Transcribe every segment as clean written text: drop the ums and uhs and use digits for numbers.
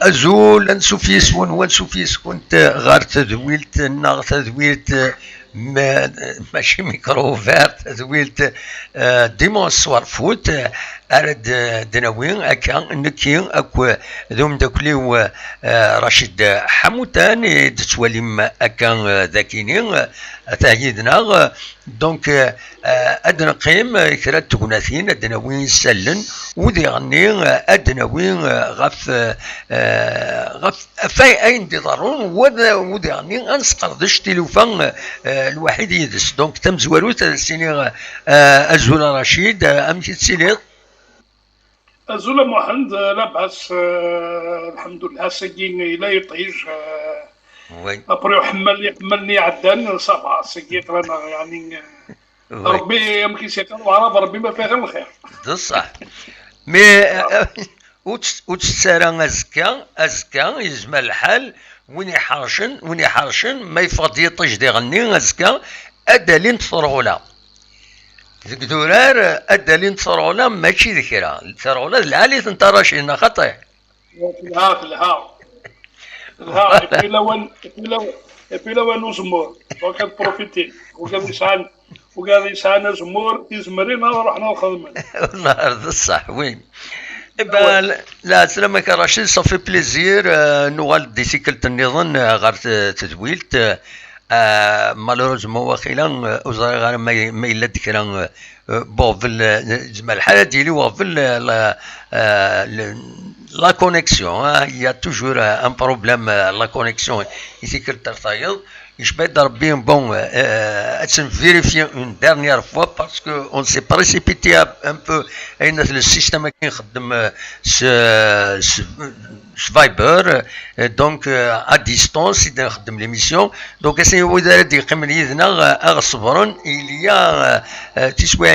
أزول نشوف يسون ونشوف يسون غار تذويلت ناغ تذويلت ماشي ميكروفير تذويلت ديمون الصوار فوت أرد دناوين أكا نكي أكو ذوم داكليو رشيد حموتان تتوليم أكا ذاكينين تاهيدنا دونك أدنى قيم كرا تكوناثين أدنى وين سلن وذي غني أدنى وين غف فاي أين دي ضرون وذي غني أنسقردش تلوفان الواحد يدس دونك تم زواروت السيني أزول رشيد أمشي تسيليط أزول محمد لا بأس الحمد لله سجين لا يطيج أبريو حملني عدان صافا سجيت رانا يعني ربي يمكن سيكون وعرف ربي ما فيه غير الخير صح مي وتسارى أزكا يزمى الحال وين يحرشن ما يفضي يطيج دي غني أزكا أدالين تفرغولا ذيك دورار أدالين تفرغولا ماشي ذكرى تفرغولا العالي تنتراشينا خطي ها ايبي لوان زمور وكان بروفيتي وكان يسعنا زمور يزمرين رحنا وخدمنا والله هذا الصح وين لا سلامك رشيد صافي بليزير نوال ديسيكلت النظام غير تدويلت مالوروزمون واخيلا وزاري غير ما يلا ذكرى بوفل زعما الحاله ديالي وفل la connexion, hein. Il y a toujours un problème, la connexion ici que le tartaïl. Je peux dire bien bon, vérifier une dernière fois parce qu'on s'est précipité un peu et le système qui ce Viber, donc à distance, dans l'émission. Donc, il y a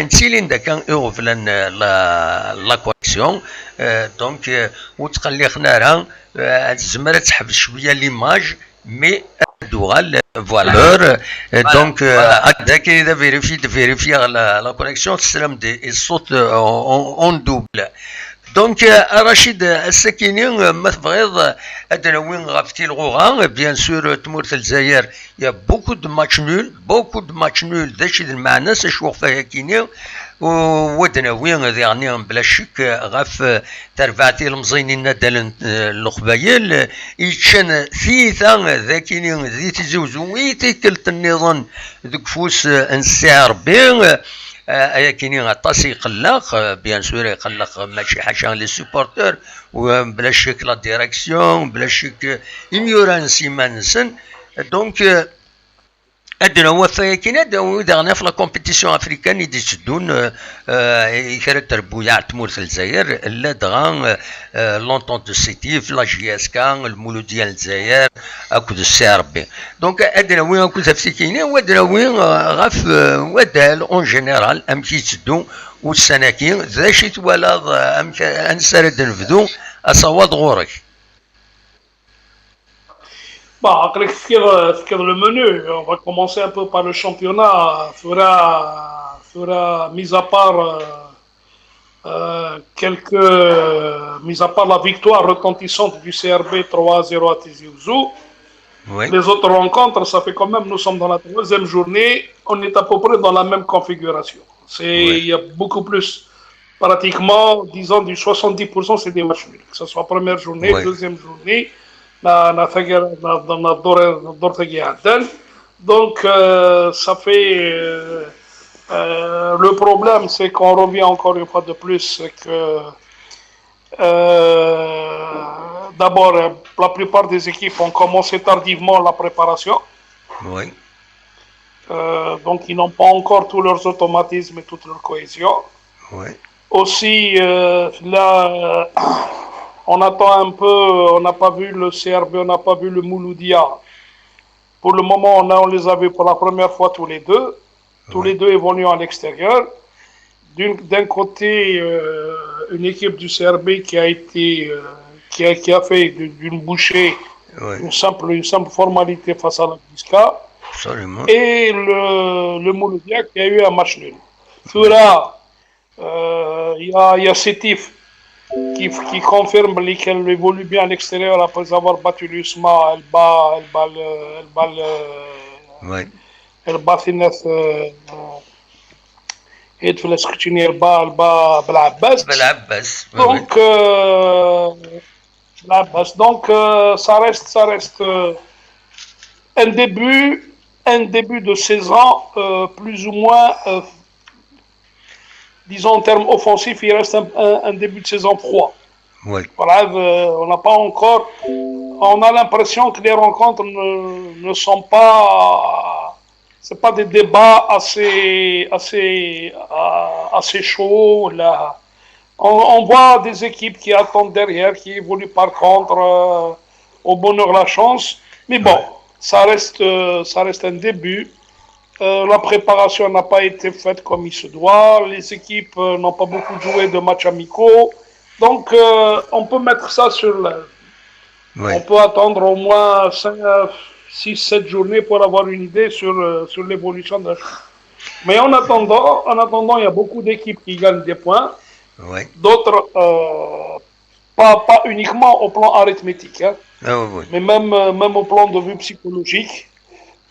un cylindre quand la connexion. Donc, l'image, mais voilà. Donc, de vérifier la connexion, il saute en double. Donc, Rachid Sakini, bien sûr, il y a beaucoup de matchs nuls, ودنا وين يعني بلا شك غاف ترفعتي المزينين دال القبايل يتشن ثيثا ذاكيني ذي تزوزو ويتكلت النظام ذوك فوس نسعر بين كاينين غطاس يقلق بيان سور يقلق ماشي حاجه لي سوبورتور وبلا شك لا ديريكسيون بلا شك انيورانسي مانسن دونك أدنى وفايا كنا داغنا في لا كومبيتيسيون افريكان يدي تشدون يكرا تربويا تمورث الجزائر لا دغا لونطون دو سيتي في لا جي اس كان المولود ديال الجزائر اكو دو سي ربي دونك أدنى وين كنت في كاينين وأدنى وين غاف ودال اون جينيرال امشي تشدون والسناكين ذا شي توالد انسرد نفدو اصوات غورك. Bon, après le menu, on va commencer un peu par le championnat. Fera mis à part mis à part la victoire retentissante du CRB 3-0 à Tizi Ouzou. Oui. Les autres rencontres, ça fait quand même, nous sommes dans la troisième journée, on est à peu près dans la même configuration. Il y a beaucoup plus, pratiquement, disons du 70%, c'est des matchs nuls. Que ce soit première journée, deuxième journée. Donc ça fait Le problème, c'est qu'on revient encore une fois de plus, c'est que d'abord, la plupart des équipes ont commencé tardivement la préparation. Oui. Donc, ils n'ont pas encore tous leurs automatismes et toute leur cohésion. Oui. Aussi, là, on attend un peu, on n'a pas vu le CRB, on n'a pas vu le Mouloudia. Pour le moment, on les a vus pour la première fois tous les deux. Tous les deux évoluant à l'extérieur. D'un côté, une équipe du CRB qui a été, qui a fait d'une bouchée une simple formalité face à la Bisca. Absolument. Et le Mouloudia qui a eu un match nul. Fura, il y a Sétif qui confirme qu'elle évolue bien à l'extérieur après avoir battu l'USMA. Elle bat Finesse. Et في الاسكتيني البا بالعباس donc بالعباس donc ça reste un début de saison plus ou moins disons en termes offensifs il reste un début de saison froid. Voilà, on n'a pas encore, on a l'impression que les rencontres ne sont pas, c'est pas des débats assez chauds là. On voit des équipes qui attendent derrière, qui évoluent par contre au bonheur la chance. Mais bon, ça reste un début. La préparation n'a pas été faite comme il se doit. Les équipes n'ont pas beaucoup joué de matchs amicaux. Donc, on peut mettre ça sur le... On peut attendre au moins 6-7 journées pour avoir une idée sur l'évolution de la chose. Mais en attendant, il y a beaucoup d'équipes qui gagnent des points. D'autres, pas uniquement au plan arithmétique, hein, mais même au plan de vue psychologique,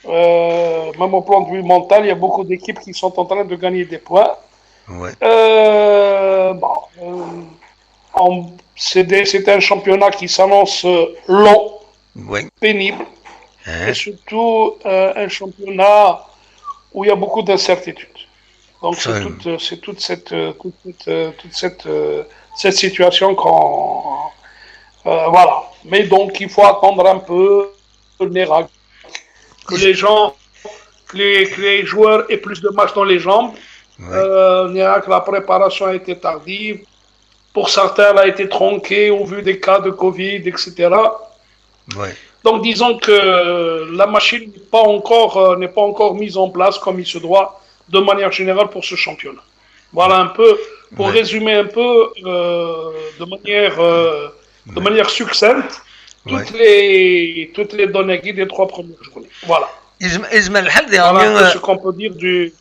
même au plan de vue mental, il y a beaucoup d'équipes qui sont en train de gagner des points. C'est un championnat qui s'annonce long, pénible, et surtout un championnat où il y a beaucoup d'incertitudes. Donc c'est toute cette situation qu'on... voilà. Mais donc il faut attendre un peu que les gens, que les joueurs aient plus de matchs dans les jambes. Que la préparation a été tardive. Pour certains, elle a été tronquée au vu des cas de Covid, etc. Donc, disons que la machine n'est pas encore mise en place comme il se doit, de manière générale, pour ce championnat. Voilà un peu, pour résumer un peu, de manière succincte, toutes les données guides des 3 premières journées. Voilà. Voilà ce qu'on peut dire du...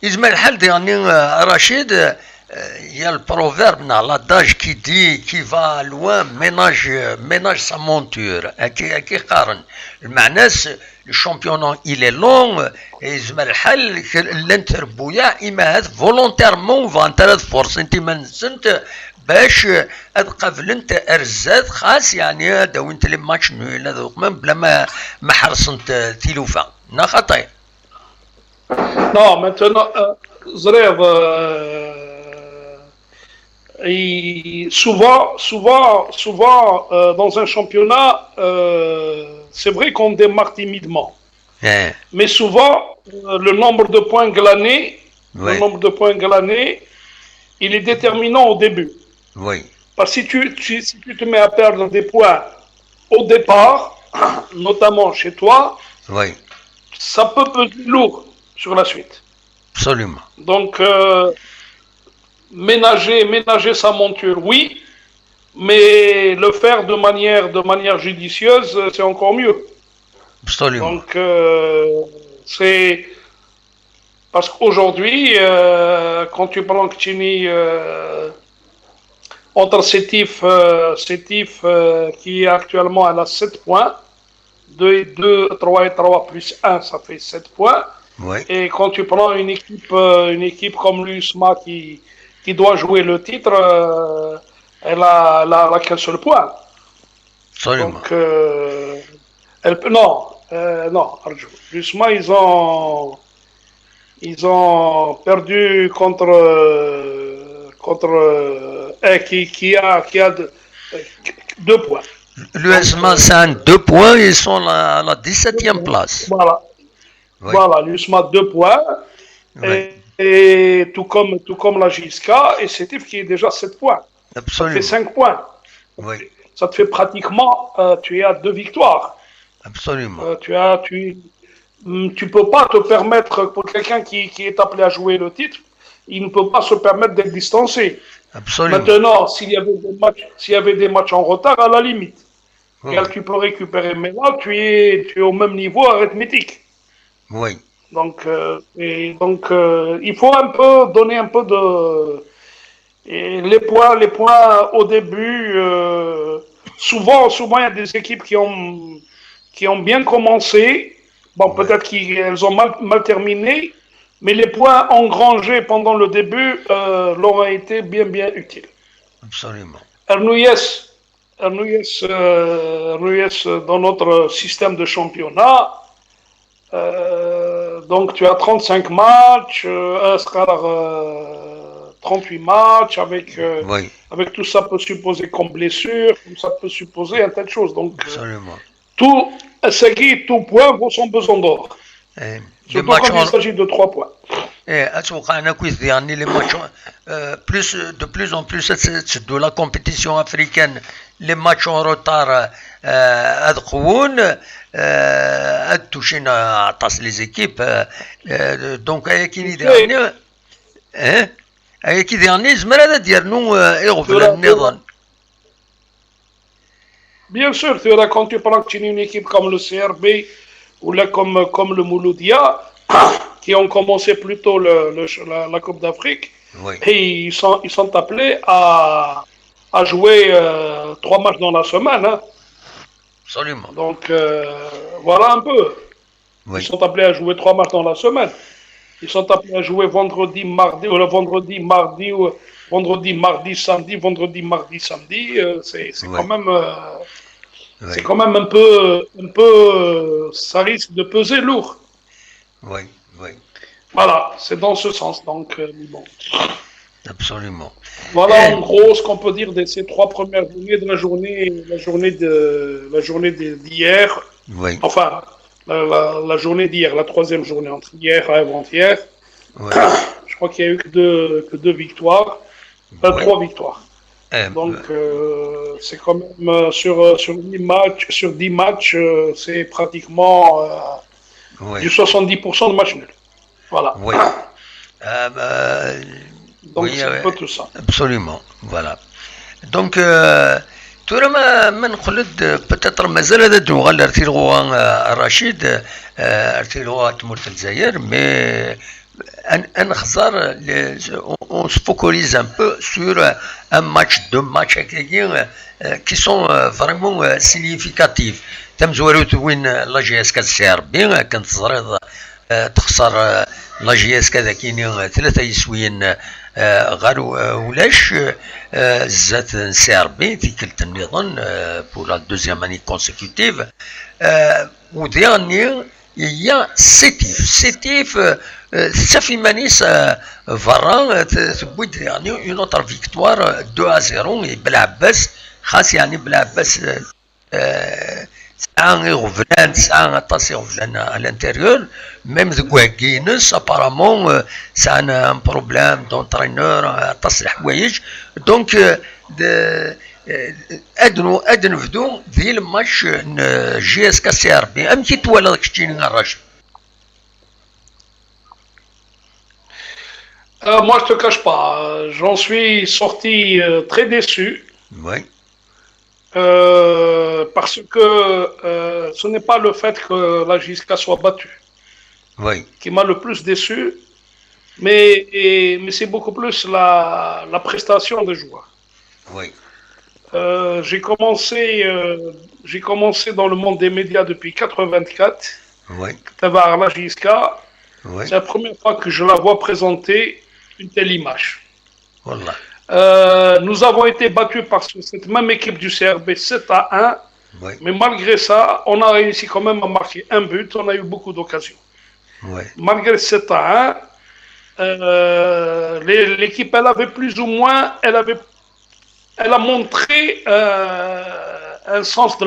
Ismaël Haldi, Rachid, il y a le proverbe, l'adage qui dit qui va loin ménage sa monture. Le championnat il est long et Ismaël Hal l'Interbouya il m'a volontairement vantard force انت سنت باش قبل انت ارزات خاص يعني داو انت لي ماتش نول هذوك بلا ما حرصنت تيلوفا نا خطير. Non, maintenant, Zrev, souvent dans un championnat, c'est vrai qu'on démarre timidement. Mais souvent, le nombre de points glanés, il est déterminant au début. Parce que si tu te mets à perdre des points au départ, notamment chez toi, ça peut peser lourd sur la suite. Absolument. Donc, ménager sa monture, oui, mais le faire de manière judicieuse, c'est encore mieux. Absolument. Donc, c'est... Parce qu'aujourd'hui, quand tu prends Kchini entre Sétif qui est actuellement à 7 points, 3 et 3 plus 1, ça fait 7 points. Et quand tu prends une équipe comme l'USMA qui doit jouer le titre, elle a qu'un seul point. Absolument. Donc, elle peut... Non, Arjou. L'USMA, ils ont Ils ont perdu contre qui a 2 points. L'US Massan 2 points, ils sont à la 17e place. Voilà. Oui. Voilà, l'USMA 2 points. Oui. Et tout comme la JSK et CETIF qui est déjà 7 points. Absolument. Ça fait 5 points. Oui. Ça te fait pratiquement, tu as 2 victoires. Absolument. Tu peux pas te permettre, pour quelqu'un qui est appelé à jouer le titre, il ne peut pas se permettre d'être distancé. Absolument. Maintenant, s'il y avait des matchs en retard, à la limite, tu peux récupérer. Mais là, tu es au même niveau arithmétique. Oui. Donc, il faut un peu donner un peu de... Et les points au début, souvent, il y a des équipes qui ont bien commencé. Bon, peut-être qu'elles ont mal terminé, mais les points engrangés pendant le début leur ont été bien utiles. Absolument. Ernouilles, dans notre système de championnat, donc tu as 35 matchs, 38 matchs, avec tout ça peut supposer comme blessure, comme ça peut supposer un tas de choses. Donc, tout point vaut son pesant d'or. Surtout quand il s'agit de 3 points. Les matchs, de plus en plus de la compétition africaine, les matchs en retard touchent les équipes. Donc, avec une dernière, avec dernier, bien sûr, quand tu prends une équipe comme le CRB ou là comme le Mouloudia, qui ont commencé plus tôt la Coupe d'Afrique, et ils sont appelés à jouer 3 matchs dans la semaine. Hein. Absolument. Donc, voilà un peu. Ils sont appelés à jouer 3 matchs dans la semaine. Ils sont appelés à jouer vendredi, mardi, mardi, samedi. C'est quand même... C'est quand même un peu, ça risque de peser lourd. Oui. Voilà, c'est dans ce sens. Donc, bon. Absolument. Voilà en gros ce qu'on peut dire de ces 3 premières journées de la journée d'hier. Oui. Enfin, la journée d'hier, la 3e journée entre hier et avant-hier. Oui. Je crois qu'il n'y a eu que 2 victoires, 3 victoires. Donc, c'est quand même sur 10 matchs, c'est pratiquement du 70% de match nul. Voilà. Oui. Donc, c'est un peu tout ça. Absolument. Voilà. Donc, peut-être مازال هذا الدوغال ارتيلغوا رشيد ارتيلغوا تمرت الجزائر mais on se focalise un peu sur un match, 2 matchs qui sont vraiment significatifs. تم زوروت وين لا جي اس كتسير بين كانت الزريض تخسر لا جي اس كذا كاينين 3 يسويين غير ولاش زات نسير بين في كلتا النظام pour la 2e année consécutive وديرني هي سيتيف صافي مانيس فران ثبوت يعني اون اوتر فيكتوار 2-0 بالعباس خاص يعني بالعباس ساعه يغفلان ساعه طاس يغفلان على الانتيريور ميم ذوك كينس ابارامون ساعنا ان بروبليم دونترينور طاس الحوايج دونك ادن نبدو ذي الماتش جي اس كا سي ار بي ام كي توالى داك الشيء الراشد. Moi, je te cache pas, j'en suis sorti très déçu. Oui. Parce que ce n'est pas le fait que la JSK soit battue qui m'a le plus déçu, mais c'est beaucoup plus la prestation des joueurs. Oui. J'ai commencé dans le monde des médias depuis 84. Oui. D'avoir la JSK. Oui. C'est la première fois que je la vois présenter une telle image. Voilà. Nous avons été battus par cette même équipe du CRB 7-1. Oui. Mais malgré ça, on a réussi quand même à marquer un but. On a eu beaucoup d'occasions. Ouais. Malgré 7 à 1, l'équipe, elle avait plus ou moins, elle a montré un sens de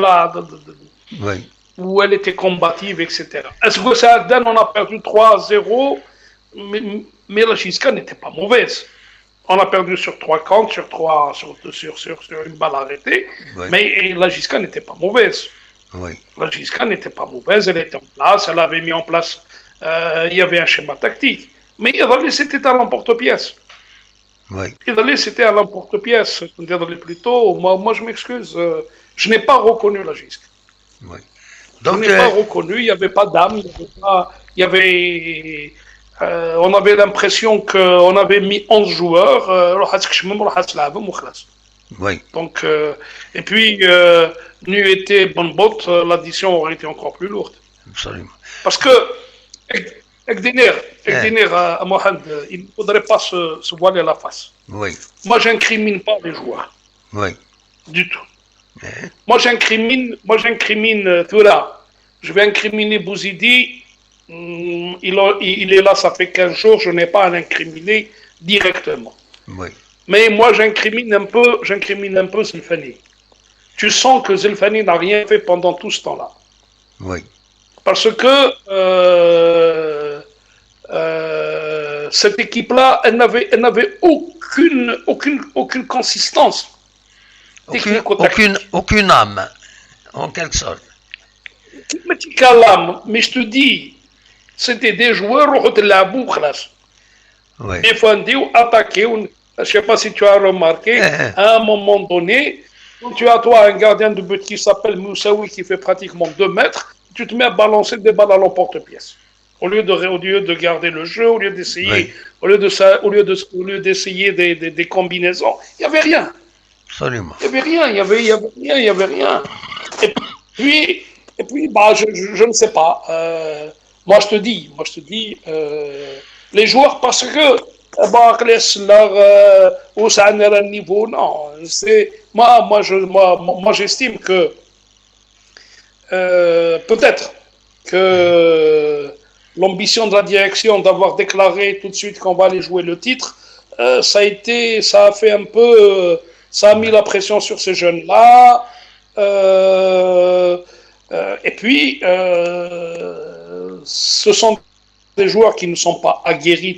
Oui. où elle était combative, etc. Est-ce que ça donne, on a perdu 3-0, mais la Gisca n'était pas mauvaise. On a perdu sur 3 comptes, sur une balle arrêtée, Oui. mais la Gisca n'était pas mauvaise. Oui. La Gisca n'était pas mauvaise, elle était en place, elle avait mis en place, il y avait un schéma tactique. Mais Idali, c'était à l'emporte-pièce. Oui. Idali, c'était à l'emporte-pièce. Plutôt, moi, je m'excuse, je n'ai pas reconnu la Gisca. Oui. Donc, je n'ai pas reconnu, il n'y avait pas d'âme, on avait l'impression qu'on avait mis 11 joueurs, oui. donc, et puis, n'eût été bonne botte, l'addition aurait été encore plus lourde. Absolument. Parce que, à Mohamed, il ne faudrait pas se voiler la face. Oui. Moi, j'incrimine pas les joueurs. Oui. Du tout. Moi, j'incrimine Toura. Je vais incriminer Bouzidi. Il est là, ça fait 15 jours, je n'ai pas à l'incriminer directement. Oui. Mais moi, j'incrimine un peu Zilfani. Tu sens que Zilfani n'a rien fait pendant tout ce temps-là. Oui. Parce que cette équipe-là, elle n'avait aucune consistance. Aucune âme, en quelque sorte. Mais je te dis, c'était des joueurs qui défendu, attaqué. Je ne sais pas si tu as remarqué, à un moment donné, quand tu as toi un gardien de but qui s'appelle Moussaoui qui fait pratiquement 2 mètres, tu te mets à balancer des balles à l'emporte-pièce. Au lieu de garder le jeu, au lieu d'essayer, au lieu d'essayer des combinaisons, il n'y avait rien. Absolument. Il n'y avait rien. Et puis bah, je ne sais pas. Moi, je te dis, les joueurs, parce que leur niveau, non. Moi, j'estime que peut-être que l'ambition de la direction d'avoir déclaré tout de suite qu'on va aller jouer le titre, ça a fait un peu, ça a mis la pression sur ces jeunes-là. Et puis, ce sont des joueurs qui ne sont pas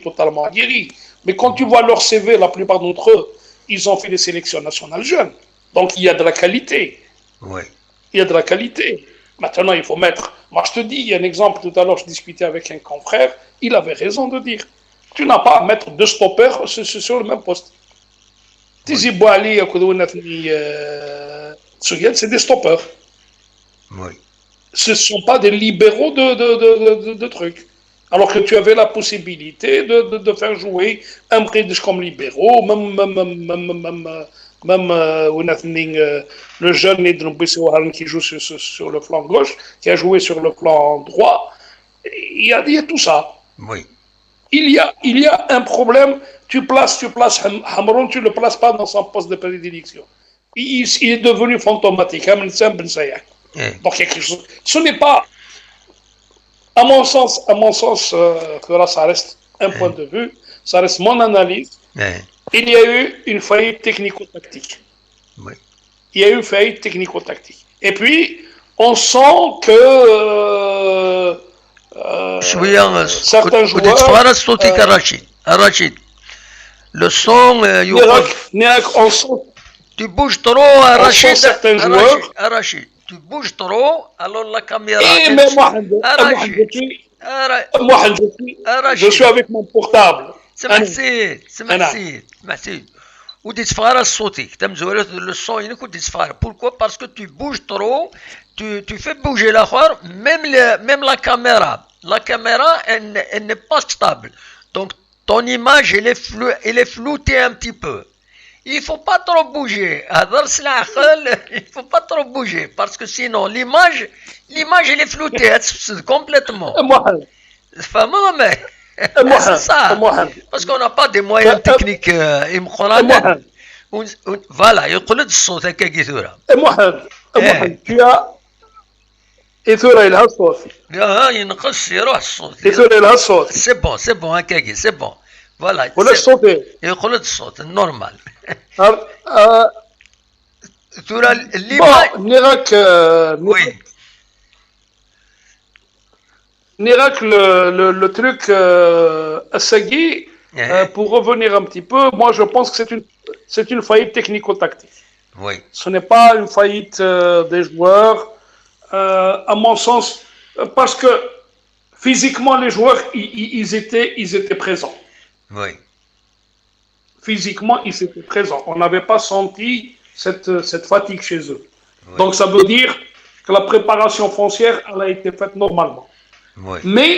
totalement aguerris. Mais quand tu vois leur CV, la plupart d'entre eux, ils ont fait des sélections nationales jeunes. Donc, il y a de la qualité. Oui. Il y a de la qualité. Maintenant, il faut mettre... Moi, je te dis, il y a un exemple, tout à l'heure, je discutais avec un confrère, il avait raison de dire, tu n'as pas à mettre 2 stoppers sur le même poste. Tizi Bouali, c'est des stoppers. Oui. Ce ne sont pas des libéraux de trucs. Alors que tu avais la possibilité de faire jouer un Bridge comme libéraux, même le jeune Idr Bissouhan qui joue sur le flanc gauche, qui a joué sur le flanc droit. Il y a tout ça. Oui. Il y a un problème. Tu places Hamron, tu ne le places pas dans son poste de prédilection. Il est devenu fantomatique. Donc, il y a quelque chose. Ce n'est pas, à mon sens, que là, ça reste un point de vue, ça reste mon analyse. Il y a eu une faillite technico-tactique. Oui. Il y a eu une faillite technico-tactique. Et puis, on sent que certains joueurs... Rachid, le son... on sent... Tu bouges trop, Rachid. Certains joueurs... Rachid, tu bouges trop, alors la caméra... mais je suis avec mon portable. سمعتي ودي تفارس صوتك تم زولت le son il écoute disparaît. Pourquoi? Parce que tu bouges trop, tu fais bouger l'autre, même la caméra elle n'est pas stable, donc ton image elle est floutée un petit peu. Il faut pas trop bouger. Il faut pas trop bouger parce que sinon l'image elle est floutée complètement. فهمت c'est ça. Parce qu'on n'a pas des moyens techniques imqranan. Voilà, يقلد الصوت هكا كي ثورة. محمد إثورة لها الصوت. ينقص يروح الصوت. إثورة لها الصوت. سي بون هكاكي سي بون. فوالا. ولا الصوت يقول الصوت نورمال. ثورة اللي نراك وي. Nirac, le truc Assagui, pour revenir un petit peu, moi je pense que c'est une faillite technico-tactique. Oui. Ce n'est pas une faillite des joueurs, à mon sens, parce que physiquement les joueurs, ils étaient présents. Oui. Physiquement, ils étaient présents. On n'avait pas senti cette fatigue chez eux. Oui. Donc ça veut dire que la préparation foncière, elle a été faite normalement. Oui. Mais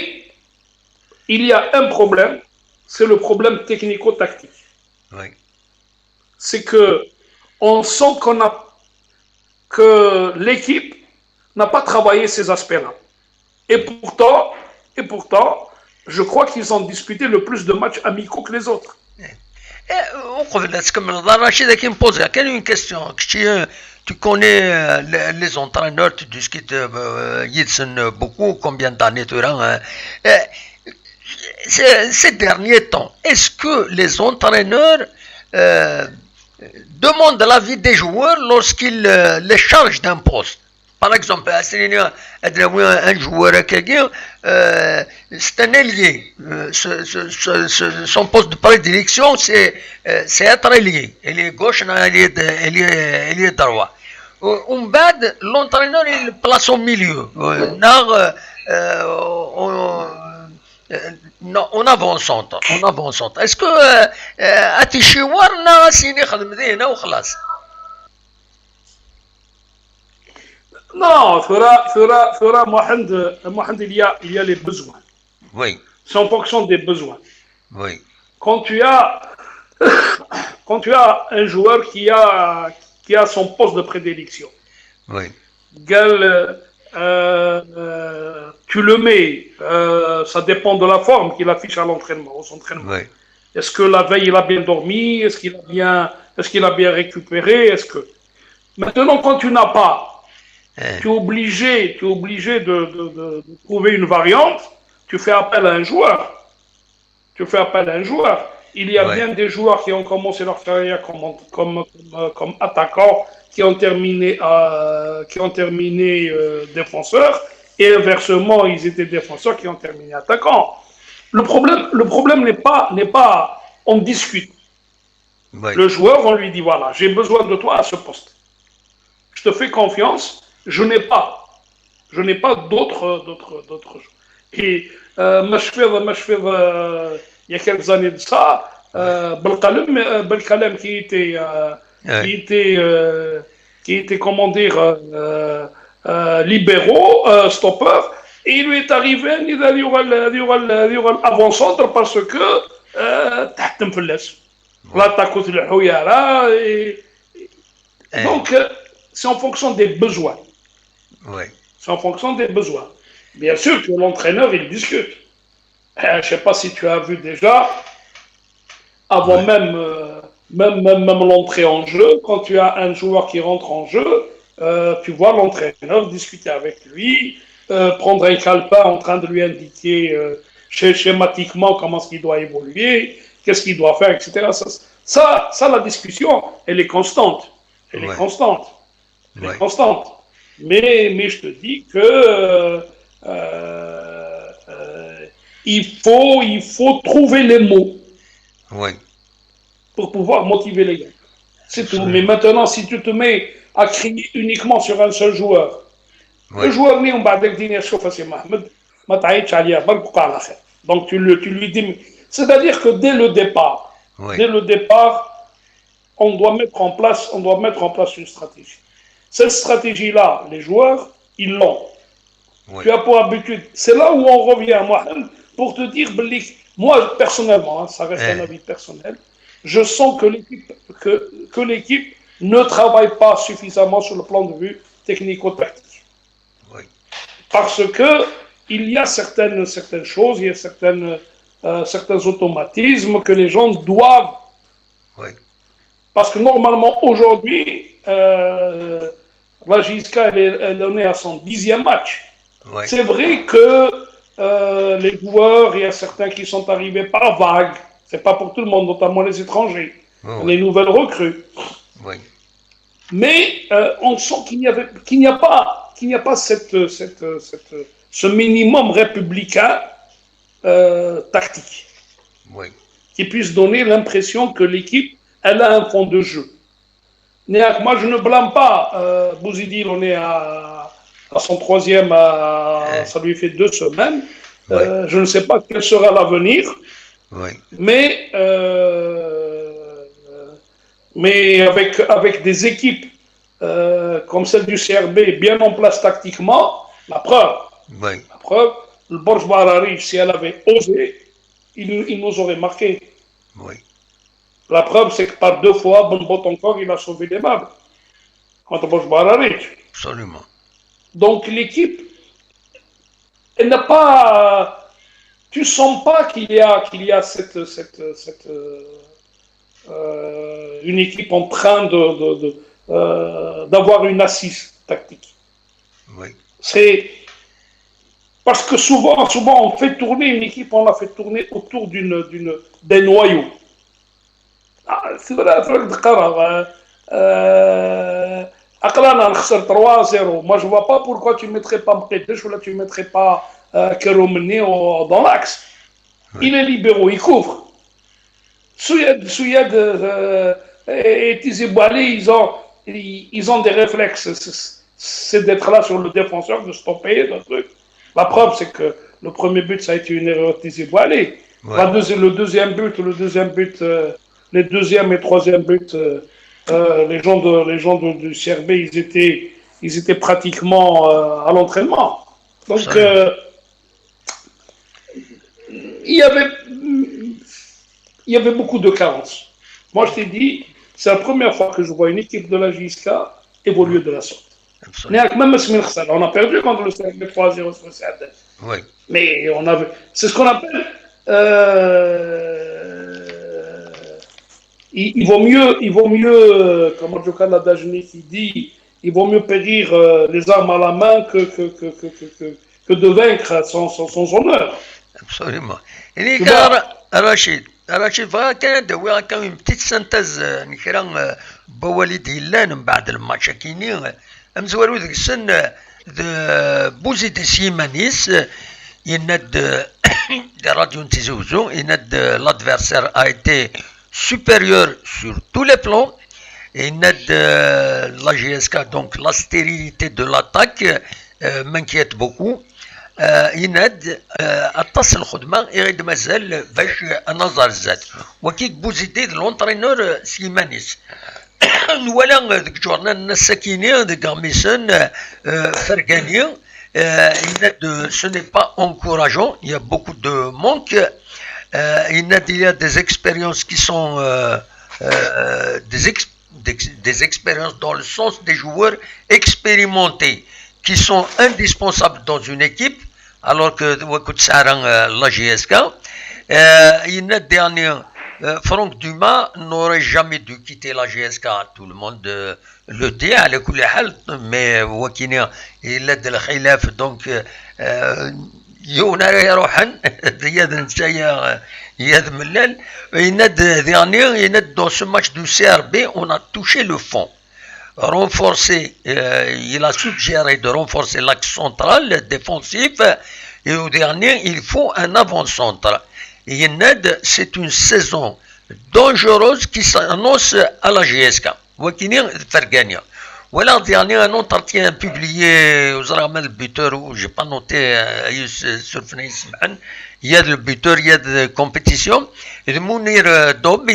il y a un problème, c'est le problème technico-tactique. Oui. C'est que on sent que l'équipe n'a pas travaillé ces aspects-là. Et pourtant, je crois qu'ils ont disputé le plus de matchs amicaux que les autres. Une question. Tu connais les entraîneurs, tu discutes beaucoup, combien d'années tu as. Ces derniers temps, est-ce que les entraîneurs demandent l'avis des joueurs lorsqu'ils les chargent d'un poste? Par exemple, un joueur c'est un ailier. Son poste de prédilection, c'est être ailier. Ailier gauche, ailier droit. L'entraîneur, il place au milieu. En avançant. Est-ce que Atichiwar n'a signé Khadmedina ou Khalas? Non, Fera Mohamed, il y a les besoins. Oui. C'est en fonction des besoins. Oui. Quand tu as un joueur qui a son poste de prédilection, oui. Tu le mets, ça dépend de la forme qu'il affiche à l'entraînement, aux entraînements. Oui. Est-ce que la veille il a bien dormi? Est-ce qu'il a bien récupéré? Maintenant, quand tu n'as pas, tu es obligé de trouver une variante. Tu fais appel à un joueur. Il y a bien des joueurs qui ont commencé leur carrière comme attaquants, qui ont terminé défenseurs, et inversement, ils étaient défenseurs qui ont terminé attaquants. Le problème n'est pas, on discute. Oui. Le joueur, on lui dit voilà, j'ai besoin de toi à ce poste. Je te fais confiance. Je n'ai pas d'autres joueurs. Et il y a quelques années de ça, Belkalem qui était comment dire, libéraux, stopper, et il lui est arrivé il y aura l'avant-centre parce que l'attaque au donc c'est en fonction des besoins. Oui. C'est en fonction des besoins. Bien sûr que l'entraîneur, il discute. Je ne sais pas si tu as vu déjà, avant même l'entrée en jeu, quand tu as un joueur qui rentre en jeu, tu vois l'entraîneur discuter avec lui, prendre un calepin en train de lui indiquer schématiquement comment est-ce qu'il doit évoluer, qu'est-ce qu'il doit faire, etc. Ça, la discussion, elle est constante. Elle est constante. Mais je te dis que il faut trouver les mots pour pouvoir motiver les gars. C'est tout. Mais maintenant, si tu te mets à crier uniquement sur un seul joueur, le joueur n'est pas donc tu lui dis. C'est-à-dire que dès le départ, on doit mettre en place une stratégie. Cette stratégie-là, les joueurs, ils l'ont. Tu as pour habitude. C'est là où on revient, moi, pour te dire, moi, personnellement, ça reste un avis personnel, je sens que l'équipe ne travaille pas suffisamment sur le plan de vue technico-tactique. Parce que il y a certaines choses, il y a certains automatismes que les gens doivent. Parce que normalement, aujourd'hui, la JSK, elle en est à son 10e match. Ouais. C'est vrai que les joueurs, il y a certains qui sont arrivés par vague. C'est pas pour tout le monde, notamment les étrangers, les nouvelles recrues. Oui. Mais on sent qu'il n'y a pas ce minimum républicain tactique qui puisse donner l'impression que l'équipe elle a un fond de jeu. Moi, je ne blâme pas Bouzidil, on est à son troisième, ça lui fait 2 semaines. Je ne sais pas quel sera l'avenir, mais avec des équipes comme celle du CRB bien en place tactiquement, la preuve, le Borj Barari, si elle avait osé, il nous aurait marqué. La preuve, c'est que par 2 fois, Bonbot encore, il a sauvé les meubles contre Borj Barari. Absolument. Donc l'équipe, elle n'a pas. Tu sens pas qu'il y a une équipe en train d'avoir une assise tactique. C'est parce que souvent on fait tourner une équipe, on la fait tourner autour d'un noyau. C'est vrai, Aklana 3-0. Moi, je ne vois pas pourquoi tu ne mettrais pas Mqedesh ou là tu ne mettrais pas Keroumni dans l'axe. Il est libéraux, il couvre. Souyad et Tizibouali, ils ont des réflexes. C'est d'être là sur le défenseur, de stopper le truc. La preuve, c'est que le premier but, ça a été une erreur de Tizibouali. Le deuxième but, les deuxième et troisième buts, les gens du CRB, ils étaient pratiquement à l'entraînement. Donc, il y avait beaucoup de carences. Moi, je t'ai dit, c'est la première fois que je vois une équipe de la JSK évoluer de la sorte. On a perdu contre le CRB 3-0 sur le CRD. Mais c'est ce qu'on appelle... il vaut mieux, comme Djoka Ladajni qui dit, il vaut mieux périr les armes à la main que de vaincre son honneur. Absolument. Et Rachid, كان une petite synthèse نكرا بوالد هلان من بعد الماتش كيني امزوارو ذيك السن بوزيد سيمانيس يناد de Radio Tizouzou, l'adversaire a été supérieur sur tous les plans. Et la GSK, donc la stérilité de l'attaque, m'inquiète beaucoup. الطاس الخدمه يغيد مازال باش النظر زاد وكيك بوزيدي لونترينور سليمانيس ولا ديك جورنا الناس ساكينين ديك غميسون فرقانين. Ce n'est pas encourageant, il y a beaucoup de manque. Il y a des expériences qui sont des expériences dans le sens des joueurs expérimentés qui sont indispensables dans une équipe, alors que la GSK, il dernier Franck Dumas n'aurait jamais dû quitter la GSK. Tout le monde le dit à l'écoute, mais il a de la khilaf, donc يونا يروحن يد نتايا يد ملال dernier dans ce match du CRB on a touché le fond. Il a suggéré de renforcer l'axe central défensif et au dernier il faut un avant-centre. C'est une saison dangereuse qui s'annonce à la GSK. Voilà, le dernier un entretien publié aux Arabes le buteur où j'ai pas noté sur il y a le buteur, il y a de compétition. Et de Mounir Dob,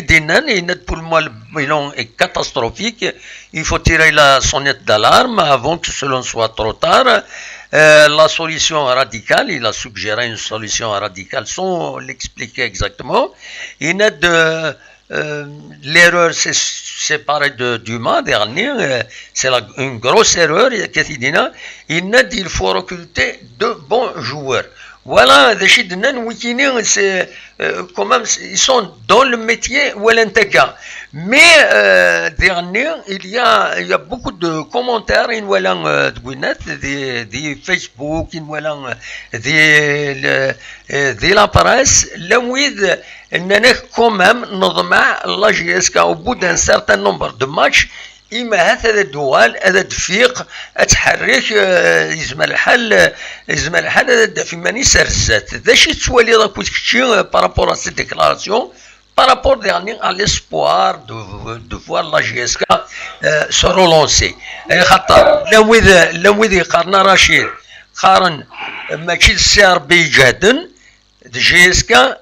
pour moi le bilan est catastrophique. Il faut tirer la sonnette d'alarme avant que cela soit trop tard. La solution radicale, il a suggéré une solution radicale sans l'expliquer exactement. Il y a l'erreur s'est séparée de Dumas dernier, c'est une grosse erreur. Il faut recruter de bons joueurs. Voilà, des chidnen wikini, c'est quand même, ils sont dans le métier ou l'intégration. Mais dernier, il y a beaucoup de commentaires, in voilà des Facebook, in voilà des la presse, là où il y a quand même, normalement, la GSK au bout d'un certain nombre de matchs. إما هذا الدول هذا الدفيق أتحرك يزمل الحال هذا في ماني سرزات ذا شي تسوالي راك كتشي بارابور ا سي ديكلاراسيون بارابور ديرني ا ليسبوار دو فوار لا جي اس كا سو رولونسي خاطر لو إذا قارنا رشيد قارن ماشي السي ار بي جهدن جي اس كا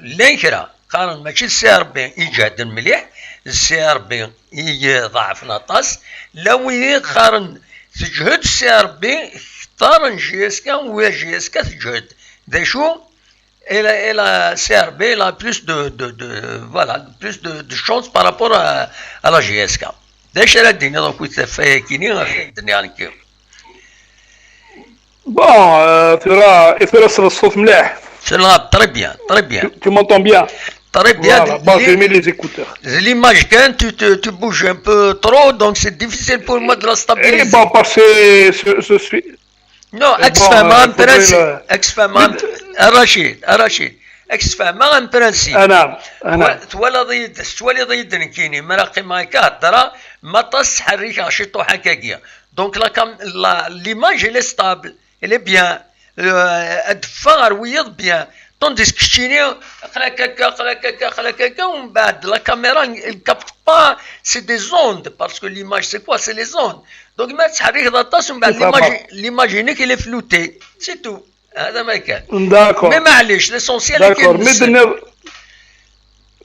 لا كرا قارن ماشي السي ار بي يجهدن مليح السي ار بي يضاعف نطاس لو يقارن تجهد السي ار بي اختار جي اس كا ويا جي اس كا تجهد ذا شو الى سي ار بي لا بلوس دو فوالا بلوس دو شونس بارابور ا لا جي اس كا داش راه الدنيا دونك تفاكيني في الدنيا هكا بون ترى الصوت مليح سي تري بيان تري بيان tu m'entends bien. Très bien. Voilà. Bon, j'ai mis les écouteurs. L'image, quand tu bouges un peu trop, donc c'est difficile pour moi de la stabiliser. Et bon, parce que je suis... Non, ex-femme, en principe. Ex-femme, Rachid. ex-femme, en principe. أنا. تولي ضيد نكيني مراقي مايكا هضرة ما تصحريك عشيطو حكاكية. Donc l'image, elle est stable, elle est bien. الدفار ويض bien. Tandis que Chine, la caméra ne capte pas, c'est des ondes, parce que l'image c'est quoi? C'est les ondes. Donc l'image qu'elle est floutée, c'est tout. D'accord. Mais l'essentiel est qu'elle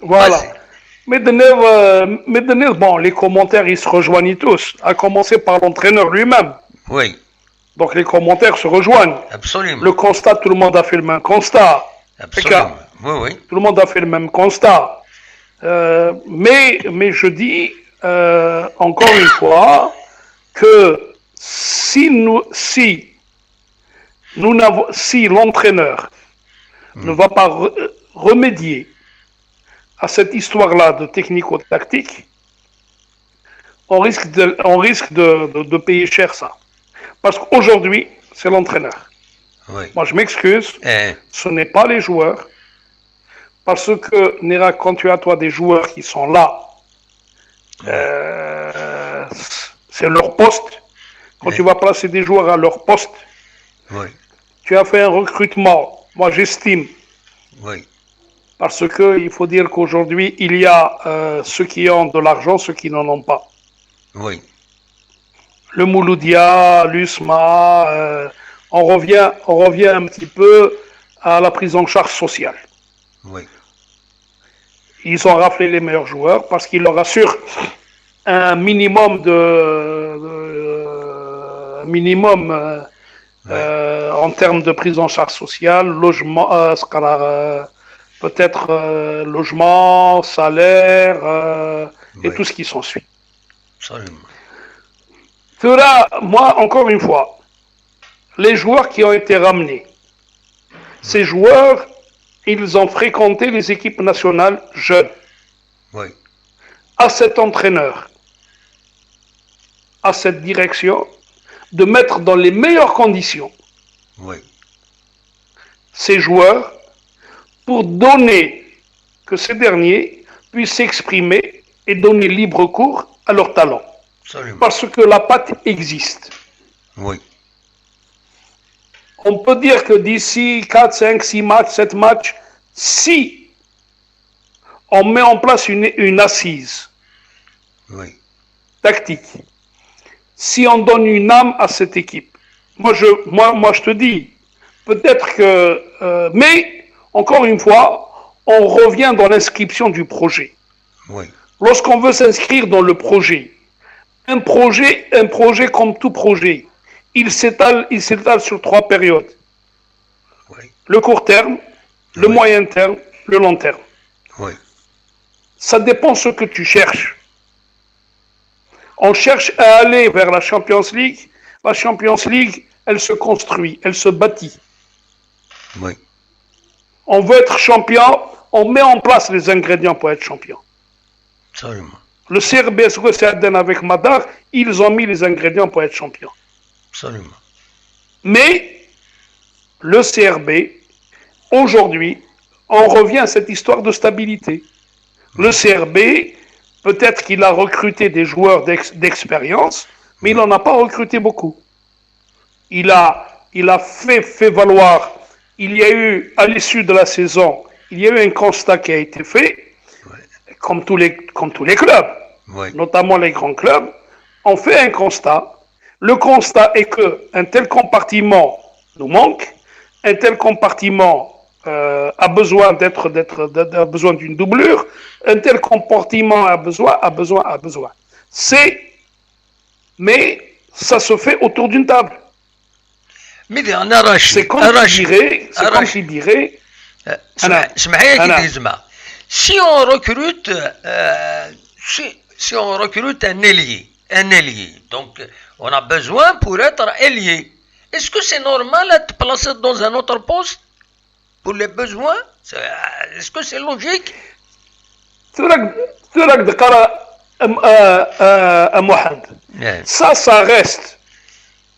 voilà. Mais bon, les commentaires ils se rejoignent tous, à commencer par l'entraîneur lui-même. Oui. Donc les commentaires se rejoignent. Absolument. Le constat, tout le monde a fait le même constat. Absolument. Oui. Tout le monde a fait le même constat. Mais je dis encore une fois que si l'entraîneur ne va pas remédier à cette histoire-là de technico-tactique, on risque de payer cher ça. Parce qu'aujourd'hui, c'est l'entraîneur. Oui. Moi, je m'excuse, ce n'est pas les joueurs, parce que, Nera, quand tu as, toi, des joueurs qui sont là, c'est leur poste. Quand tu vas placer des joueurs à leur poste, tu as fait un recrutement, moi, j'estime. Oui. Parce qu'il faut dire qu'aujourd'hui, il y a ceux qui ont de l'argent, ceux qui n'en ont pas. Oui. Le Mouloudia, l'USMA... on revient un petit peu à la prise en charge sociale. Oui. Ils ont raflé les meilleurs joueurs parce qu'ils leur assurent un minimum en termes de prise en charge sociale, logement, peut-être logement, salaire et tout ce qui s'ensuit. Absolument. Cela, moi, encore une fois, les joueurs qui ont été ramenés, ces joueurs, ils ont fréquenté les équipes nationales jeunes. Oui. À cet entraîneur, à cette direction, de mettre dans les meilleures conditions ces joueurs pour donner que ces derniers puissent s'exprimer et donner libre cours à leur talent. Absolument. Parce que la patte existe. Oui. On peut dire que d'ici 4, 5, 6 matchs, 7 matchs, si on met en place une assise tactique, si on donne une âme à cette équipe, moi je te dis, peut-être que... mais, encore une fois, on revient dans l'inscription du projet. Oui. Lorsqu'on veut s'inscrire dans le projet, un projet comme tout projet, il s'étale sur 3 périodes. Oui. Le court terme, le moyen terme, le long terme. Oui. Ça dépend ce que tu cherches. On cherche à aller vers la Champions League. La Champions League, elle se construit, elle se bâtit. Oui. On veut être champion, on met en place les ingrédients pour être champion. Absolument. Le CRB SOS avec Madar, ils ont mis les ingrédients pour être champion. Absolument. Mais le CRB, aujourd'hui, on revient à cette histoire de stabilité. Le CRB, peut-être qu'il a recruté des joueurs d'expérience, mais il n'en a pas recruté beaucoup. Il a fait valoir, il y a eu, à l'issue de la saison, il y a eu un constat qui a été fait, comme tous les clubs, notamment les grands clubs, on fait un constat. Le constat est qu'un tel compartiment nous manque, un tel compartiment a besoin d'une doublure, un tel compartiment a besoin. Mais ça se fait autour d'une table. C'est comme s'il dirait, si on recrute un ailier, donc on a besoin pour être ailier. Est-ce que c'est normal d'être placé dans un autre poste pour les besoins? Est-ce que c'est logique? Ça reste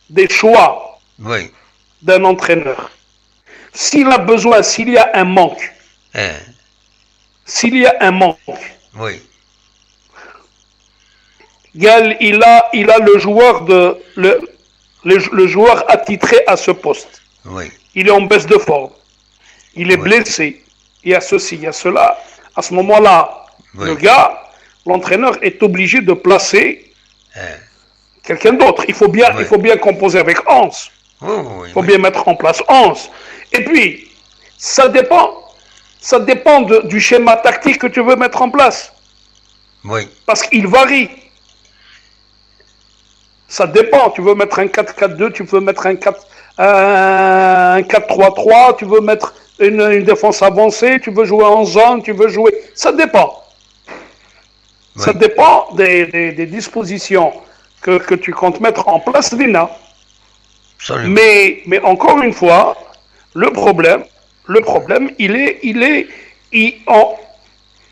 des choix d'un entraîneur. S'il a besoin, s'il y a un manque, il a le joueur le joueur attitré à ce poste. Il est en baisse de forme. Il est blessé. Il y a ceci, il y a cela. À ce moment-là, l'entraîneur est obligé de placer quelqu'un d'autre. Il faut bien composer avec 11. Il faut bien mettre en place 11. Et puis, ça dépend du schéma tactique que tu veux mettre en place. Parce qu'il varie. Ça dépend. Tu veux mettre un 4-4-2, tu veux mettre un 4-3-3, tu veux mettre une défense avancée, tu veux jouer en zone, tu veux jouer... Ça dépend. Ça dépend des dispositions que tu comptes mettre en place, Lina. Mais encore une fois, le problème,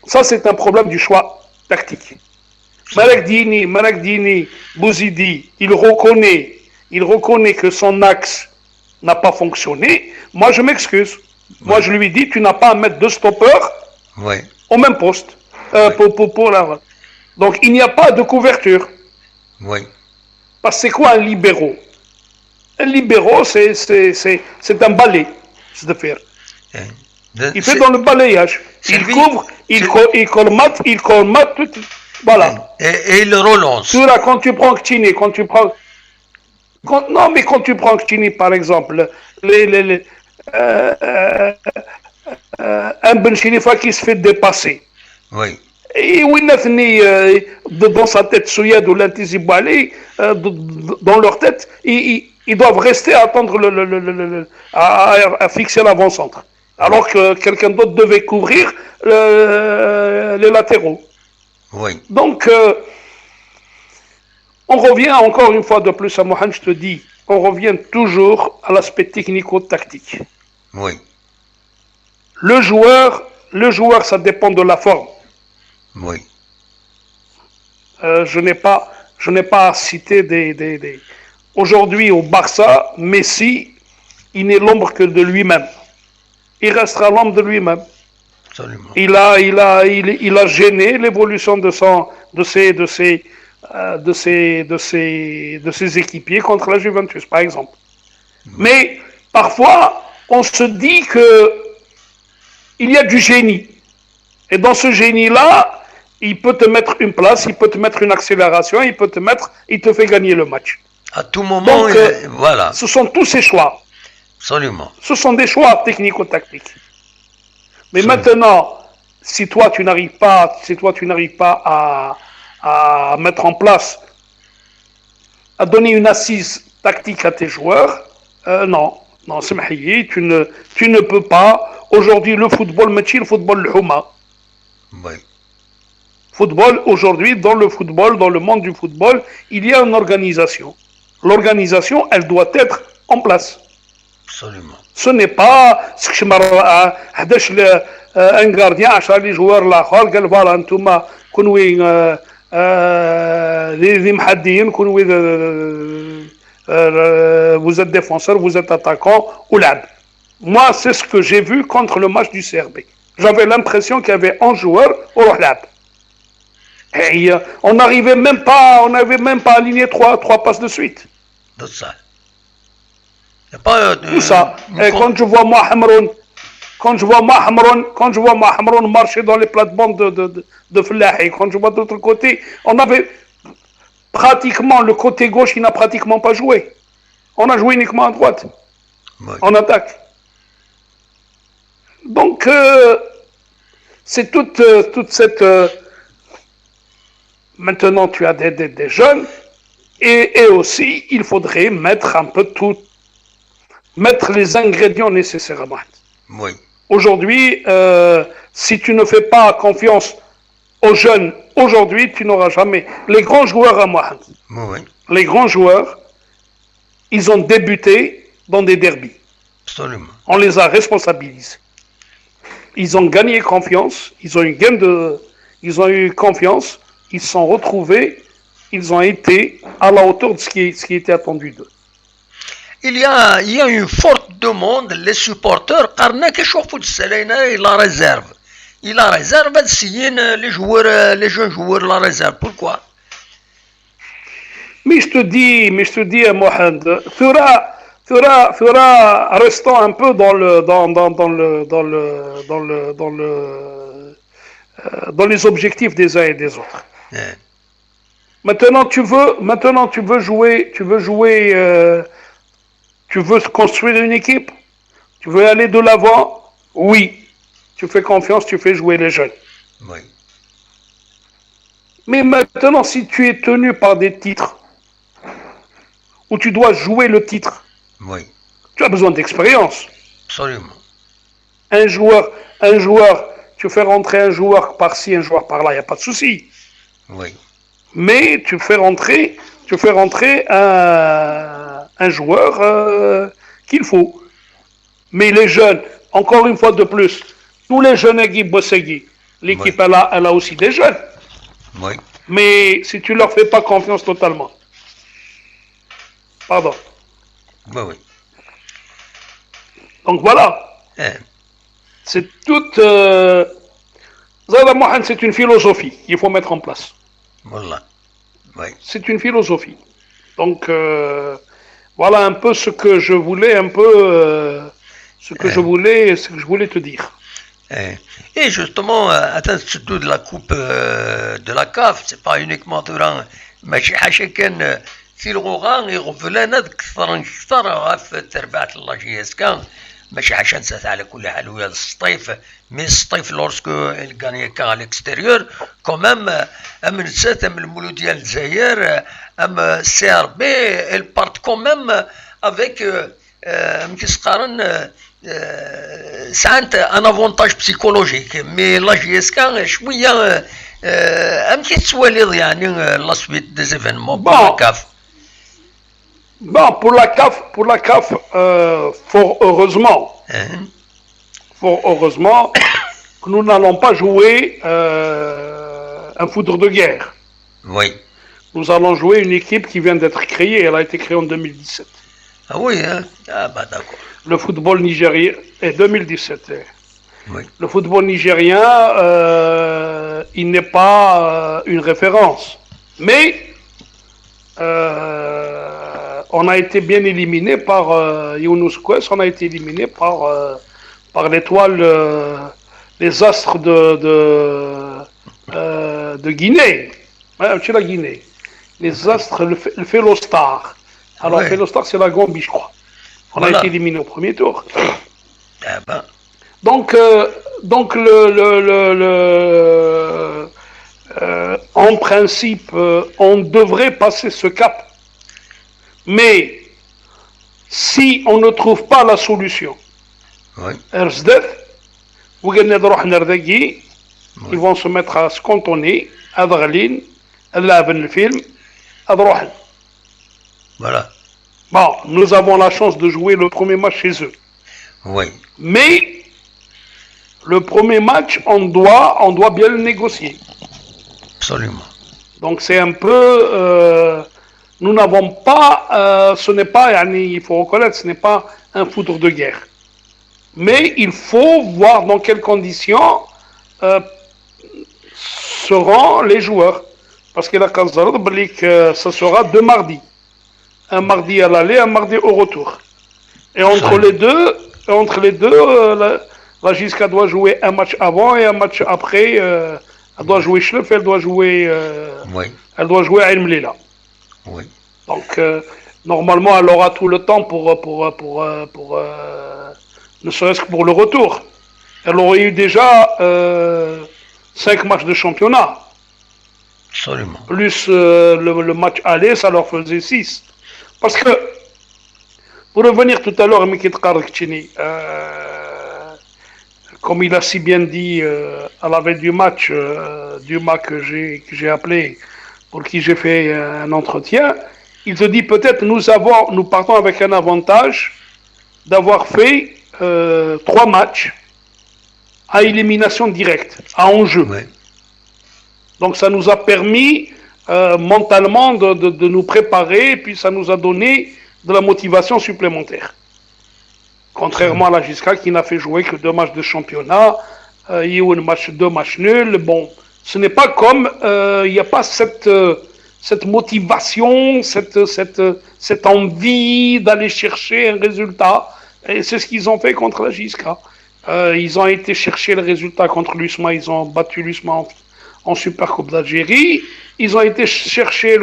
ça c'est un problème du choix tactique. Malak Dini, Bouzidi, il reconnaît que son axe n'a pas fonctionné. Moi, je m'excuse. Moi, je lui dis, tu n'as pas à mettre deux stoppeurs au même poste. Donc, il n'y a pas de couverture. Parce que c'est quoi un libéraux? Un libéraux, c'est un balai, c'est de faire. Il fait dans le balayage. Il couvre, il colmate, tout. Voilà. Et il relance. Quand tu prends Ktini, quand tu prends Ktini, par exemple, un Ben Chilifa qui se fait dépasser. Et dans sa tête, Souyad ou l'Antizibali, dans leur tête, ils doivent rester à attendre à fixer l'avant-centre. Alors que quelqu'un d'autre devait couvrir les latéraux. Donc, on revient encore une fois de plus à Mohamed, je te dis, on revient toujours à l'aspect technico-tactique. Le joueur, ça dépend de la forme. Je n'ai pas à citer des... Aujourd'hui, au Barça, Messi, il n'est l'ombre que de lui-même. Il restera l'ombre de lui-même. Absolument. Il a gêné l'évolution de ses équipiers contre la Juventus, par exemple. Mais parfois, on se dit que il y a du génie. Et dans ce génie-là, il peut te mettre une place, il peut te mettre une accélération, il te fait gagner le match. À tout moment, donc, voilà. Ce sont tous ces choix. Absolument. Ce sont des choix technico-tactiques. Mais maintenant, si toi tu n'arrives pas à mettre en place, à donner une assise tactique à tes joueurs, non, c'est mahiyi, tu ne peux pas. Aujourd'hui, le football, le football, le houma. Football, aujourd'hui, dans le monde du football, il y a une organisation. L'organisation, elle doit être en place. Absolument. Ce n'est pas ce que je me un gardien, les joueurs là, قال voilà انتم كونوا les محديين كونوا vous êtes défenseur, vous êtes attaquant ou l'ab. Moi, c'est ce que j'ai vu contre le match du CRB. J'avais l'impression qu'il y avait un joueur au l'ab. Et on n'avait même pas aligné trois passes de suite. C'est ça. Tout ça. Et quand je vois Hamron marcher dans les plates-bandes de Flahi, quand je vois de l'autre côté, on avait pratiquement le côté gauche, il n'a pratiquement pas joué. On a joué uniquement à droite, en attaque. Donc, c'est toute cette... maintenant, tu as des jeunes, et aussi, il faudrait mettre un peu tout, mettre les ingrédients nécessaires. Oui. Aujourd'hui, si tu ne fais pas confiance aux jeunes, aujourd'hui, tu n'auras jamais. Les grands joueurs à Mohamed, les grands joueurs, ils ont débuté dans des derbys. Absolument. On les a responsabilisés. Ils ont gagné confiance, ils ont eu confiance, ils se sont retrouvés, ils ont été à la hauteur de ce qui était attendu d'eux. Il y a une forte demande, les supporters, car la réserve. Il a réserve, les jeunes joueurs, la réserve. Pourquoi? Mais je te dis, Mohamed, restons un peu dans les objectifs des uns et des autres. Yeah. Maintenant, tu veux jouer, tu veux construire une équipe, tu veux aller de l'avant, oui. Tu fais confiance, tu fais jouer les jeunes. Oui. Mais maintenant, si tu es tenu par des titres, où tu dois jouer le titre, oui. Tu as besoin d'expérience. Absolument. Un joueur, tu fais rentrer un joueur par-ci, un joueur par-là, il n'y a pas de souci. Oui. Mais tu fais rentrer un joueur qu'il faut. Mais les jeunes, encore une fois de plus, tous les jeunes équipes Bossegui, l'équipe elle a aussi des jeunes. Oui. Mais si tu leur fais pas confiance totalement. Pardon. Oui. Donc voilà. C'est toute... Zada Mohamed, c'est une philosophie qu'il faut mettre en place. Voilà. Oui. C'est une philosophie. Donc voilà un peu ce que je voulais ce que je voulais te dire. Et justement, atteindre surtout de la coupe de la CAF, c'est pas uniquement durant chacun في الغوغان يغفلنا كثر في تربعة اللاجيسكا ماشي عشان سات على كل حال ويا الصيف مي الصيف لورسكو الكاني كان على الاكستيريور كومام ام نسات ام المولود ديال الجزائر ام السي ار بي البارت كومام افيك مكيسقارن ساعات ان افونتاج بسيكولوجيك مي لاجيسكا شويه ام كيتسوالي يعني لا سويت دي زيفينمون بون كاف. Bon, pour la CAF, fort heureusement que nous n'allons pas jouer un foudre de guerre. Oui. Nous allons jouer une équipe qui vient d'être créée, elle a été créée en 2017. Ah oui, hein? Ah bah d'accord. Le football nigérien est 2017. Oui. Le football nigérien, il n'est pas une référence. Mais on a été bien éliminé par Younous Quest, on a été éliminé par l'étoile, les astres de Guinée. C'est la Guinée. Les astres, le Félostar. Alors, ouais. Félostar, c'est la Gambie, je crois. On a été éliminé au premier tour. Ah ben. Donc en principe, on devrait passer ce cap. Mais si on ne trouve pas la solution, ils vont se mettre à se cantonner, à Dralin, à le film, à Drohan. Voilà. Bon, nous avons la chance de jouer le premier match chez eux. Oui. Mais le premier match, on doit bien le négocier. Absolument. Donc c'est un peu... nous n'avons pas... ce n'est pas, il faut reconnaître, ce n'est pas un foudre de guerre. Mais il faut voir dans quelles conditions seront les joueurs. Parce que la Kazarad, ça sera 2 mardis. Un mardi à l'aller, un mardi au retour. Et entre les deux, la Giska doit jouer un match avant et un match après. Elle doit jouer Schlef, elle doit jouer Ain Mlila. Oui. Donc, normalement, elle aura tout le temps pour ne serait-ce que pour le retour. Elle aurait eu déjà 5 matchs de championnat. Absolument. Plus le match aller, ça leur faisait 6. Parce que, pour revenir tout à l'heure à Mikit Karakchini, comme il a si bien dit à la veille du match, que j'ai appelé, pour qui j'ai fait un entretien, il te dit peut-être nous partons avec un avantage d'avoir fait 3 matchs à élimination directe, à enjeu. Ouais. Donc ça nous a permis mentalement de nous préparer, et puis ça nous a donné de la motivation supplémentaire. Contrairement à la Giska qui n'a fait jouer que 2 matchs de championnat, il y a eu 2 matchs nuls. Bon, ce n'est pas comme, il n'y a pas cette motivation, cette envie d'aller chercher un résultat. Et c'est ce qu'ils ont fait contre la Giska. Ils ont été chercher le résultat contre l'USMA, ils ont battu l'USMA en Supercoupe d'Algérie. Ils ont été chercher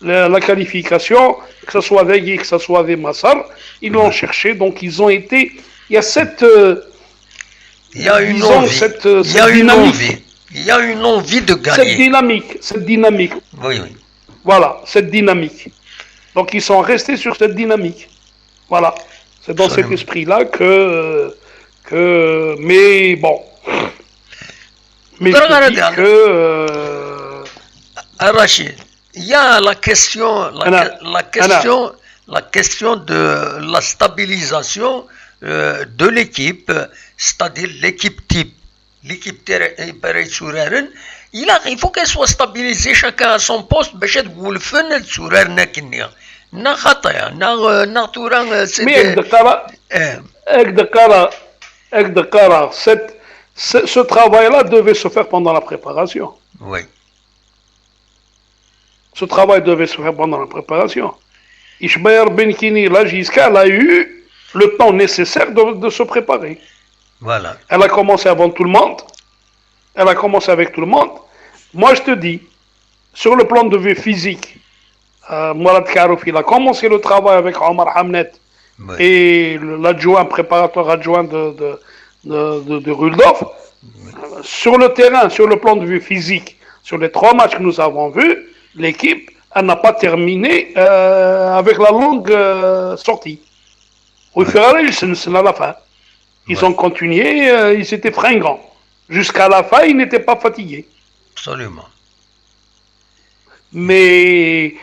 la qualification, que ce soit avec que ce soit avec Massar. Ils l'ont cherché, donc ils ont été... Il y a cette... il y a une envie. Il y a une envie de gagner. Cette dynamique. Oui. Voilà, cette dynamique. Donc ils sont restés sur cette dynamique. Voilà. C'est dans cet esprit-là mais bon... Mais je dis que... Rachid, il y a la question de la stabilisation de l'équipe, c'est-à-dire l'équipe type. L'équipe il faut qu'elle soit stabilisée chacun à son poste. Ce travail-là devait se faire pendant la préparation. Oui. Ce travail devait se faire pendant la préparation. Ishmael Benkini, la Giska, elle a eu le temps nécessaire de se préparer. Voilà. Elle a commencé avant tout le monde. Elle a commencé avec tout le monde. Moi, je te dis, sur le plan de vue physique, Mourad Karouf, il a commencé le travail avec Omar Hamnet et préparateur adjoint de Rudolf. Sur le terrain, sur le plan de vue physique, sur les 3 matchs que nous avons vus, l'équipe, elle n'a pas terminé avec la longue sortie. Au final, c'est à la fin. Ils ont continué, ils étaient fringants. Jusqu'à la fin, ils n'étaient pas fatigués. Absolument. Mais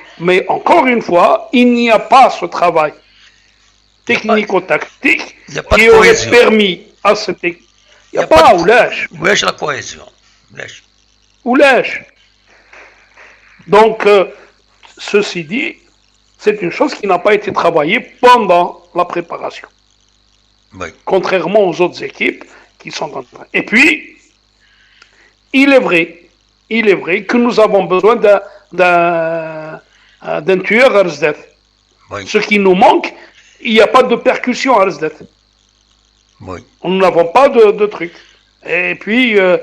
encore une fois, il n'y a pas ce travail technico-tactique qui aurait permis à cette équipe. Il n'y a pas oulèche. Oulèche la cohésion. Oulèche. Donc, ceci dit, c'est une chose qui n'a pas été travaillée pendant la préparation. Oui. Contrairement aux autres équipes qui sont en train. Et puis, il est vrai que nous avons besoin d'un tueur à Rezdet. Oui. Ce qui nous manque, il n'y a pas de percussion à Rezdet. Oui. Nous n'avons pas de truc. Et puis, le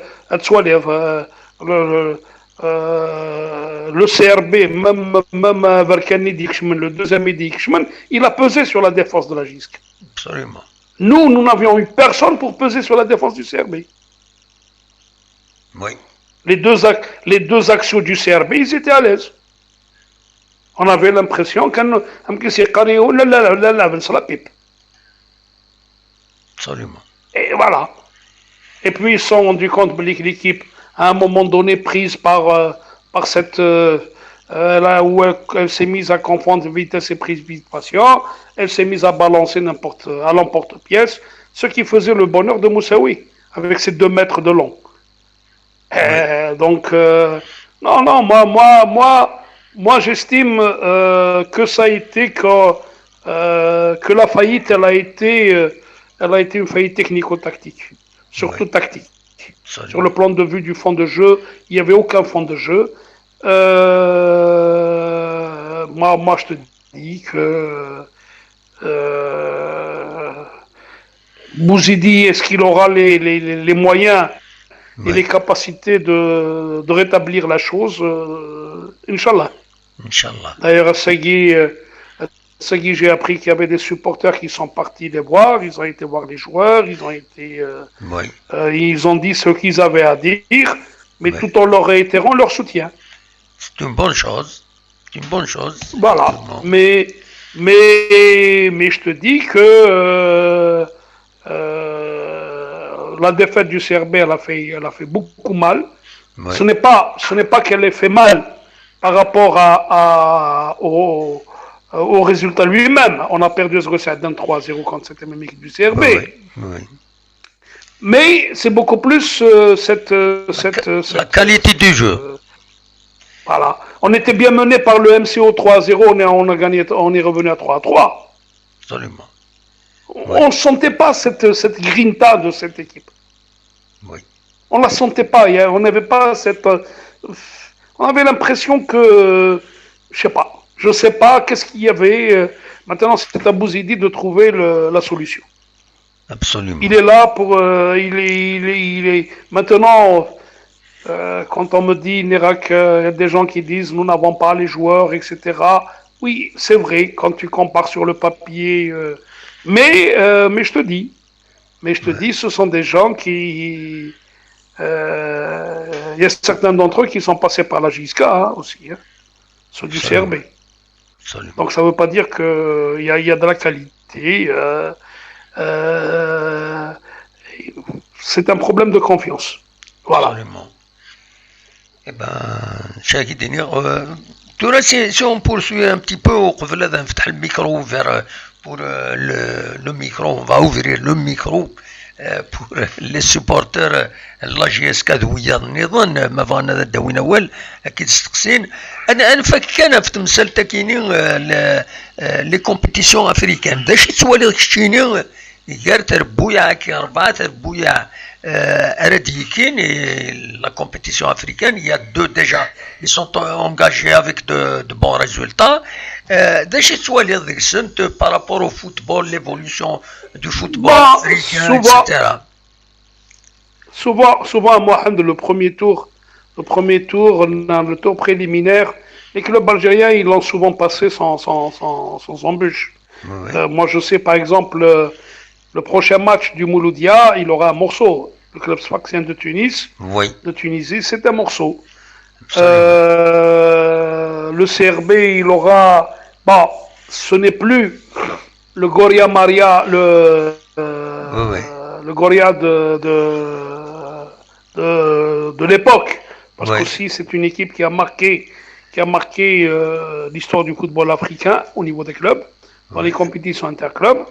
CRB, même Verkani Dikshman, le deuxième Dikshman, il a pesé sur la défense de la GISC. Absolument. Nous n'avions eu personne pour peser sur la défense du CRB. Oui. Les deux actions du CRB, ils étaient à l'aise. On avait l'impression qu'on c'est la pipe. Absolument. Et voilà. Et puis ils se sont rendus compte que l'équipe, à un moment donné, prise par cette où elle s'est mise à confondre vitesse et précipitation, elle s'est mise à balancer à l'emporte-pièce, ce qui faisait le bonheur de Moussaoui, avec ses 2 mètres de long. Donc, non, moi j'estime que ça a été que la faillite, elle a été une faillite technico-tactique, surtout tactique. Sur le plan de vue du fond de jeu, il n'y avait aucun fond de jeu. Moi, je te dis que Bouzidi, est-ce qu'il aura les moyens et les capacités de rétablir la chose? Inch'Allah. D'ailleurs, Segui, j'ai appris qu'il y avait des supporters qui sont partis les voir, ils ont été voir les joueurs, ils ont dit ce qu'ils avaient à dire, mais tout en leur réitérant leur soutien. C'est une bonne chose. Voilà. Mais je te dis que la défaite du CRB, elle a fait beaucoup mal. Ce n'est pas qu'elle ait fait mal par rapport au résultat lui-même. On a perdu 3-0 contre cette même équipe du CRB. Mais c'est beaucoup plus la qualité du jeu. Voilà. On était bien mené par le MCO 3-0, on a gagné, on est revenu à 3-3. Absolument. On ne sentait pas cette grinta de cette équipe. On ne la sentait pas. On n'avait pas on avait l'impression que, je ne sais pas qu'est-ce qu'il y avait. Maintenant, c'est à Bouzidi de trouver la solution. Absolument. Il est là pour. Il est maintenant. Quand on me dit, Nérac, il y a des gens qui disent nous n'avons pas les joueurs, etc. Oui, c'est vrai, quand tu compares sur le papier. Mais je te dis, ce sont des gens qui. Il y a certains d'entre eux qui sont passés par la JSK aussi, ceux du CRB. Absolument. Donc ça ne veut pas dire qu'il y a de la qualité. C'est un problème de confiance. Voilà. Absolument. Eh ben, Cheikh Denir, si on poursuit un petit peu, on va ouvrir le micro pour le micro, on va ouvrir le micro pour les supporters la JSK دوية النظام ما فانا داوين اول اكيد استقسين انا فاكر كان في تمثال كاينين لي كومبيتيسيون افريكان باش توالي داكشي غير تربويا كي 4 تربويا la compétition africaine, il y a 2 déjà, ils sont engagés avec de bons résultats. Par rapport au football, l'évolution du football africain, etc. Souvent, moi, le premier tour, le tour préliminaire, les clubs algériens, ils l'ont souvent passé sans embûche. Moi, je sais, par exemple, le prochain match du Mouloudia, il aura un morceau. Le club sfaxien de de Tunisie, c'est un morceau. Le CRB, il aura... Bon, ce n'est plus le Goria Maria, le Goria de l'époque. Parce qu'aussi, c'est une équipe qui a marqué l'histoire du football africain au niveau des clubs, dans les compétitions interclubs.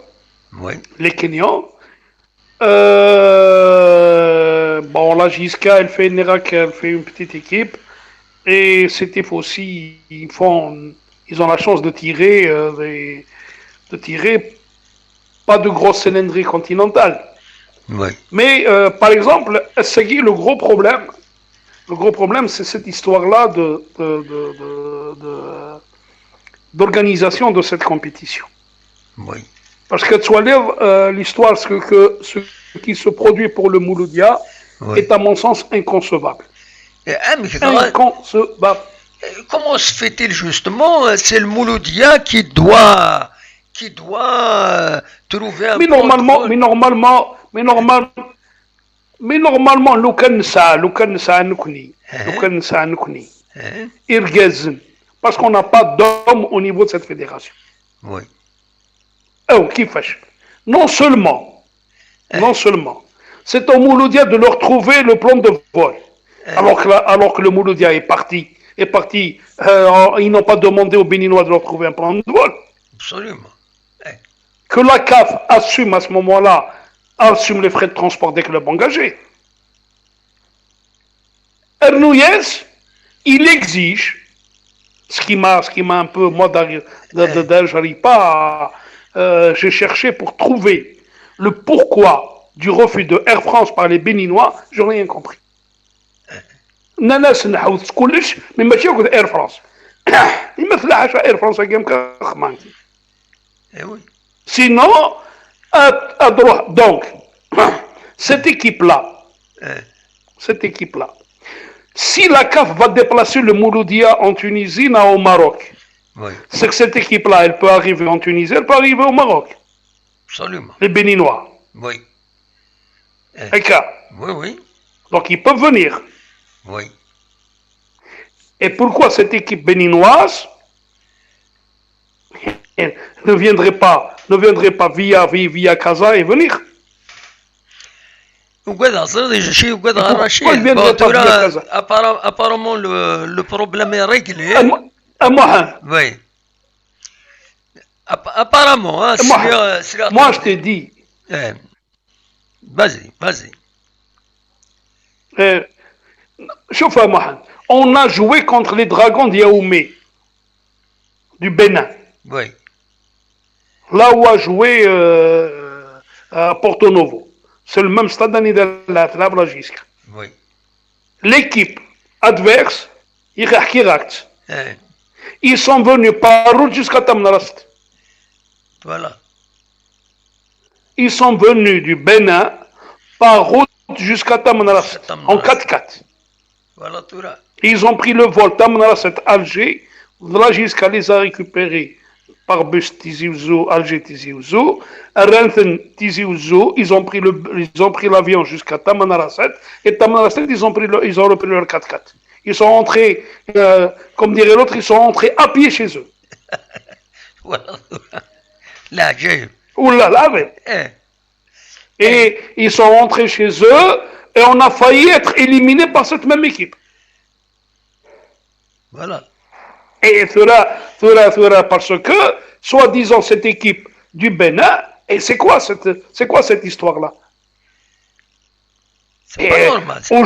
Les Kenyans. La JSK, elle fait une petite équipe. Et CETIF aussi, ils ont la chance de tirer pas de grosses cylindries continentales. Mais par exemple, Segui, le gros problème, c'est cette histoire-là d'organisation de cette compétition. Parce que tu vois, l'histoire, ce qui se produit pour le Mouloudia est à mon sens inconcevable. Inconcevable. Comment se fait-il justement? C'est le Mouloudia qui doit trouver un normalement, parce qu'on n'a pas d'hommes au niveau de cette fédération. Non seulement, c'est au Mouloudia de leur trouver le plan de vol. Alors que le Mouloudia est parti est parti, ils n'ont pas demandé aux Béninois de leur trouver un plan de vol. Absolument. Que la CAF assume à ce moment-là, assume les frais de transport des clubs engagés. Ernouilles, il exige, ce qui m'a un peu, moi, j'arrive pas à, j'ai cherché pour trouver le pourquoi du refus de Air France par les Béninois, je n'ai rien compris. ناس نحوس كلش mais ماشي يقول Air France. يمثل حاجة Air France كيما كخمانتي. Sinon, à droite. Donc, cette équipe-là, si la CAF va déplacer le Mouloudia en Tunisie, non au Maroc, c'est que cette équipe-là, elle peut arriver en Tunisie, elle peut arriver au Maroc. Absolument. Les Béninois. Oui. Oui. Donc, ils peuvent venir. Oui. Et pourquoi cette équipe béninoise ne viendrait pas via Casa et venir? Apparemment, le problème est réglé. Oui. Apparemment, hein, moi je te dis. Vas-y. Chauffe Mohamed. On a joué contre les Dragons d'Yaoumé, du Bénin. Oui. Là où a joué à Porto Novo. C'est le même stade d'année de la Blagisque. Oui. L'équipe adverse, ils sont venus par route jusqu'à Tamnarast. Voilà. Ils sont venus du Bénin par route jusqu'à Tamnarast, en 4x4. Voilà tout là. Ils ont pris le vol Tamnarast-Alger. Blagisque les a récupérés par bus Tizi Ouzou, Alger-Tizi Ouzou. Tizi Ouzou, ils ont pris l'avion jusqu'à Tamanrasset. Et Tamanrasset, ils ont repris leur 4x4. Ils sont entrés, comme dirait l'autre, ils sont entrés à pied chez eux. Voilà. Là, j'ai... Oulala, et ils sont rentrés chez eux et on a failli être éliminés par cette même équipe. Voilà. Et cela parce que, soi-disant, cette équipe du Bénin, et c'est quoi cette histoire-là? C'est pas normal. Aux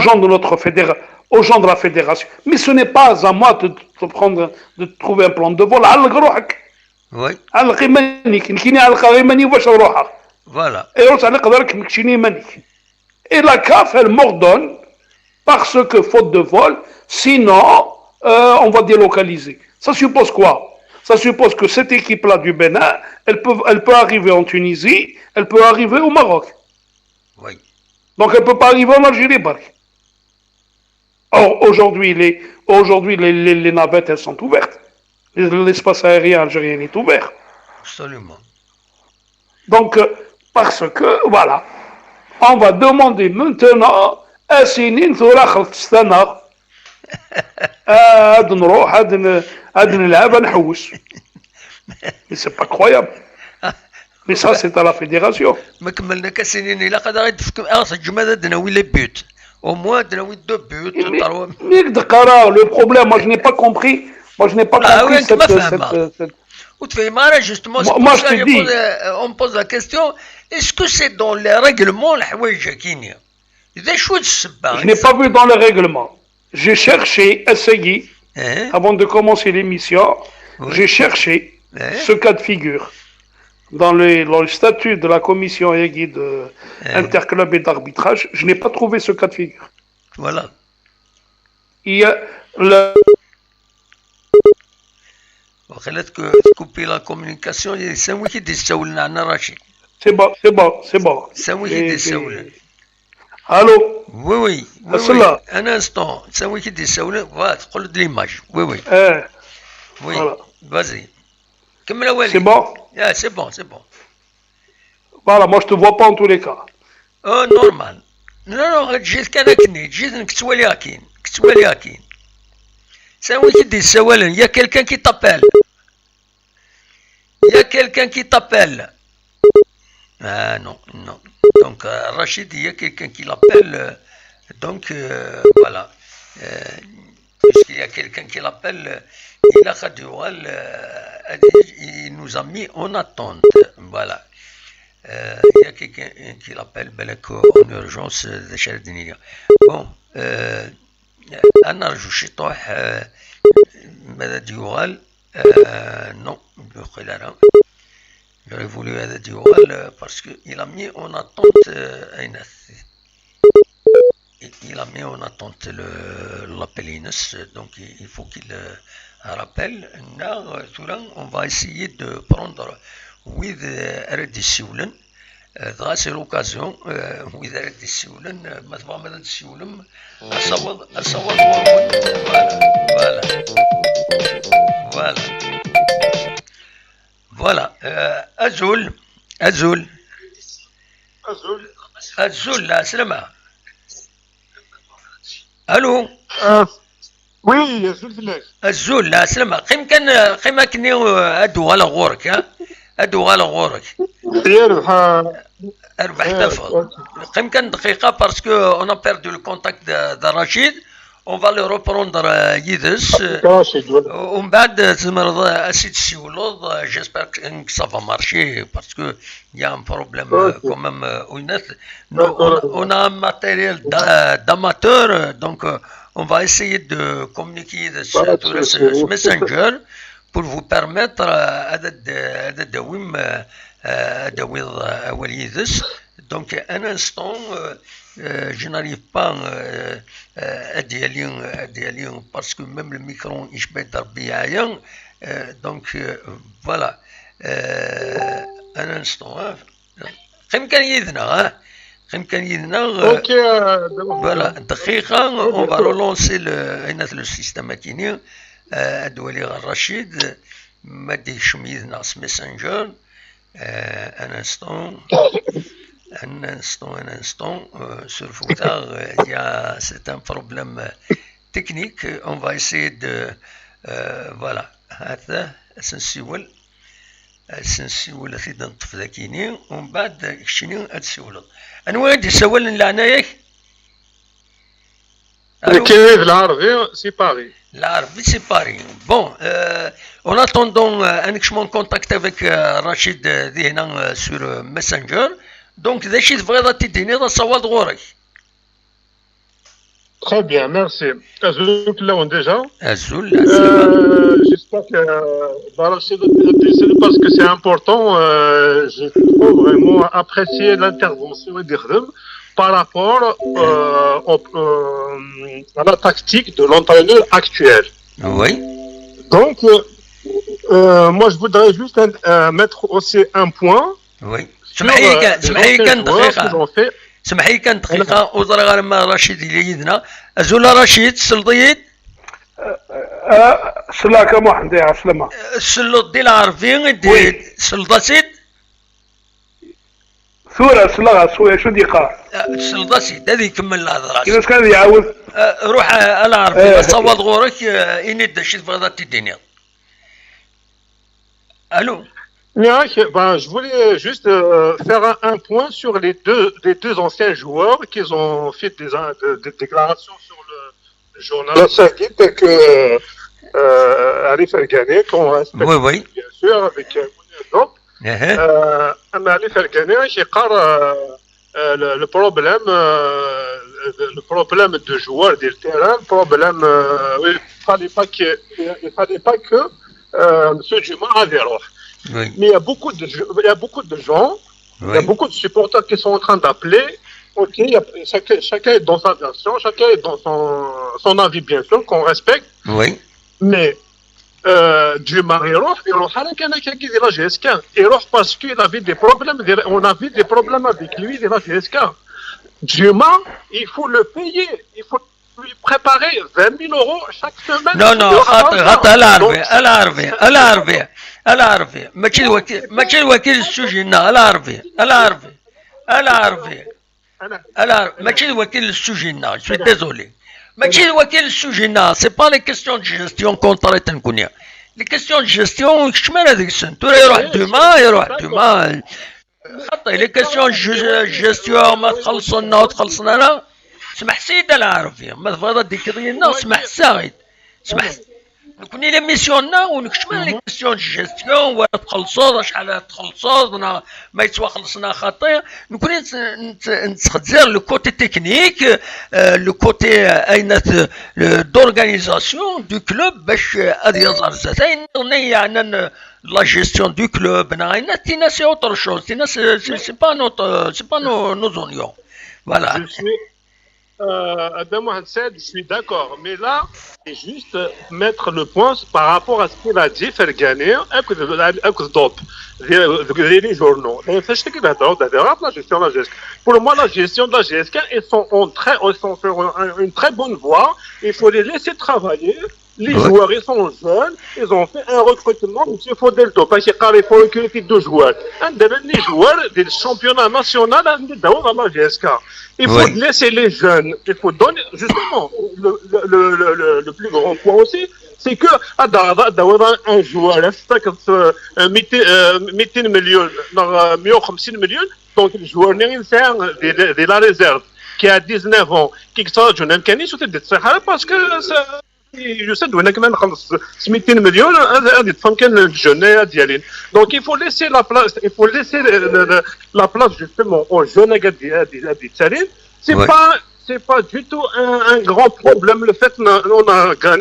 gens de la fédération. Mais ce n'est pas à moi de trouver un plan de vol. Oui. Voilà. Et la CAF, elle m'ordonne, parce que faute de vol, sinon, on va délocaliser. Ça suppose quoi? Ça suppose que cette équipe-là du Bénin, elle peut arriver en Tunisie, elle peut arriver au Maroc. Oui. Donc elle ne peut pas arriver en Algérie. Or, aujourd'hui, les navettes, elles sont ouvertes. L'espace aérien algérien est ouvert. Absolument. Donc, parce que, voilà, on va demander maintenant à Sinin Thoura Khastana. Mais c'est pas croyable. Mais ça, c'est à la fédération. Au moins, deux buts. Le problème, moi, je n'ai pas compris. Moi, je n'ai pas compris justement, moi, je te dis. On pose la question, est-ce que c'est dans les règlements, je n'ai pas vu dans les règlements. J'ai cherché, essayé, avant de commencer l'émission, j'ai cherché ce cas de figure dans le statut de la commission de interclub et d'arbitrage. Je n'ai pas trouvé ce cas de figure. Voilà. Il y a le... خلت couper la communication, c'est moi qui désoule Rachid. C'est bon. C'est moi qui désoule. Allô? Oui. Un instant, c'est moi qui désoule. Voilà, prends de l'image. Oui. Oui, voilà. Vas-y. C'est bon? C'est bon. Voilà, moi je te vois pas en tous les cas. Oh, normal. Non, j'ai c'est moi qui désoule. Il y a quelqu'un qui t'appelle. Ah non. Donc, Rachid, il y a quelqu'un qui l'appelle. Donc, voilà. puisqu'il y a quelqu'un qui l'appelle, il nous a mis en attente. Voilà. Il y a quelqu'un qui l'appelle en urgence de Chardinier. Bon, أنا رجو شطوح ماذا ديوغال non, j'aurais voulu هذا ديوغال parce qu'il a mis en attente il a mis en attente l'appel Inès, donc il faut qu'il rappelle. On va essayer de prendre with Arad Sioulen. C'est l'occasion with Arad Sioulen. ما تبغى ماذا تسيولم أصوّد voilà أزول لا سلامة. الو وي أزول فلاش الزول لا سلامة. قيم كني ادو على غورك ادو على غورك اربح تفضل. قيم كان دقيقة باسكو اون ا بيردو لو كونتاكت د رشيد. On va le reprendre يدس ومن بعد تمرض اسيد السيولوض. J'espère que ça va marcher parce que il y a un problème quand même. On a un matériel d'amateur, donc on va essayer de communiquer sur ce messenger pour vous permettre de donc un instant. Je n'arrive pas à dire parce que même le micro je peux bien. Donc voilà. Un instant. Voilà. On va relancer le système maquinier. Adouali Rachid m'a dit chemise dans ce messenger. Un instant, sur Foutar, c'est un problème technique. On va essayer de. Voilà. سنسيول في نطف ذاكيني ومن بعد شنو تسولد. أنا وين سولن لعنايك؟ كيف العربي سي باري. L'Arabie c'est Paris. Bon, en attendant, je suis en contact avec Rachid sur Messenger. Donc, Rachid va te donner dans sa voix. Très bien, merci. Azoul, là on déjà. Azoul, j'espère que Rachid parce que c'est important. J'ai vraiment apprécié l'intervention d'Irdem par rapport à la tactique de l'entraîneur actuel. Oui. Donc, moi je voudrais juste mettre aussi un point. Oui. سمحي كان دقيقة وزر غير ما رشيد اللي يدنا. أزول رشيد سلطيد. سلاكة محمد يا سلمة. سلط دي العرفين دي سلطاسيد. سورة شو دقيقة. سلطاسيد هذه يكمل الهضرة. كيفاش كان يعاود؟ روح العرفين صوت غورك إني دشيت في هذا الدنيا. ألو. Bien, je voulais juste faire un point sur les deux anciens joueurs qui ont fait des déclarations sur le journal. Ça dit que Arif El-Ghani, qu'on respecte bien sûr avec Arif El-Ghani, le problème de joueurs du terrain, il fallait pas que M. Juma Averro. Oui. Mais il y a beaucoup de gens, il y a beaucoup de supporters qui sont en train d'appeler. Ok, chacun est dans sa version, chacun est dans son avis bien sûr qu'on respecte. Oui. Mais Juma il parce qu'il avait des problèmes, on avait des problèmes avec lui de la GSK. Juma, il faut le payer, il faut lui préparer 20 000 euros chaque semaine. Non, العربي ماشي الوكيل السجن العربي ماشي الوكيل السجن. Je suis désolé. ماشي الوكيل السجن. C'est pas les questions de gestion contre تنكونيا. Les questions de gestion شمال هذيك السنة يروح دوما خطي les questions de gestion ما تخلصنا وتخلصنا لا. سمح سيد العربي ما تفضل ديك ديالنا سمح سايد اسمح نكوني لي ميسيوننا ونكشمل لي كيستيون جيستيون ولا تخلصوا شحال تخلصوا ما يتوا خلصنا خطير نكوني نتخدر لو كوتي تكنيك لو كوتي اينات دورغانيزاسيون دو كلوب باش هذه يظهر زاتين يعني لا جيستيون دو كلوب اينات تينا سي اوتر شوز تينا سي با نو زونيون فوالا Adam Mohamed, je suis d'accord, mais là, c'est juste mettre le point par rapport à ce qu'il a dit, faire gagner les journaux. Pour moi, la gestion de la GSK, ils sont sur une très bonne voie. Il faut les laisser travailler. Les joueurs, ils sont jeunes, ils ont fait un recrutement, M. Fodelto, parce qu'il faut recruter 2 joueurs. Les joueurs du championnat national, dans la GSK. Il faut laisser les jeunes, il faut donner, justement, le plus grand point aussi, c'est que, un joueur, 200 millions, 150 millions, donc le joueur de la réserve, qui a 19 ans, qui sort du Nemkani, parce que يسد هناك ما نخلص 200 مليون هذه تفهم كان الجنايه ديالين دونك il faut laisser la place justement aux jeunes هذه التالين c'est pas du tout un grand problème le fait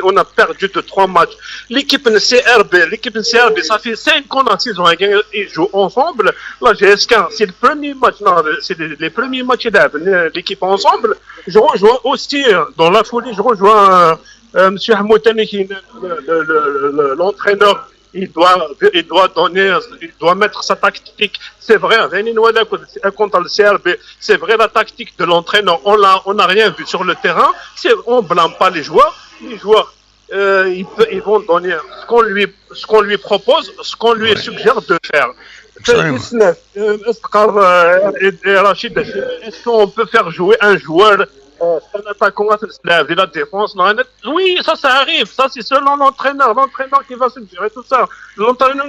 on a perdu de 3 matchs l'équipe CRB ça fait 5 ans qu'ils ont gagné ils jouent ensemble la GSK c'est le premier match c'est les premiers matchs l'équipe ensemble je rejoins aussi dans la folie je rejoins Monsieur Hamoutani, l'entraîneur, il doit mettre sa tactique. C'est vrai, contre le CRB, c'est vrai la tactique de l'entraîneur. On n'a rien vu sur le terrain. On ne blâme pas les joueurs. Les joueurs, ils vont donner ce qu'on lui propose, ce qu'on lui suggère de faire. Est-ce qu'on peut faire jouer un joueur un attaquant à la défense? Oui, ça arrive. Ça, c'est selon l'entraîneur. L'entraîneur qui va suggérer tout ça. L'entraîneur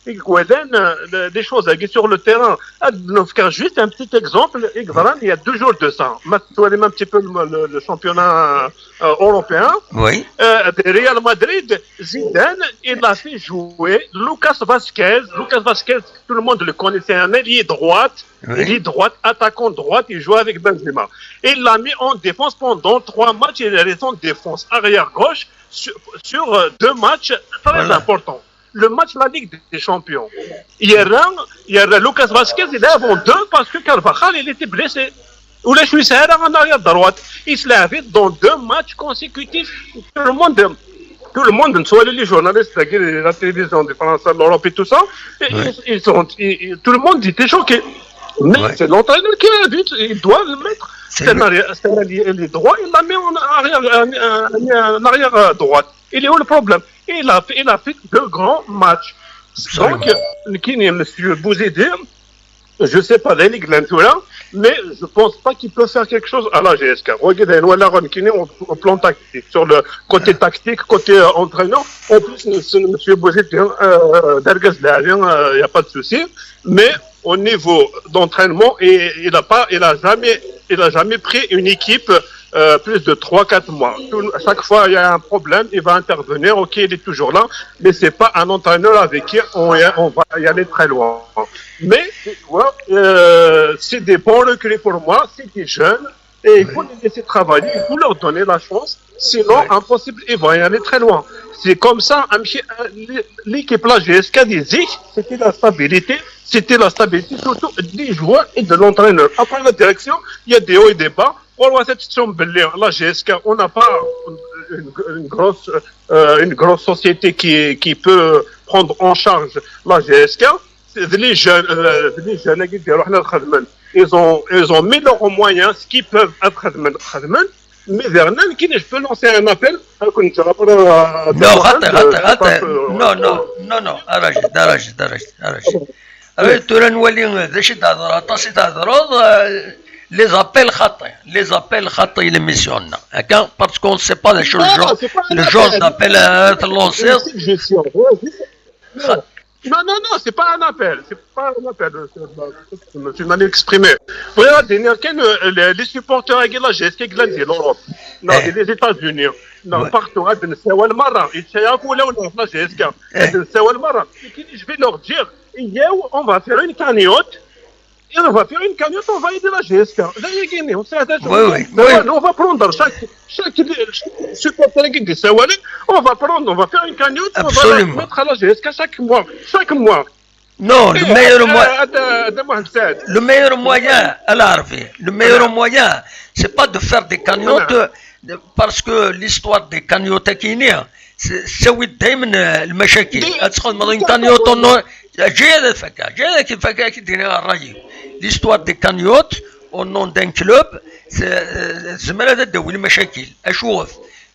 il donne des choses sur le terrain. Juste un petit exemple. Il y a 2 jours de ça. Un petit peu le championnat européen. Oui. Real Madrid, Zidane, il a fait jouer Lucas Vasquez. Lucas Vasquez, tout le monde le connaissait. Un ailier droite. Il est droite, attaquant droite, il joue avec Benzema. Il l'a mis en défense pendant 3 matchs. Il est resté en défense arrière-gauche sur 2 matchs très importants. Le match de la Ligue des Champions. Hier, Lucas Vasquez, il est avant 2 parce que Carvajal, il était blessé. Ou les Suisses en arrière-droite. Il se l'a vu dans 2 matchs consécutifs. Tout le monde, soit les journalistes, la télévision de France, l'Europe et tout ça, tout le monde était choqué. Mais c'est l'entraîneur qui l'a vu, il doit le mettre. C'est un allié droit, il l'a mis en arrière droite. Il est où le problème? Il a fait 2 grands matchs. Donc, M. Bouzidi, je ne sais pas la Ligue Lentura, mais je ne pense pas qu'il peut faire quelque chose à la GSK. Regardez, au plan tactique, sur le côté tactique, côté entraîneur. En plus, M. Bouzidi, il n'y a pas de souci. Mais au niveau d'entraînement, il n'a jamais pris une équipe plus de 3-4 mois. À chaque fois, il y a un problème, il va intervenir, ok, il est toujours là, mais c'est pas un entraîneur avec qui on va y aller très loin. Mais, c'est des bons recrues pour moi, c'est des jeunes, et il faut les laisser travailler, il faut leur donner la chance, sinon, impossible, ils vont y aller très loin. C'est comme ça, l'équipe la GSK disait, c'était la stabilité surtout des joueurs et de l'entraîneur. Après la direction, il y a des hauts et des bas. La GSK, on n'a pas une grosse société qui peut prendre en charge la GSK. Les jeunes, ils ont mis leurs moyens, ce qu'ils peuvent être. Mais Vernon, je peux lancer un appel. Non, arrête. Les appels خاطئين l'émission parce qu'on ne sait pas le genre d'appel à être lancé Non, c'est pas un appel. C'est pas un appel. C'est mal exprimé. Regardez, les supporters de la GSK de l'Europe, des États-Unis, partout, c'est le Maroc. Ils sont la GSK. C'est le Maroc. Je vais leur dire, on va faire une cagnotte. Et on va faire une cagnotte, on va aider la GSK. Là, il y a gagné. On va prendre chaque supporter qui est on va faire une cagnotte, on va la mettre à la GSK chaque mois. Non, le meilleur moyen, c'est pas de faire des cagnottes, parce que l'histoire des cagnottes c'est دائما المشاكل. تدخل مرة كانيوت جايه الفكاهه كي دينا الراجل. l'histoire des cagnottes au nom d'un club زعما تدوي المشاكل. اشوف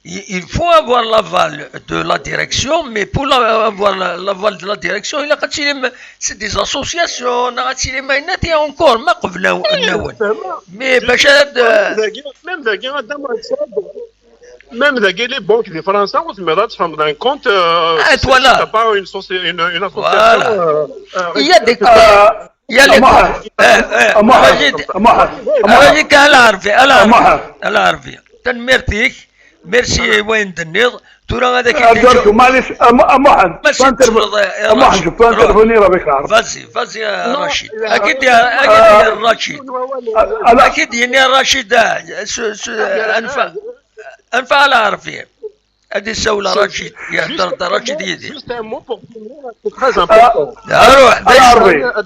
il faut avoir l'aval de la direction, mais pour avoir l'aval de la direction, il a c'est des associations, il y a encore ما قبل mais même les banques des Français, on se met à prendre en compte. Voilà. C'est pas une association. Voilà. Il y a des il y a les العربي تنمرتيك ميرسي وين دنيض ترى هذاك معليش محمد je peux intervenir avec العربي. vas-y يا رشيد. اكيد يا رشيد اكيد يا رشيد انفع العربية هذه السولة رشيد يهدر رشيد يدي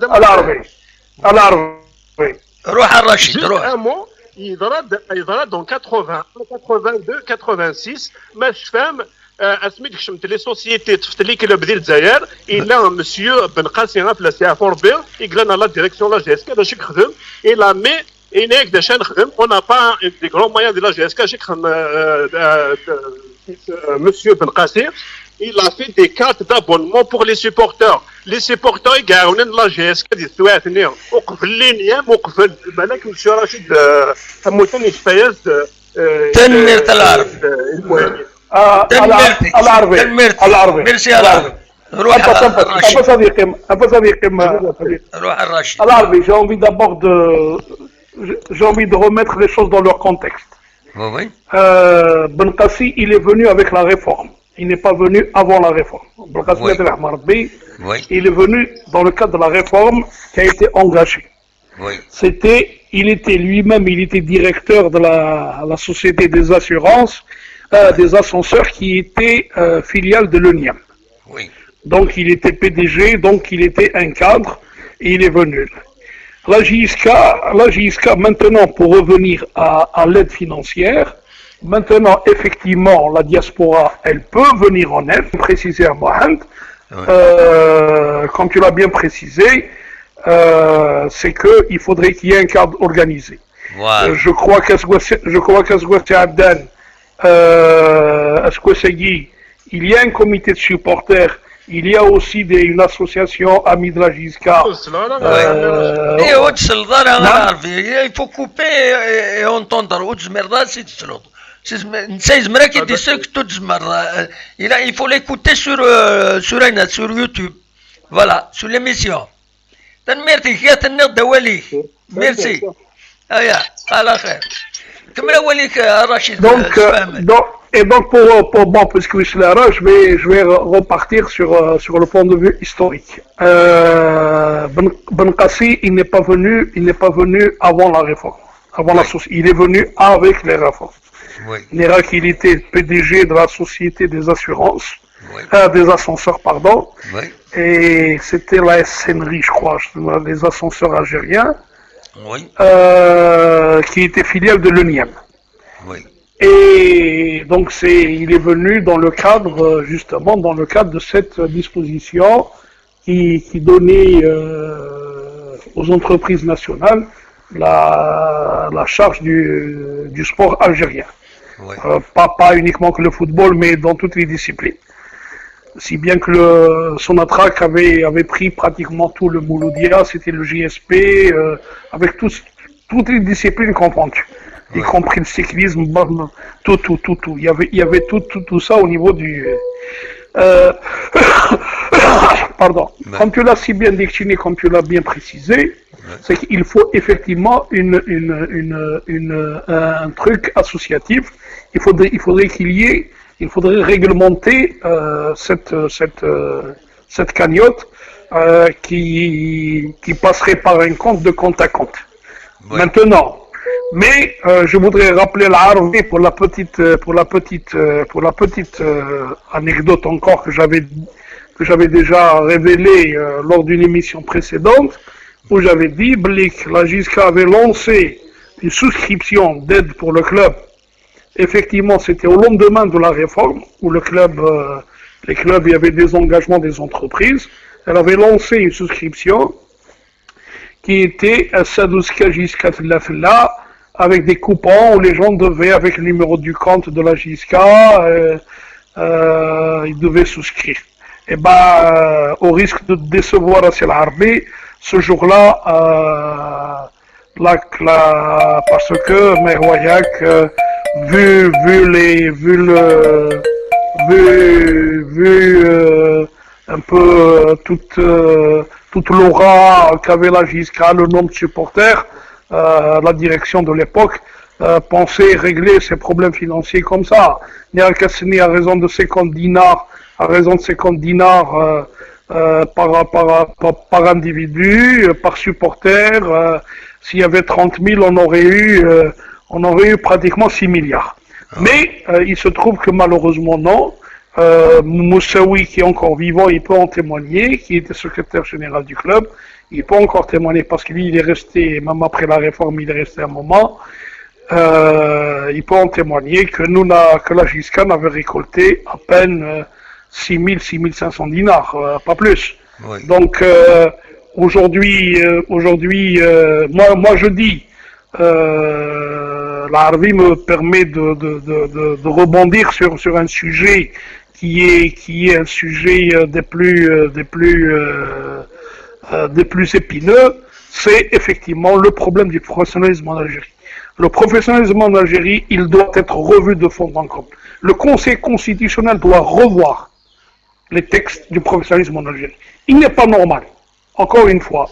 العربي روح الرشيد روح. يضرب dans 80 82 86 ماش فاهم اسميك شمت لي سوسيتي تفت لي كلوب ديال الجزائر الا مسيو بن قاسم في لا سي افور بي يقلنا لا ديريكسيون لا جي اس كي باش يخدم الا مي إنك داش نخدم on n'a pas des grands moyens de la GSK. J'ai Monsieur Ben Qassir, il a fait des cartes d'abonnement pour les supporters. Les supporters ils gagnent la GSK دي سواتني وقف لين وقف بالك Monsieur Rachid حموتني يتفايز تنميرت العربي ميرسي العربي. روح صديقي روح الرشيد. العربي j'ai envie de remettre les choses dans leur contexte. Oui. Ben Qassi, il est venu avec la réforme. Il n'est pas venu avant la réforme. Ben Qassi, il est venu dans le cadre de la réforme qui a été engagée. Oui. Il était lui-même, il était directeur de la société des assurances, des ascenseurs qui était filiale de l'UNIAM. Oui. Donc il était PDG, donc il était un cadre et il est venu. La JSK, maintenant, pour revenir à l'aide financière, maintenant, effectivement, la diaspora, elle peut venir en aide, préciser à Mohamed, comme tu l'as bien précisé, c'est qu'il faudrait qu'il y ait un cadre organisé. Wow. Je crois qu'à Sgouassi Abdan, à Sgouassagui, il y a un comité de supporters. Il y a aussi une association Amis de la JSK. Il faut couper et entendre. Il faut l'écouter sur YouTube. Voilà, sur l'émission. Merci. Donc puisque je vais repartir sur le point de vue historique. Ben Qassi, il n'est pas venu avant la réforme. Il est venu avec les réformes. Oui. Il était PDG de la société des assurances, des ascenseurs, pardon. Oui. Et c'était la SNRI, je crois, les ascenseurs algériens, oui. Qui était filiale de l'UNIAM. Oui. Et donc il est venu dans le cadre de cette disposition qui donnait aux entreprises nationales la charge du sport algérien. Oui. Pas uniquement que le football, mais dans toutes les disciplines. Si bien que Sonatrach avait pris pratiquement tout le Mouloudia, c'était le JSP, avec toutes les disciplines confondues. Y compris le cyclisme, tout. Il y avait tout ça au niveau Pardon. Comme tu l'as si bien décliné, comme tu l'as bien précisé, c'est qu'il faut effectivement un truc associatif. Il faudrait réglementer cette cagnotte qui passerait par un compte de compte à compte. Oui. Maintenant, mais je voudrais rappeler l'Arvé pour la petite anecdote encore que j'avais déjà révélée lors d'une émission précédente, où j'avais dit que la JSCA avait lancé une souscription d'aide pour le club. Effectivement, c'était au lendemain de la réforme, où les clubs, il y avait des engagements des entreprises. Elle avait lancé une souscription qui était à Sadouska JSCA Filla, avec des coupons où les gens devaient, avec le numéro du compte de la JSCA, ils devaient souscrire. Et au risque de décevoir à Arbi, ce jour-là, parce que Merwayak, vu un peu toute l'aura qu'avait la JSCA, le nombre de supporters, la direction de l'époque pensait régler ses problèmes financiers comme ça. Nia Kassini à raison de 50 dinars, par individu, par supporter. S'il y avait 30 000, on aurait eu pratiquement 6 milliards. Mais il se trouve que malheureusement non. Moussaoui, qui est encore vivant, il peut en témoigner, qui était secrétaire général du club, il peut encore témoigner parce que lui, il est resté, même après la réforme, il est resté un moment. Il peut en témoigner que la JSCA n'avait récolté à peine 6 500 dinars, pas plus. Oui. Donc aujourd'hui, moi je dis, l'Arvi me permet de rebondir sur un sujet qui est un sujet des plus épineux, c'est effectivement le problème du professionnalisme en Algérie. Le professionnalisme en Algérie, il doit être revu de fond en comble. Le Conseil constitutionnel doit revoir les textes du professionnalisme en Algérie. Il n'est pas normal, encore une fois,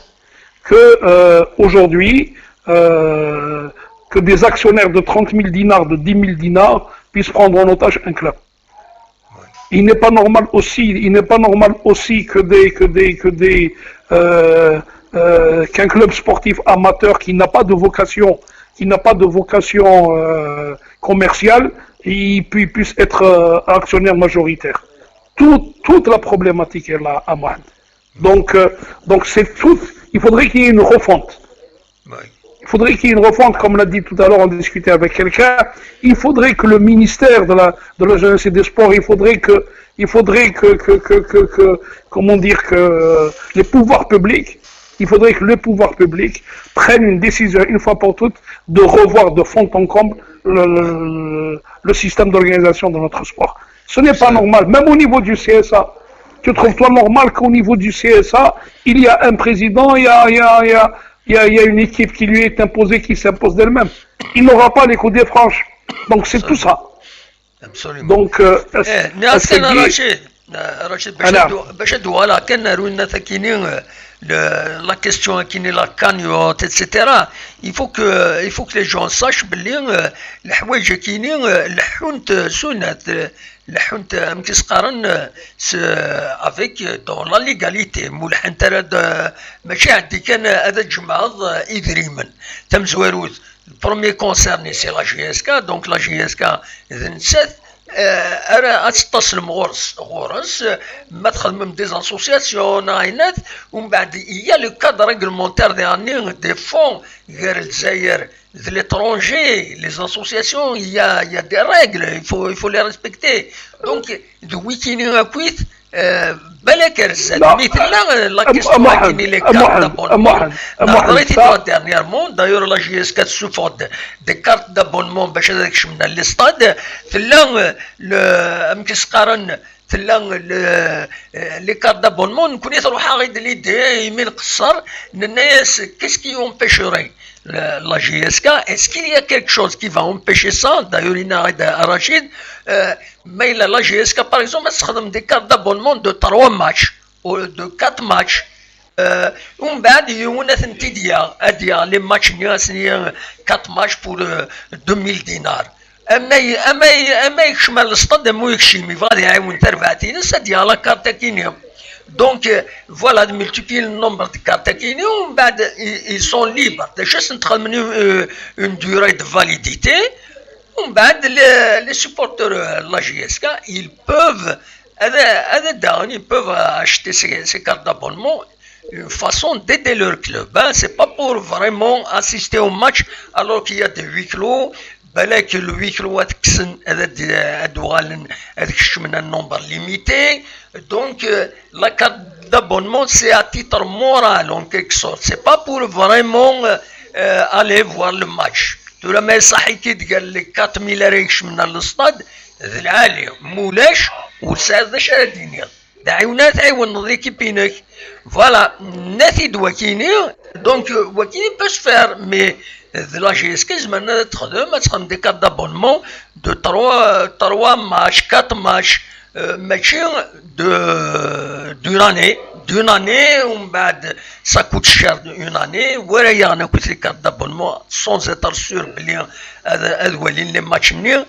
que aujourd'hui, que des actionnaires de 30 000 dinars, de 10 000 dinars, puissent prendre en otage un club. Il n'est pas normal aussi qu'un club sportif amateur qui n'a pas de vocation, commerciale, il puisse être actionnaire majoritaire. Toute la problématique est là à Mohamed. Donc c'est tout. Il faudrait qu'il y ait une refonte. Il faudrait qu'il y ait une refonte, comme l'a dit tout à l'heure, on discutait avec quelqu'un. Il faudrait que le ministère de la jeunesse et des sports, il faudrait que les pouvoirs publics, prennent une décision une fois pour toutes de revoir de fond en comble le système d'organisation de notre sport. Ce n'est pas normal, même au niveau du CSA. Tu trouves-toi normal qu'au niveau du CSA, il y a un président, il y a une équipe qui lui est imposée, qui s'impose d'elle-même. Il n'aura pas les coups des franches. Donc c'est tout ça. Absolument. Donc, Rachid, voilà, la question qui est la cagnotte, etc. Il faut que les gens sachent que les حوايج كاينين الحونت سنات الحونت مكيسقارن avec dans la légalité مولحن ترى ماشي عندي كان هذا الجمعة إدريما تم زواروت. Le premier concerné c'est la JSK, donc la JSK نسات تتصل غورس ما تخدم des associations عينات ومن بعد il y a le cadre réglementaire des fonds غير الجزائر de l'étranger, les associations, il y a des règles, il faut les respecter. Donc de week-end à quit بالك مثل la question qui les cartes d'abonnement dernièrement d'ailleurs la JSK souffre des cartes d'abonnement باش هذاك شمنا لي ستاد ثلا مكيسقارن ثلا لي كارت دابونمون نكون يروح غيد ليدي يمين قصر الناس كيسكي امبيشوري la JSK, est-ce qu'il y a quelque chose qui va empêcher ça? D'ailleurs, il a Rachid, Mais la GSK, par exemple, elle des cartes d'abonnement de 3 matchs ou de 4 matchs. ومن بعد يونس انتديا اديا لي ماتش نياس 4 ماتش بور 2000 دينار اما يكشمل الصطاد مو يكشيمي غادي يعاون تربعتين ساديا لا كارتا كينيا دونك فوالا ملتيبلي النومبر دو كارتا كينيا ومن بعد ils sont libres déjà ندخل من une durée de validité ومن بعد les supporters la GSK ils peuvent ils peuvent acheter ces cartes d'abonnement une façon d'aider leur club. Hein. C'est pas pour vraiment assister au match alors qu'il y a des huis clos. Que le huis clos a un nombre limité. Donc la carte d'abonnement c'est à titre moral en quelque sorte. C'est pas pour vraiment aller voir le match. Tout le monde sait qu'il les 4000 ريكش من الاستاد العالي مولاش وسادش الدنيا. دعونا تعاون ليكيبينك فوالا ناتي دوكيني دونك وكيني باش فير مي لا GSK زعما تخدم دي كارت دابونمون دو 3 ماتش 4 ماتش ماشي دون اني ومن بعد سا كوت شير اون اني ورايا انا كنت لي كارت دابونمون سون زيتر سور بلي هذا ولين لي ماتش مني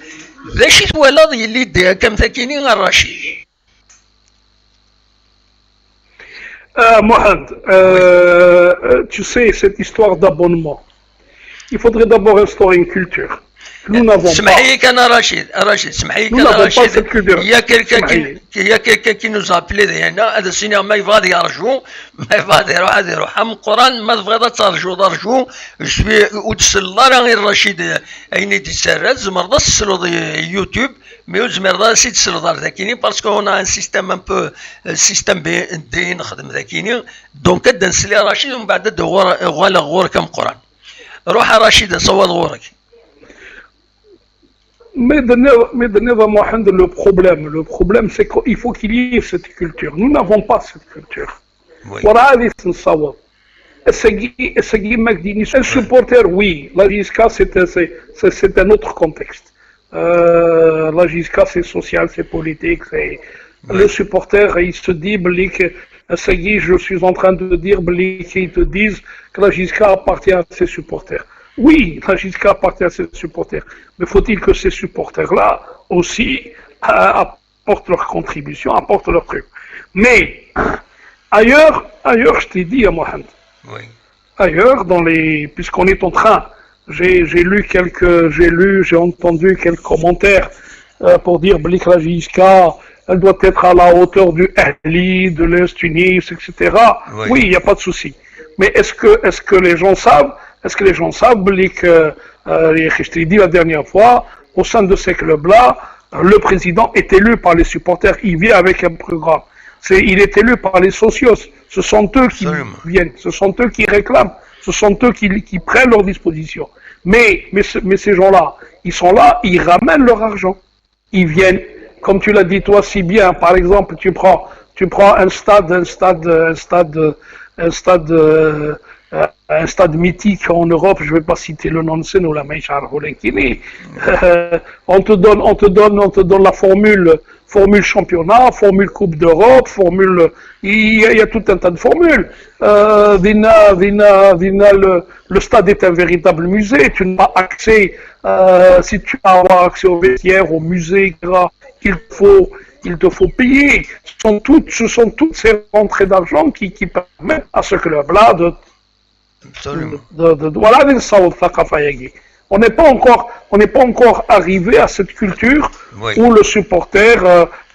ذا شي ولا اللي ديها كم ثاكيني الرشيد. Mohamed, tu sais, cette histoire d'abonnement, il faudrait d'abord instaurer une culture. Nous n'avons pas. Nous n'avons pas cette culture. Il y a quelqu'un qui nous a appelé هذا السنة ما يبغى يرجو ما يبغى يروح هم القرآن ما تبغى ترجو وتسلا راه الرشيد أين تسرد زمرض تسلو يوتيوب مي زمرض سيت تسلو دار ذاكيني باسكو هنا ان سيستم ان بو سيستم دي نخدم ذاكيني دونك كدا نسلي رشيد ومن بعد غور كم قرآن روح رشيد صوت غورك. Mais le problème c'est qu'il faut qu'il y ait cette culture. Nous n'avons pas cette culture. Voilà, un supporter, oui, la GSK c'est un autre contexte. La GSK c'est social, c'est politique, le supporter il se dit je suis en train de dire qu'ils te disent que la GSK appartient à ses supporters. Oui, la GSK appartient à ses supporters, mais faut-il que ces supporters-là aussi apportent leur contribution, apportent leur truc. Mais ailleurs, je t'ai dit à Mohamed, oui. Ailleurs, puisqu'on est en train, j'ai entendu quelques commentaires pour dire que la GSK, elle doit être à la hauteur du Ahli, de l'Est Tunis, etc. Oui, il n'y a pas de souci. Mais est-ce que les gens savent? Est-ce que les gens savent que, je t'ai dit la dernière fois, au sein de ces clubs-là, le président est élu par les supporters, il vient avec un programme. Il est élu par les socios, ce sont eux qui viennent, ce sont eux qui réclament, ce sont eux qui prennent leurs dispositions. Mais ces gens-là, ils sont là, ils ramènent leur argent. Ils viennent, comme tu l'as dit toi si bien, par exemple, tu prends un stade mythique en Europe, je ne vais pas citer le nom de ce nom, on te donne la formule championnat, formule Coupe d'Europe, il y a tout un tas de formules. Le stade est un véritable musée, tu n'as pas accès, si tu as avoir accès au vestiaire, au musée, il te faut payer. Ce sont toutes ces rentrées d'argent qui permettent à ce club-là on n'est pas encore arrivé à cette culture où le supporter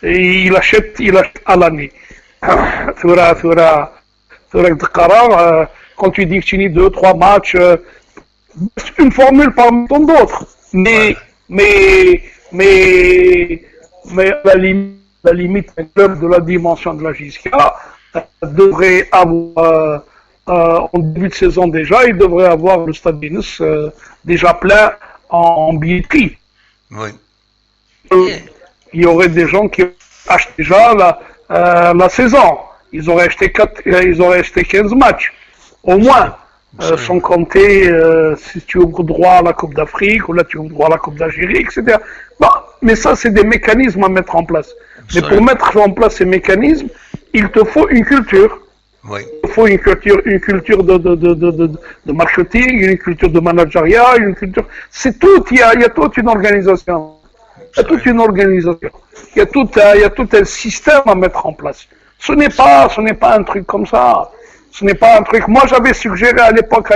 il achète à l'année. Quand tu dis que tu dis 2-3 matchs, c'est une formule parmi tant d'autres. Mais la limite, un club de la dimension de la GSK devrait avoir en début de saison déjà, il devrait avoir le stade Binus déjà plein en billetterie. Oui. Il y aurait des gens qui achètent déjà la saison. Ils auraient acheté 15 matchs, au moins, sans compter si tu ouvres droit à la Coupe d'Afrique, ou là tu ouvres droit à la Coupe d'Algérie, etc. Bon, Mais ça, c'est des mécanismes à mettre en place. Mais pour mettre en place ces mécanismes, il te faut une culture. Oui. Il faut une culture de marketing, une culture de managériat, une culture. C'est tout. Il y a toute une organisation. Il y a toute une organisation. Il y a tout un système à mettre en place. Ce n'est pas un truc comme ça. Ce n'est pas un truc. Moi, j'avais suggéré à l'époque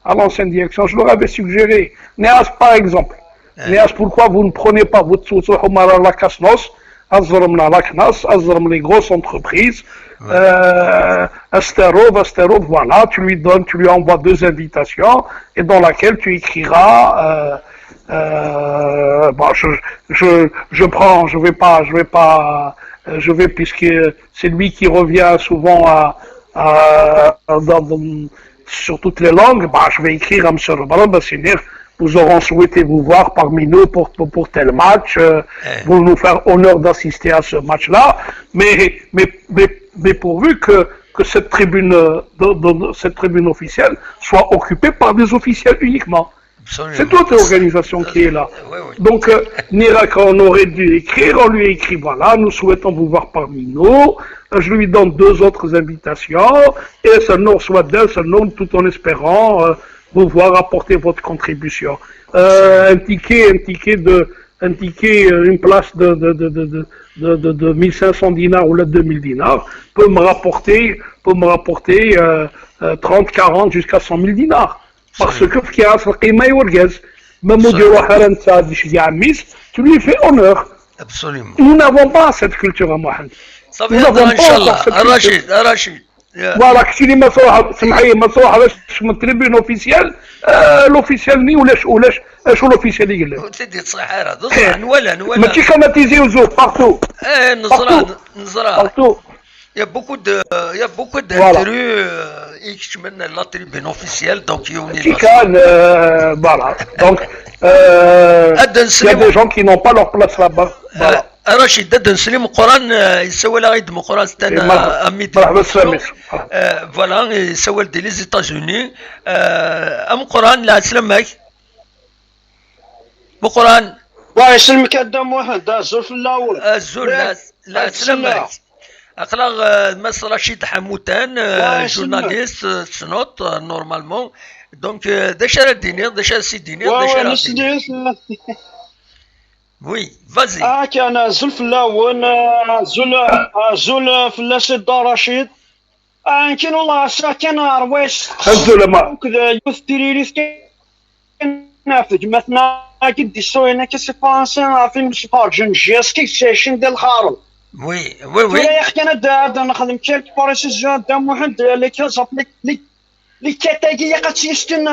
à l'ancienne direction, je leur avais suggéré. Néas, par exemple. Néas, pourquoi vous ne prenez pas votre la Casnos, les grosses entreprises, Asterov, voilà, tu lui envoies 2 invitations et dans laquelle tu écriras. Bon, je vais puisque c'est lui qui revient souvent sur toutes les langues. Bah, je vais écrire à M. Rebaran Bassiner. Nous aurons souhaité vous voir parmi nous pour tel match, pour nous faire honneur d'assister à ce match-là. Mais pourvu que cette tribune officielle soit occupée par des officiels uniquement. Absolument. C'est toute l'organisation qui est là. Oui. Donc, Nirak, on aurait dû écrire, on lui a écrit, voilà, nous souhaitons vous voir parmi nous. Je lui donne 2 autres invitations, et ça nous reçoit d'un seul nom, tout en espérant vous voir apporter votre contribution. Une place de 1500 dinars ou là 2000 dinars peut me rapporter 30, 40 jusqu'à 100 000 dinars. Parce que tu lui fais honneur. Absolument. Nous n'avons pas cette culture à Mohamed. Nous n'avons pas cette Rachid. Voilà, si les tribune officielle, l'officiel ni ou l'officiel il est. Mais tu connais tes yeux partout. Partout. Il y a beaucoup d'interviews qui mènent la tribune officielle, donc voilà. Donc, il y a des gens qui n'ont pas leur place là-bas. Voilà. رشيد دد نسلم القران يسوي لا غيد القران ستانا امي فوالا يسوي دي لي زيتازوني ام قران لا سلمك بقران واه يسلمك قدام واحد الزول الاول الزول لا سلمك اقلا مس رشيد حموتان جورناليست سنوت نورمالمون دونك داش دينير داش سيدينير داش وي فازي كان زول الاول زول فلاس الدراشيد كان والله كان روايش كذا يوث تريريس كان في جمعتنا قد يسوينا كسي فرنسا في مشفارجن جيسكي سيشن ديال الخارل وي كان داد نخدم كيرك باريس جا دام واحد اللي كيصاب لي كاتاكي قاتيستن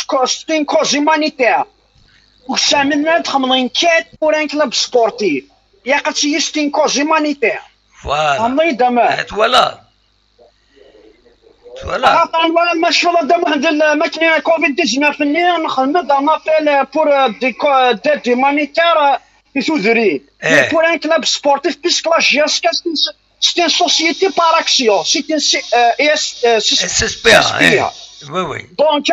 كوزين كوزي مانيتير وسامنا تخمضين كات وران كلاب سبورتيف يا قاتي يستين كوزي مانيتير فوالا الله يدمر توالا طبعا ما شاء الله دام واحد الماكينه كوفيد 19 ني نخدم دابا بور دي مانيتير في ثوذري pour un club sportif puisque la GSK c'est une société par action, c'est une SSPA. Oui. Donc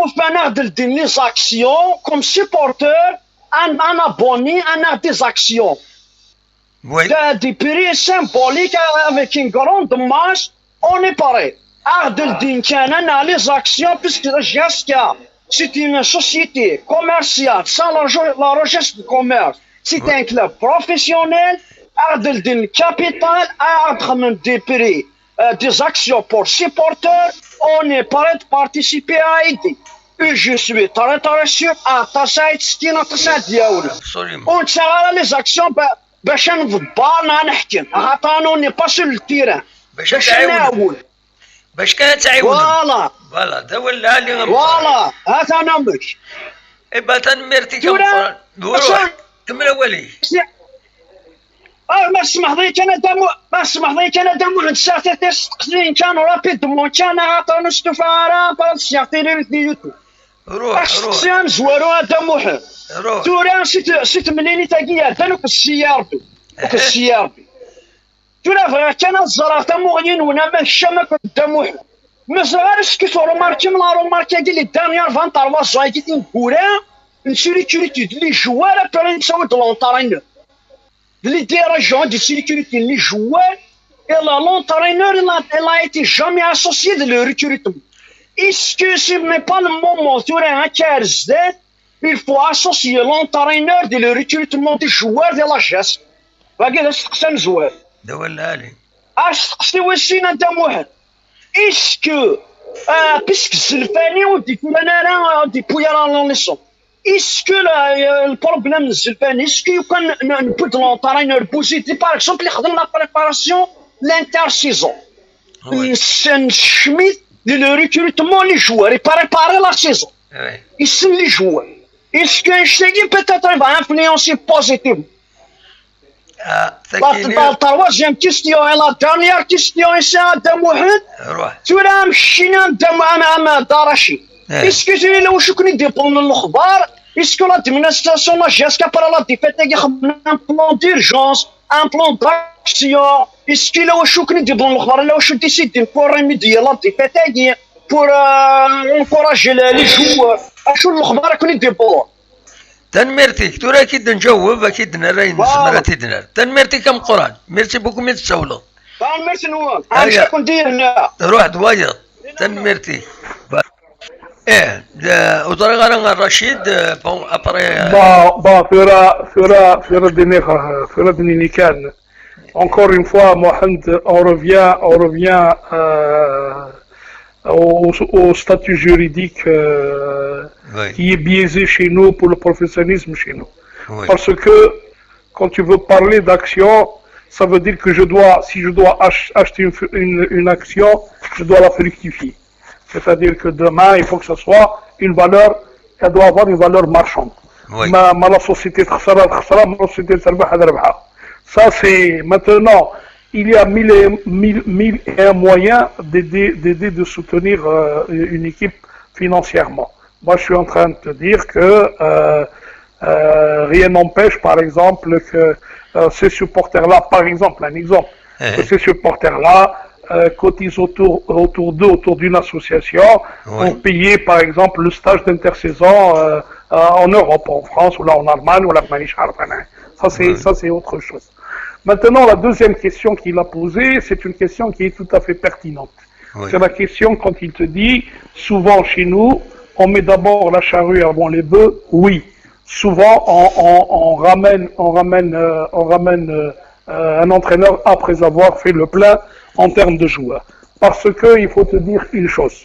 on fait des actions comme supporter, un abonné, on a des actions. Oui. Des prix symboliques avec une grande masse, on est pareil. On a les actions puisque la GSK c'est une société commerciale sans la recherche de commerce. C'est un club professionnel, un capital, des prix, des actions pour supporters. On est prêt de participer à aider. Et je suis très intéressé à Tassaïd, Stina Tassaïd Diaoul. On tient les actions, باش نضبارنا نحكم. On n'est pas sur le terrain. باش نعاون. باش كانت تعاون. فوالا ده ولا اللي فوالا هذا نمش إبا تنمرتي كم وروح كمل أولي ما سمح ضيك أنا دمو عند ساعة تسقسين كانوا رابيد مو كان عطانو استفارة بالسياقتي للفيديو روح سقسيان زوارو هذا موحد تورا سيت منيني تاقيا دانوك السياربي تورا فغا كان الزرار تموغين ونا ما الشمك دموحد Mais ça va, ce que tu remarques, la remarque qu'il est dernière 23 ans, qui est une courée, sécurité les joueurs après نسوي de l'entraîneur les dirigeants de sécurité les joueurs et l'entraîneur il a été jamais associé de le recrutement. Est-ce que ce n'est pas le moment de un KRZ il faut associer l'entraîneur de le recrutement des joueurs de la GES باقي سقسان زوار دولها لي سقسي وسينا دام واحد اسكو بيسك الزلفاني ودي انا دي بويا لا ليسون اسكو البروبليم الزلفاني اسكو كان نبود لونطرينور بوزيتي باغ اكزومبل اللي خدم لا بريباراسيون لانتر سيزون نشميت لو ريكروتمون لي جوار يباري لا سيزون يسن لي جوار اسكو نشتاقي بيتيتر فا انفلونسي بوزيتيف La troisième question et la dernière question ici à Damouhed. Tu l'as mchina à Darachi. Est-ce que tu es là où je connais des plans de l'Okhbar? Est-ce que l'administration a jusqu'à par la défaite un plan d'urgence, un plan d'action? Est-ce que là où je connais des plans de l'Okhbar, là où je décide pour remédier la défaite pour encourager les joueurs? Est-ce que l'Okhbar connaît des plans? تنميرتك ترى اكيد نجاوب اكيد نراي مراتي دينار تنميرتي كم قران ميرسي بوكو ميت تسولو ميرسي نوال اش كون دير هنا روح دوايض تنميرتي ايه وطريقه انا رشيد بون ابري فيرا ديني كان encore une fois Mohamed on revient au statut juridique qui est biaisé chez nous pour le professionnalisme chez nous. Oui. Parce que quand tu veux parler d'action, ça veut dire que si je dois acheter une action, je dois la fructifier. C'est-à-dire que demain, il faut que ce soit une valeur, elle doit avoir une valeur marchande. Oui. La société la société ça c'est maintenant. Il y a mille et un moyens d'aider de soutenir une équipe financièrement. Moi, je suis en train de te dire que rien n'empêche, par exemple, que ces supporters-là, par exemple, un exemple, que ces supporters-là cotisent autour d'une association pour payer, par exemple, le stage d'intersaison en Europe, en France, ou là en Allemagne, ou là en ça c'est autre chose. Maintenant, la deuxième question qu'il a posée, c'est une question qui est tout à fait pertinente. Oui. C'est la question quand il te dit, souvent chez nous, on met d'abord la charrue avant les bœufs. Oui, souvent on ramène un entraîneur après avoir fait le plein en termes de joueurs. Parce que il faut te dire une chose.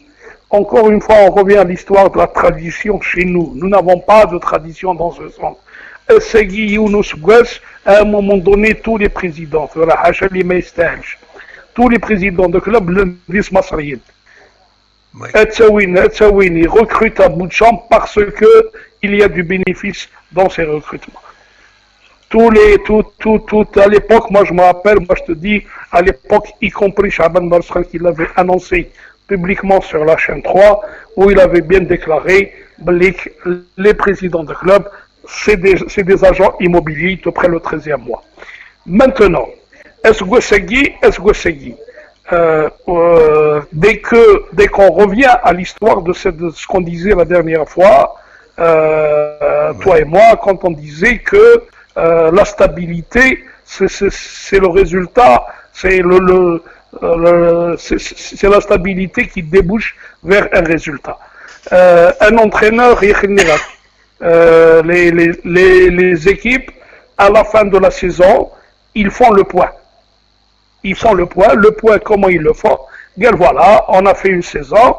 Encore une fois, on revient à l'histoire de la tradition chez nous. Nous n'avons pas de tradition dans ce sens. Segui Younous Goues, à un moment donné, tous les présidents, tous les présidents de club, le vice-masrien, ils recrutent à bout de champ parce qu'il y a du bénéfice dans ces recrutements. Tout à l'époque, moi je me rappelle, moi je te dis, à l'époque, y compris Chaban Barsran qui l'avait annoncé publiquement sur la chaîne 3, où il avait bien déclaré les présidents de club, c'est des agents immobiliers, ils te prennent le 13e mois. Maintenant, est-ce que dès qu'on revient à l'histoire de ce qu'on disait la dernière fois, toi et moi, quand on disait que la stabilité, c'est le résultat, c'est la stabilité qui débouche vers un résultat. Un entraîneur, les équipes, à la fin de la saison, ils font le point. Le point, comment ils le font? Bien voilà, on a fait une saison,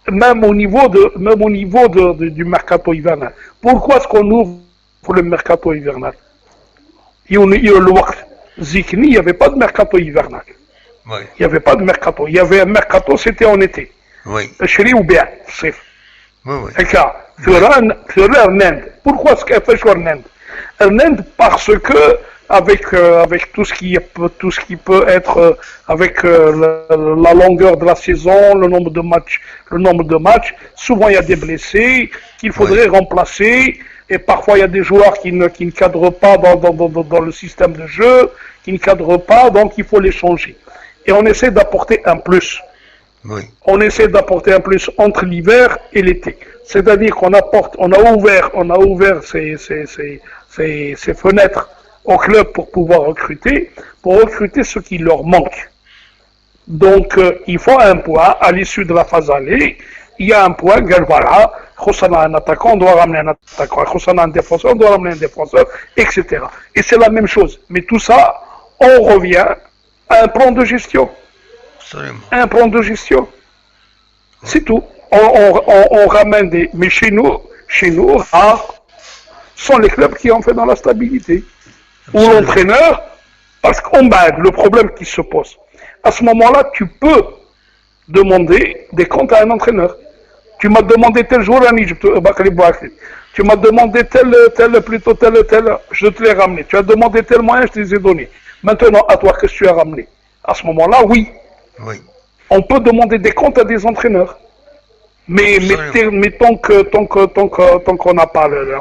même au niveau du mercato hivernal. Pourquoi est-ce qu'on ouvre le mercato hivernal? Il n'y avait pas de mercato hivernal. Oui. Il n'y avait pas de mercato. Il y avait un mercato, c'était en été. Oui. Chéri ou bien, c'est. Oui. Pourquoi est-ce qu'elle fait Ernend? Ernend parce que avec tout ce qui peut être avec la longueur de la saison, le nombre de matchs, souvent il y a des blessés qu'il faudrait remplacer et parfois il y a des joueurs qui ne cadrent pas dans le système de jeu, qui ne cadrent pas, donc il faut les changer. Et on essaie d'apporter un plus. Oui. On essaie d'apporter un plus entre l'hiver et l'été. C'est-à-dire qu'on a ouvert ces fenêtres au club pour pouvoir recruter ce qui leur manque. Donc, il faut un point à l'issue de la phase aller. Il y a un point, voilà, on a un attaquant, on doit ramener un attaquant. On a un défenseur, on doit ramener un défenseur, etc. Et c'est la même chose. Mais tout ça, on revient à un plan de gestion. Absolument. Un plan de gestion. C'est tout. On ramène des... Mais chez nous, rares sont les clubs qui ont fait dans la stabilité. Ou l'entraîneur, parce qu'on bade le problème qui se pose. À ce moment-là, tu peux demander des comptes à un entraîneur. Tu m'as demandé tel jour, tu m'as demandé tel, je te l'ai ramené. Tu as demandé tel moyen, je te les ai donnés. Maintenant, à toi, qu'est-ce que tu as ramené? À ce moment-là, oui. On peut demander des comptes à des entraîneurs. Mais tant qu'on n'a pas le...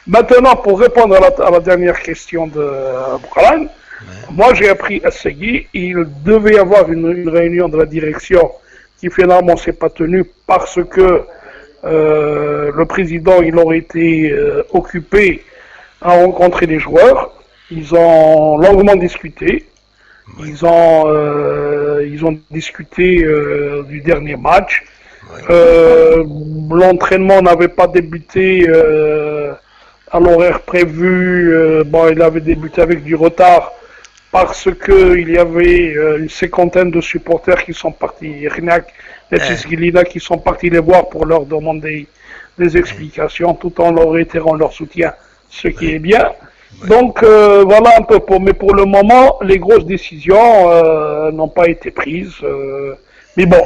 Maintenant, pour répondre à la dernière question de Boukhran, moi j'ai appris à Segui, il devait y avoir une réunion de la direction qui finalement s'est pas tenue parce que le président il aurait été occupé à rencontrer les joueurs. Ils ont longuement discuté. Ils ont discuté du dernier match. L'entraînement n'avait pas débuté à l'horaire prévu. Il avait débuté avec du retard parce qu'il y avait une cinquantaine de supporters qui sont partis, qui sont partis les voir pour leur demander des explications tout en leur réitérant leur soutien, ce qui est bien. Donc voilà un peu mais pour le moment, les grosses décisions n'ont pas été prises. Mais bon.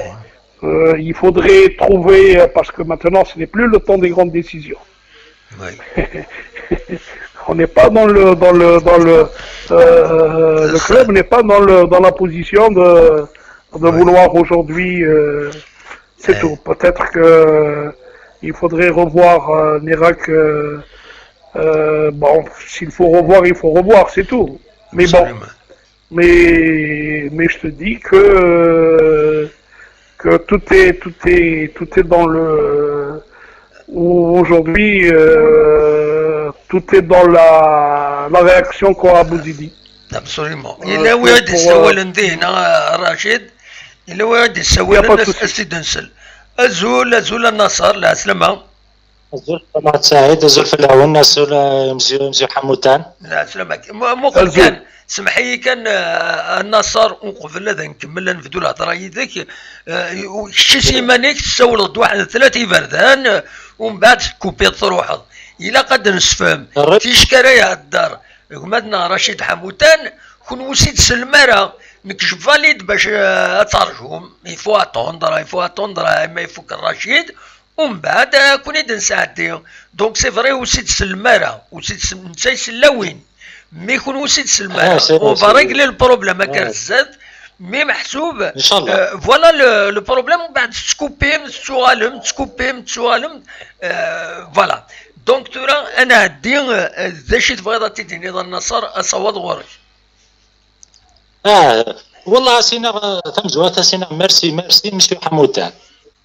Il faudrait trouver, parce que maintenant ce n'est plus le temps des grandes décisions. On n'est pas dans le club n'est pas dans la position de vouloir aujourd'hui, c'est tout. Peut-être que il faudrait revoir Nérac. S'il faut revoir, c'est tout. Mais bon, mais je te dis que tout est dans le... Aujourd'hui, tout est dans la réaction qu'aura Bouzidi. Absolument. Il a ouï des sawalendines, Rachid. Il a ouï des sawalendines, السيد نسل. أزول النصر لا سلامة. أزول محمد سعيد، أزول في العون، أزول مسيو حمودان. لا سلامك. مقبل كان سمحي كان النصر وقبل هذا نكمل نبدو الهضره يديك شي سيمانيك تسولد واحد 3 بردان ومن بعد كوبي تروح الا قد نسفهم تيشكرايا الدار مدنا رشيد حمودان كون وسيد سلمارة نكشف فاليد باش ترجم يفو اتوندرا ما يفوك الرشيد ومن بعد كون يد نساعديه دونك سي فري وسيد سلمارة وسيد نتاي سلاوين مي يكون وسيد سلمانة اون فا ريغلي البروبليم هكا الزاد مي محسوب ان شاء الله فوالا لو بروبليم ومن بعد تسكوبيم تسوالم فوالا دونك ترى انا هدي ذا شي تبغي تديني ذا النصر اصوات غورك والله سينا تمزوات سينا ميرسي مسيو حمودان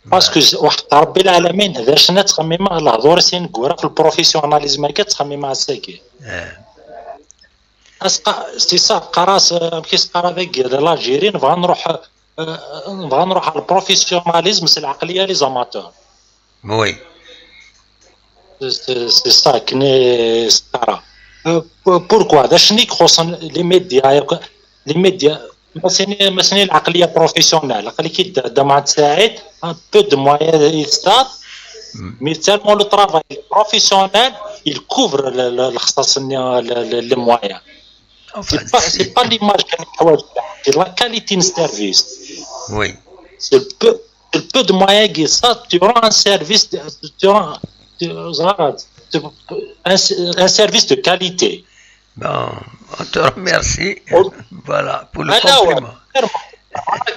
باسكو واحد ربي العالمين هذا شنا تخمم الهضور سين كورا في البروفيسيوناليزم هكا تخمم مع الساكي سي سا قراص كيس قرا ذاك لاجيري نبغى نروح على البروفيسيوناليزم سي العقليه لي زاماتور وي سي سا كني سكرا بوركوا هذا شني يخص لي ميديا مسني العقليه بروفيسيونال قال كي دا مع ساعد ان بو دو موان يستاد مي تالمون لو طرافاي بروفيسيونال il couvre le moyen. C'est pas l'image qu'on a, c'est la qualité de service. Oui. C'est le peu de moyens que ça, tu auras un service, un service de qualité. Bon, on te remercie. Voilà, pour le compliment.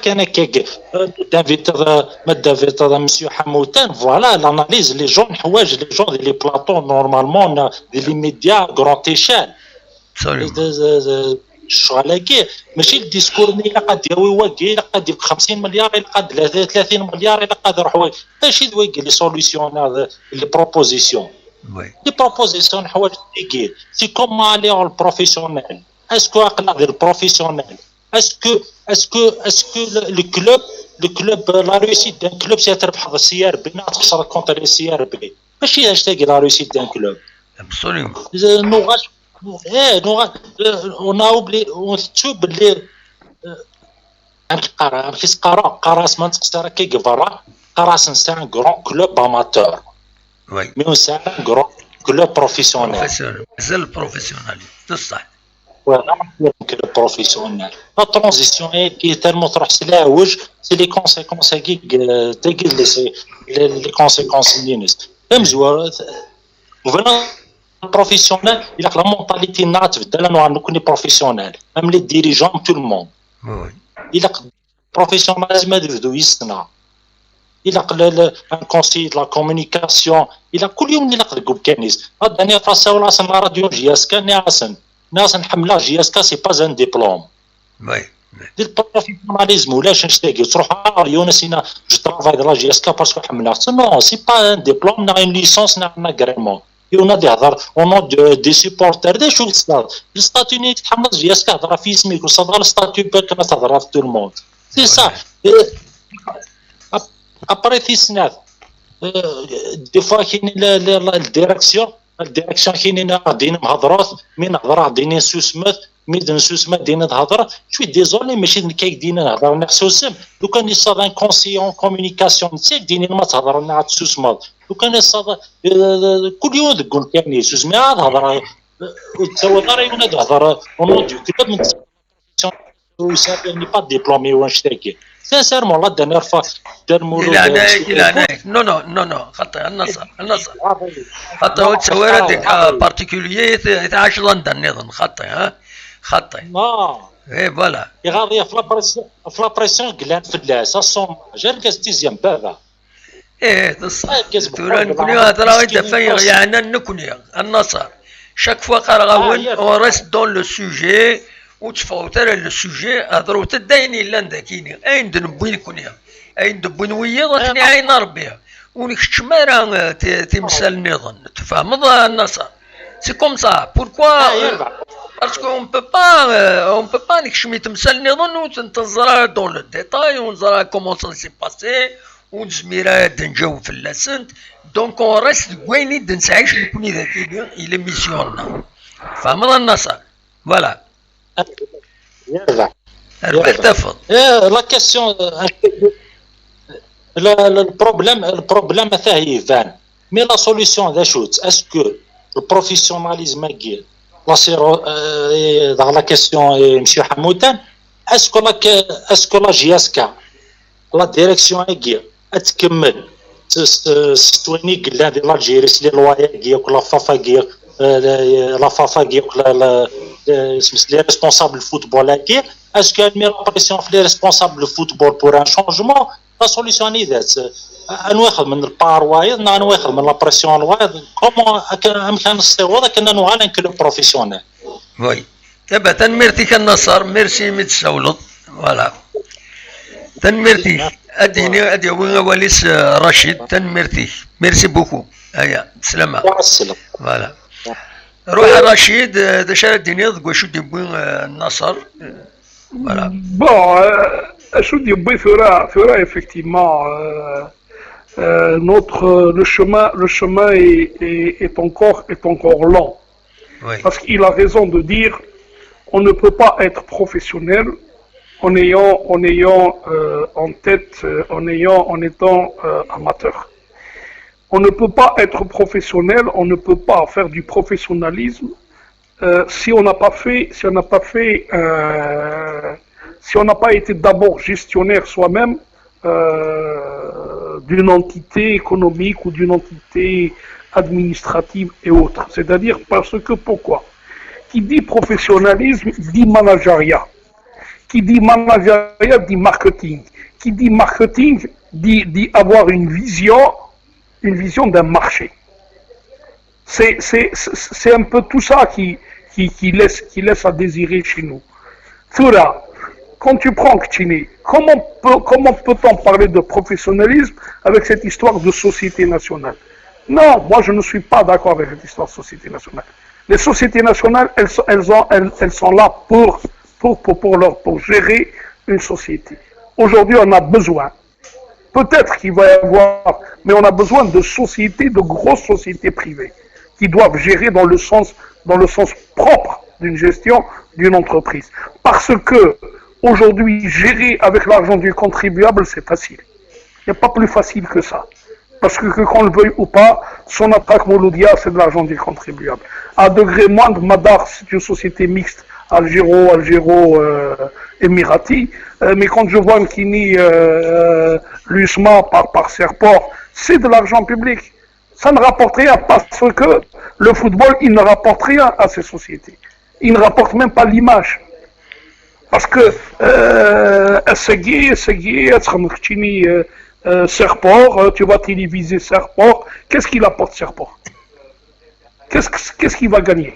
كان كيك دافيد مسيو حمودان فوالا لاناليز لي جون حوايج لي جون لي بلاطون نورمالمون لي ميديا غران ايشال الشغل كي ماشي الديسكور اللي قاد يروي واكي قاد يبقى 50 مليار الا قاد 30 مليار الا قاد يروح ماشي ذويك لي سوليسيون لي بروبوزيسيون لي بروبوزيسيون حوايج كي سي كومون الي اون بروفيسيونيل اسكو عقل ديال البروفيسيونيل اسكو le club la réussite d'un club c'est تربح السي ار بي تخسر كونتر السي ار بي ماشي اش تاقي لا réussite d'un club absolument نوغاش on a oublié on تشوف اللي قراص ما تقصر كي قبره قراص سان غران كلوب اماتور وي مي سان غران كلوب بروفيسيونيل مازال بروفيسيونيل بصح voilà que le professionnel la transition est qui est tellement تروح c'est les conséquences qui les conséquences لينس même joueur venant professionnel il a la mentalité native de la نكون professionnel même les dirigeants tout le monde il a professionnalisme يبدو يصنع il a un conseil de la communication il a كل يوم يلقى كنيس الدنيا فاسا ولا سن راديو جياس كان ياسن ناس نحملها جي اس كا سي با ان ديبلوم وي ديال البروفيسيوناليزم ولاش نشتاقي تروح يونس هنا جو ترافاي ديال جي اس كا باسكو حملها نو سي با ان ديبلوم نا اون ليسونس نا غريمون يونا دي هضر اون دي سيبورتر دي شو الستاتيو ني تحمل جي اس كا هضر في اسمك وصدر الستاتيو باك كما تهضر في تو الموند سي سا ابري في سنات دي فوا كاين الديريكسيون كاينين غاديين مهضرات من هضر غاديين سوسمات ميدن سوسمات دينا تهضر شوي ديزولي ماشي كايدين نهضر نحسوسم لو كان يصاد ان كونسيون كومونيكاسيون نسيت ديني ما تهضر مع سوسمات لو كان يصاد كل يوم تقول كاين سوسمات تهضر وتسوى يونا تهضر اون دو كتاب من ويسابني با ديبلومي واش تاكي سانسيرمون لا دانيير فوا دار مولود الى هناك نو خطي النصر خطي هو تصور هذيك بارتيكوليي يتعاش لندن نظن خطي اي فوالا يغاضي في لابريسيون كلان فلاس الصوم جا الكاستيزيام بابا ايه بصح نكوني هضره انت فايغ يعني نكوني النصر شاك فوا قرغاون اون ريست دون لو سوجي وتفاو ترى السوجي هضروا تدايني لاندا كاينين اين دنبوين كونيا اين دبوين ويا ضاتني عين ربيها ونك شمارا تمثال النظام تفهم النصر سي كوم سا بوركوا باسكو اون بو با نكشمي تمثال النظام وتنتظر دون لو ديتاي ونزرا كومون سا سي باسي ونزميرا دنجاو في اللاسنت دونك اون ريست كويني دنسعيش نكوني ذاك الى ميسيوننا فهم النصر فوالا لا كيسيون البروبليم حتى هي يبان مي لا سوليسيون ذا شوت اسكو البروفيسيوناليزم كي لا سيرو داغ لا كيسيون مسيو حمودان اسكو لا جي اس كا لا ديريكسيون كي تكمل ستويني كلا ديال الجيري سلي لوايا كي ولا فافا كي لا فافا كي ولا les responsables du football est-ce qu'il y a une pression sur les responsables du football pour un changement la solution est نواخذ من الباروايد نواخذ من لا بريسيون الوايد كومون امكان السيوضه كنا نوعلن كلو بروفيسيونيل وي دابا تنمرتي كالنصر ميرسي متسولط فوالا تنمرتي اديني هو وليس رشيد تنمرتي ميرسي بوكو هيا بسلامه فوالا روح رشيد داش الدنيا واش ديبوين النصر فوالا بون اش ديبوي ثورا effectivement le chemin est encore long. Oui. Parce qu'il a raison de dire on ne peut pas être professionnel en étant amateur. On ne peut pas être professionnel, on ne peut pas faire du professionnalisme si on n'a pas été d'abord gestionnaire soi-même d'une entité économique ou d'une entité administrative et autres. C'est-à-dire parce que pourquoi? Qui dit professionnalisme dit managériat. Qui dit managériat dit marketing. Qui dit marketing dit avoir une vision d'un marché. C'est un peu tout ça qui laisse à désirer chez nous. Foura, quand tu prends Ktini, comment peut-on parler de professionnalisme avec cette histoire de société nationale? Non, moi je ne suis pas d'accord avec cette histoire de société nationale. Les sociétés nationales, elles sont là pour gérer une société. Aujourd'hui, on a besoin, peut-être qu'il va y avoir, mais on a besoin de sociétés, de grosses sociétés privées, qui doivent gérer dans le sens propre d'une gestion d'une entreprise. Parce que, aujourd'hui, gérer avec l'argent du contribuable, c'est facile. Il n'y a pas plus facile que ça. Parce que qu'on le veuille ou pas, son attaque Mouloudia, c'est de l'argent du contribuable. À degré moindre, Madar, c'est une société mixte, algéro-émirati. Mais quand je vois Nkini, l'USMA par Serport, c'est de l'argent public. Ça ne rapporte rien parce que le football, il ne rapporte rien à ces sociétés. Il ne rapporte même pas l'image. Parce que Serport, tu vas téléviser Serport, qu'est-ce qu'il apporte Serport? Qu'est-ce qu'il va gagner?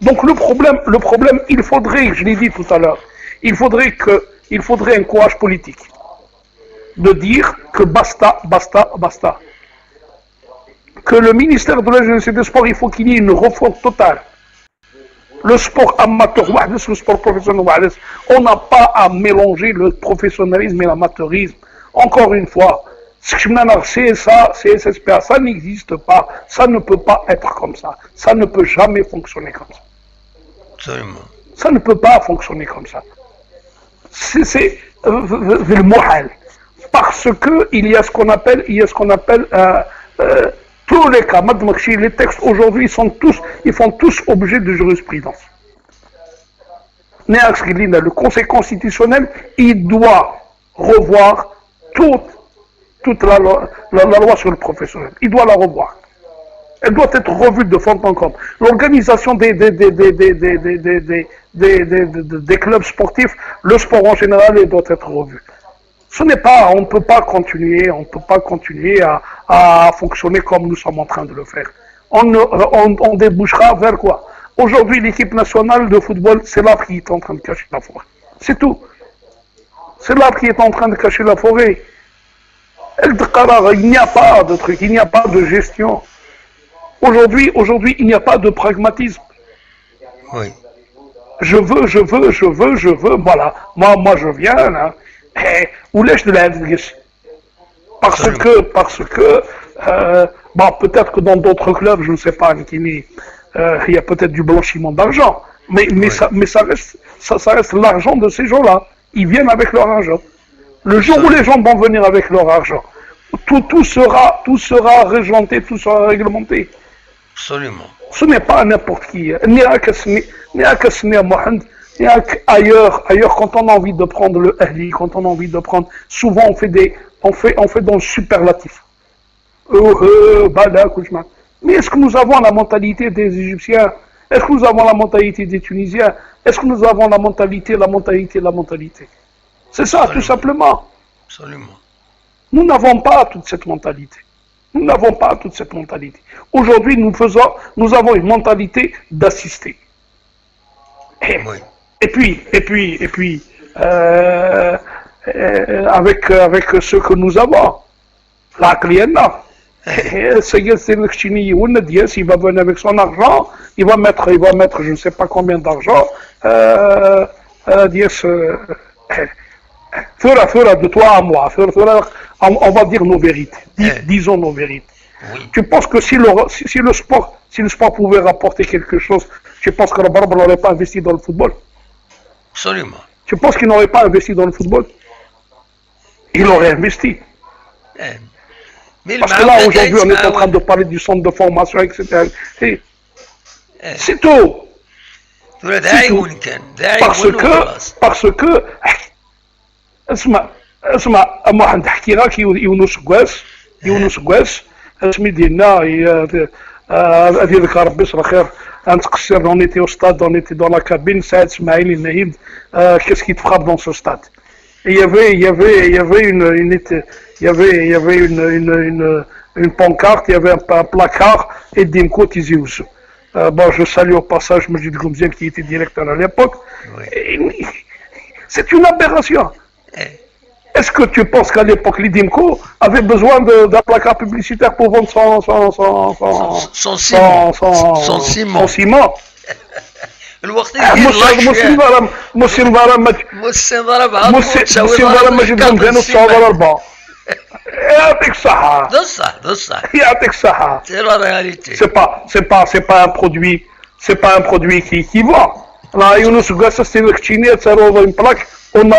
Donc le problème, il faudrait, je l'ai dit tout à l'heure, il faudrait un courage politique de dire que basta. Que le ministère de la Jeunesse et des Sports, il faut qu'il y ait une refonte totale. Le sport amateur, le sport professionnel, on n'a pas à mélanger le professionnalisme et l'amateurisme. Encore une fois, CSA, CSSPA, ça n'existe pas, ça ne peut pas être comme ça, ça ne peut jamais fonctionner comme ça. Absolument. Ça ne peut pas fonctionner comme ça. C'est le moral. Parce que il y a ce qu'on appelle, tous les cas, les textes aujourd'hui, ils font tous objet de jurisprudence. Le Conseil constitutionnel, il doit revoir toute la loi sur le professionnel. Il doit la revoir. Elle doit être revue de fond en comble. L'organisation des clubs sportifs, le sport en général, elle doit être revue. On ne peut pas continuer à fonctionner comme nous sommes en train de le faire. On débouchera vers quoi? Aujourd'hui, l'équipe nationale de football, c'est l'arbre qui est en train de cacher la forêt. C'est tout. C'est l'arbre qui est en train de cacher la forêt. Il n'y a pas de truc, il n'y a pas de gestion. Aujourd'hui, il n'y a pas de pragmatisme. Oui. Je veux, voilà. Moi, je viens, là. Ou laisse de la parce que bon, peut-être que dans d'autres clubs, je ne sais pas, il y a peut-être du blanchiment d'argent, mais ça reste l'argent de ces gens-là. Ils viennent avec leur argent. Le jour où les gens vont venir avec leur argent, tout sera régenté, tout sera réglementé. Absolument. Ce n'est pas n'importe qui. Ailleurs, quand on a envie de prendre le Ahli, quand on a envie de prendre, souvent on fait dans le superlatif. Mais est-ce que nous avons la mentalité des Égyptiens? Est-ce que nous avons la mentalité des Tunisiens? Est-ce que nous avons la mentalité? C'est ça, tout simplement. Absolument. Nous n'avons pas toute cette mentalité. Aujourd'hui, nous avons une mentalité d'assister. Oui. Et puis, avec ce que nous avons, la clientèle, il va venir avec son argent, il va mettre je ne sais pas combien d'argent, de toi à moi, on va dire nos vérités, disons nos vérités. Oui. Tu penses que si le sport pouvait rapporter quelque chose, tu penses que le Barbe n'aurait pas investi dans le football? Absolument. Tu penses qu'il n'aurait pas investi dans le football? Il aurait investi. Parce que là, aujourd'hui, on est en train de parler du centre de formation, etc. C'est tout. Parce que اسمع اما واحد نحكي لك يونس قواس اسمي ديالنا هذه ذكر ربي يصرى خير نتقصر on était au stade, on était dans la cabine, Saad Smaïli Nahid, qu'est-ce qui te frappe dans ce stade? Et il y avait une pancarte, il y avait un placard et Dimko Tizi Ouzou. Bon, je salue au passage Majid Goumzian qui était directeur à l'époque. Oui. C'est une aberration. Est-ce que tu penses qu'à l'époque, l'IDIMCO avait besoin d'un placard publicitaire pour vendre son ciment مسلم ضرب مجد غمزان والصعود على البا يعطيك الصحة يعطيك الصحة c'est pas un produit qui vend راه يونس قاسة ستيل كتشينية تسارو une plaque on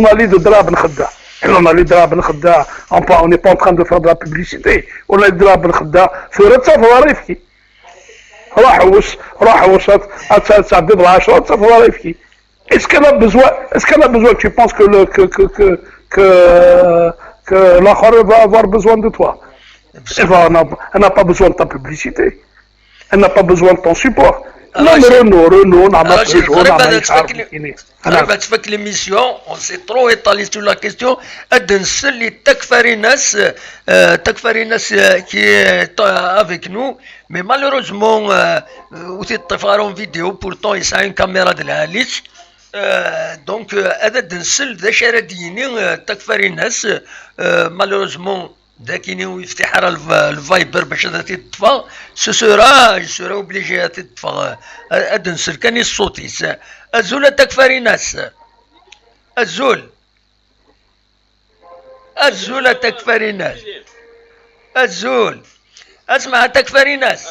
a les draps نخدع on a les draps نخدع on n'est pas en train de faire de la publicité on a les draps نخدع ثورة صافي راح وش تعدد 10 تصفر يفكي est-ce qu'elle a besoin tu penses que l'autre va avoir besoin de toi elle n'a pas besoin de ta publicité elle n'a pas besoin de ton support Renault نعمل toujours قريبة تفك l'émission on s'est trop étalé sur la question أدنس اللي تكفر ناس qui est avec nous mais malheureusement وثي الطفارون فيديو pourtant il a une caméra de la Alice donc هذا دنسل ذا شرديني تكفر الناس malheureusement داكيني ويفتح على الفايبر باش هذا تطفى سو اوبليجي تطفى ادنسل كاني الصوتي الزول تكفري ناس الزول تكفري ناس الزول اسمع تكفري ناس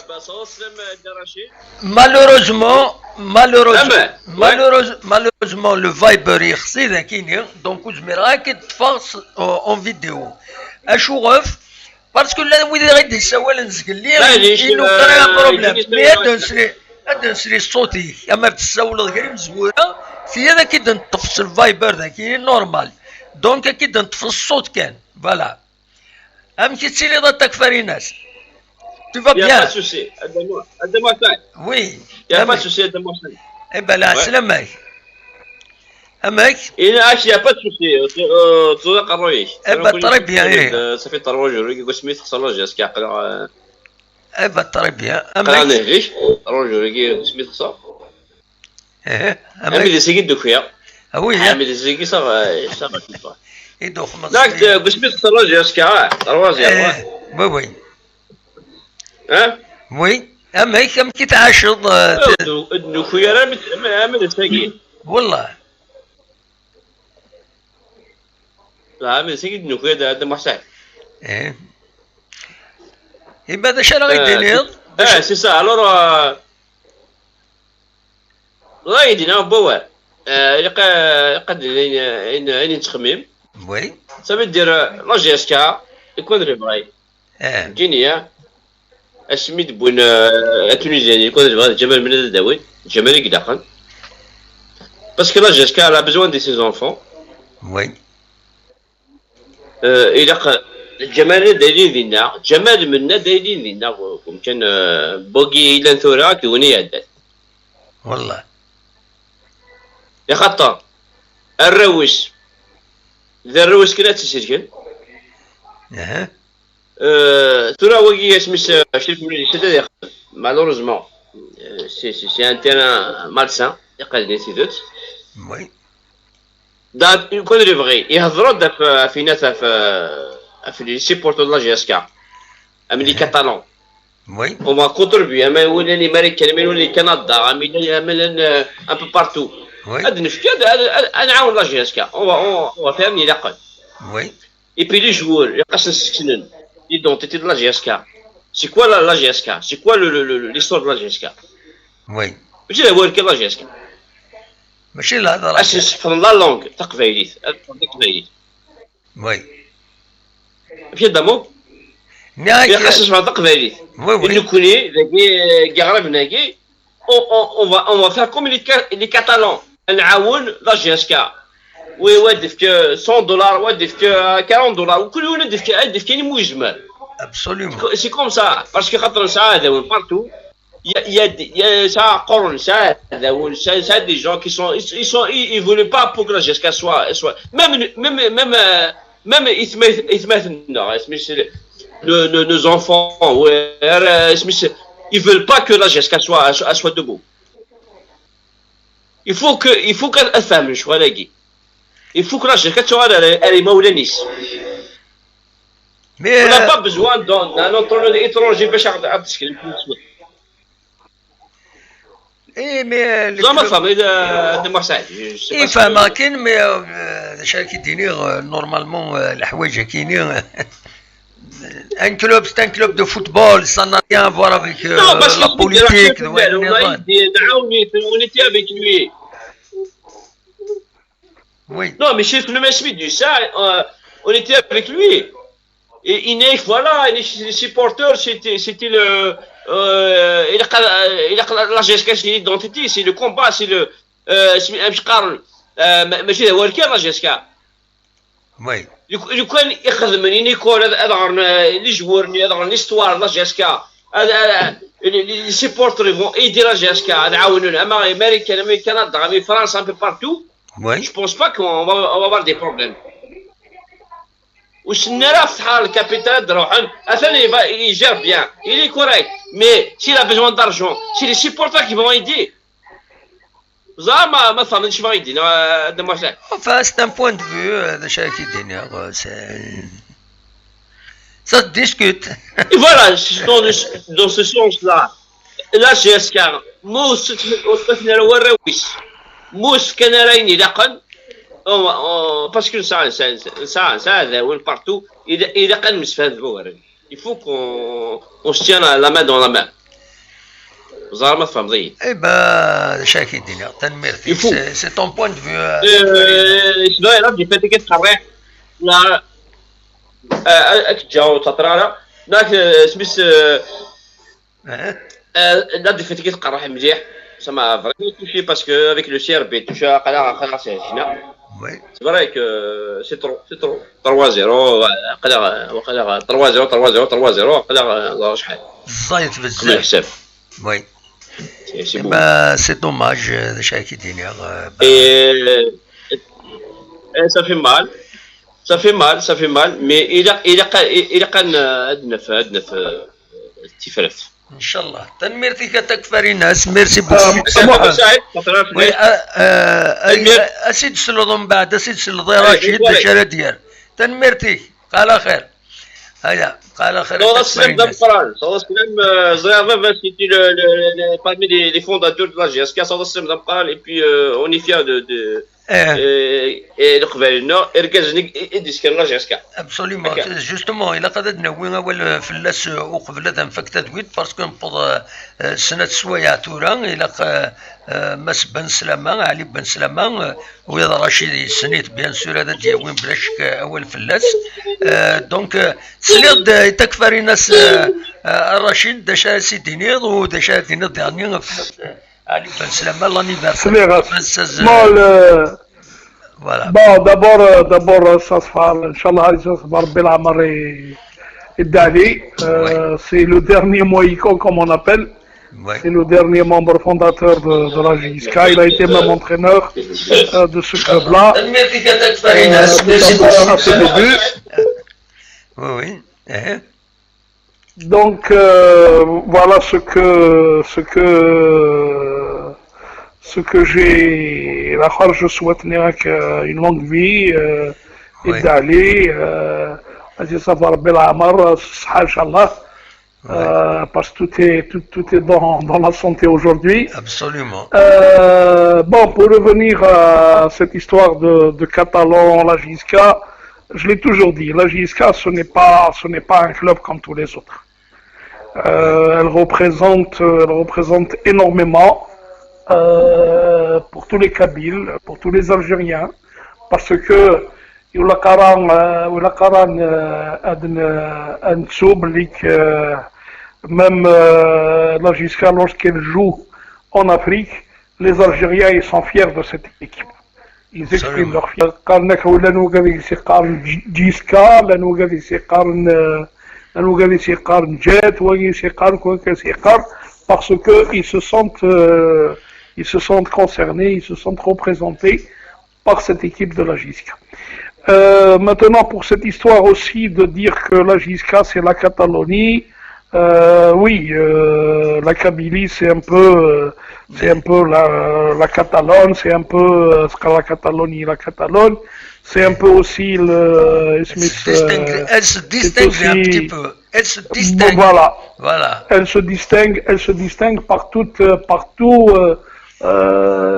malheureusement le Viber يخصي ذاكيني دونك زميراك تطفى اون فيديو اشوف باسكو لا وين غادي يسوال نزقل ليه انه كان بروبليم مي ادنسري صوتي اما تسول غير مزوره في هذا كي نطفس الفايبر ذاك نورمال دونك كي نطفس الصوت كان فوالا ام كي تسيلي ضدك فري ناس tu vas bien pas de souci aide-moi oui y a pas de souci aide-moi eh ben là سلامك امك il y a pas de souci تطلق الرؤية très bien ça fait 3 jours قلت سميت خسر جاس كيعقل très bien امك انا غيش 3 jours سميت خسر امي سيكي دوكيا وي امي سيكي صار يدو 15 لا قلت سميت خسر جاس كيعقل 3 وي ها وي امك كم كيتعاشر الدوكيا راه من ساكين والله عامل سيد نوكيا هذا محسن يبقى هذا شنو غيدير سي سا الور غايدين بوا قد اني تخميم وي صافي دير لا جي اس كا يكون ريبغي جينيا اسميت بون التونيزياني يكون ريبغي جمال من الداوي جمال يقدقن باسكو لا جي اس كا لا بيزوان دي سي زونفون وي إلا الجمال دايرين لينا جمال منا دايرين لينا ممكن بوكي إلا ثورة كوني عدات والله يا خطا الروس ذا الروس كنا تسجل ثورة وكي اسمس شريف من الشدة مالوريزمون سي ان تيران مالسان يقال سيدوت وي دا يكون ريفغي يهضروا دا في ناس في لي سيبورتور لا جي اس كا امي لي كاتالون وي وما كونتربي اما ولا لي امريكان ولا لي كندا امي ان بو بارتو هاد نفكي نعاون لا جي اس كا هو فهمني لاقل وي اي بي لي جوور يقاس نسكنن ليدونتيتي دو لا جي اس كا سي كوا لا جي اس كا سي كوا ليستور دو لا جي اس كا وي ماشي هو لا جي اس كا ماشي الهضره اش نحفظ لا لونغ تقبايليت تقبايليت وي ماشي دامو يا خاصك تفهم تقبايليت وي نكوني ذاكي غرب ناكي on va faire comme les catalans نعاون لا جي اس كا ويودف ك $100 ودف ك $40 وكل يوم ندف كاين مجمل absolument سي كوم سا باسكو خاطر ساعه هذا وين بارتو il y a ça قرن ساعه ça des gens qui sont ils veulent pas pour que la GSK soit même ils nos enfants ouais ils veulent pas que la GSK soit debout. Il faut qu'elle femme je vois là. Il faut que la GSK soit elle est Nice. Mais on n'a pas besoin d'un entraîneur étranger باش يلعب تشكيل الاسود. ايه مي ما فهم هذا ما ساعد. ايه فاهمه كاين مي اش كيديني نورمالمون الحوايج كاينين. Un club, c'est un club de football, ça n'a rien à voir avec la politique. On était avec lui. Oui. Non, mais chez le Messi du ça, on était avec lui. Et Inek, voilà, les supporters, c'était le. La GSK, c'est l'identité, c'est le combat, c'est le. ماشي هو الكير لا جيسكا. وي. لو كان يخدمني نيكول هذا لي جوورني هذا ليستوار لا جيسكا هذا لي سيبورتر فون ايدي لا جيسكا نعاونونا اما امريكان كندا مي فرنسا ان بي بارتو. وي. جو بونس با كون on va avoir des problèmes. وسنرا فتح الكابيتال دروحن اثاني يجير بيان il est correct mais s'il a besoin d'argent c'est les supporters qui vont aider. زعما ما فهمتش ما يدينا هذا ماشي. Enfin, c'est un point de vue de chaque idée. Ça se discute. Et voilà, dans ce sens-là, la GSK, موس وصفنا الوراويس موس كان رايني لقن باسكو ساعة هذا وين بارتو إذا كان مسفى هذا الوراوي il faut qu'on se tienne la main dans la main. زعما ما فهم ضيق. Eh ben, chaque idée. C'est ton point de vue. شنو يا ربي فاتك تقرع لا جاو تطرارا داك سميس لا دي فاتك تقرع مليح سما فريمون توشي باسكو افيك لو سي ار بي توشا قلا سينا. وي. سي فري كو سي ترو 3-0 قلا 3-0 قلا شحال زايد بزاف. الحساب. وي. C'est bon. C'est dommage de chaque idée. Et ça fait mal, mais il a أدنى في التفرف. إن شاء الله. تنميرتي كتكفر الناس ميرسي بوكو. وي أسيد سلطان بعد أسيد سلطان رشيد دشارة ديال. تنميرتي قال خير. هيا قال خير. صلاة السلام دم قران. صلاة السلام Zerava c'était parmi les fondateurs de la GSK. صلاة السلام دم قران et puis on est fiers de القبائل إركزني إديسكن لا GSK. Absolument. Justement, il a قد نوين أول فلاس وقبل ذا فكت دويد باسكو نبض سنة سوايع توران إلى مس بن سلامة علي بن سلامة ويا رشيد سنيت بيان سور هذا دياوين بلا شك أول فلاس. دونك سليد تكفر الناس الرشيد دشا سيدينيض ودشا دينيض يعني علي بن سلامة l'anniversaire. Voilà. Bon, d'abord, ça se fera, Inch'Allah, ça se fera Bel Amar et Dali. C'est le dernier Mohican, comme on appelle. Ouais. C'est le dernier membre fondateur de la GSK. Il a été même entraîneur de ce club-là. À ses débuts. Oui. Donc, voilà ce que j'ai, la fois je souhaite une longue vie, et d'aller, savoir Bel Amar, Inch'Allah, parce que tout est dans la santé aujourd'hui. Absolument. Bon, pour revenir à cette histoire de Catalan, la GSK, je l'ai toujours dit, la GSK ce n'est pas un club comme tous les autres. Elle représente énormément. Pour tous les Kabyles, pour tous les Algériens, parce que même la GSK lorsqu'elle joue en Afrique, les Algériens ils sont fiers de cette équipe. Ils expriment leur fierté. Parce qu'ils se sentent concernés, ils se sentent représentés par cette équipe de la GSK. Maintenant, pour cette histoire aussi de dire que la GSK c'est la Catalonie, Oui, la Kabylie, c'est un peu la Catalogne, c'est un peu ce qu'a la Catalogne, c'est un peu aussi le elle se distingue un petit peu. Elle se distingue. Voilà. Elle se distingue partout.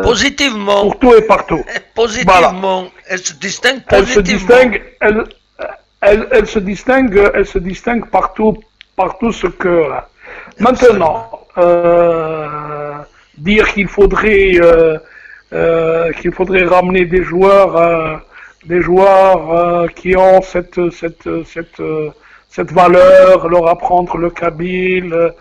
Positivement. Pour tout et partout. Positivement. Voilà. Elle se distingue positivement. Elle se distingue partout ce que. Maintenant, dire qu'il faudrait ramener des joueurs qui ont cette valeur, leur apprendre le kabyle,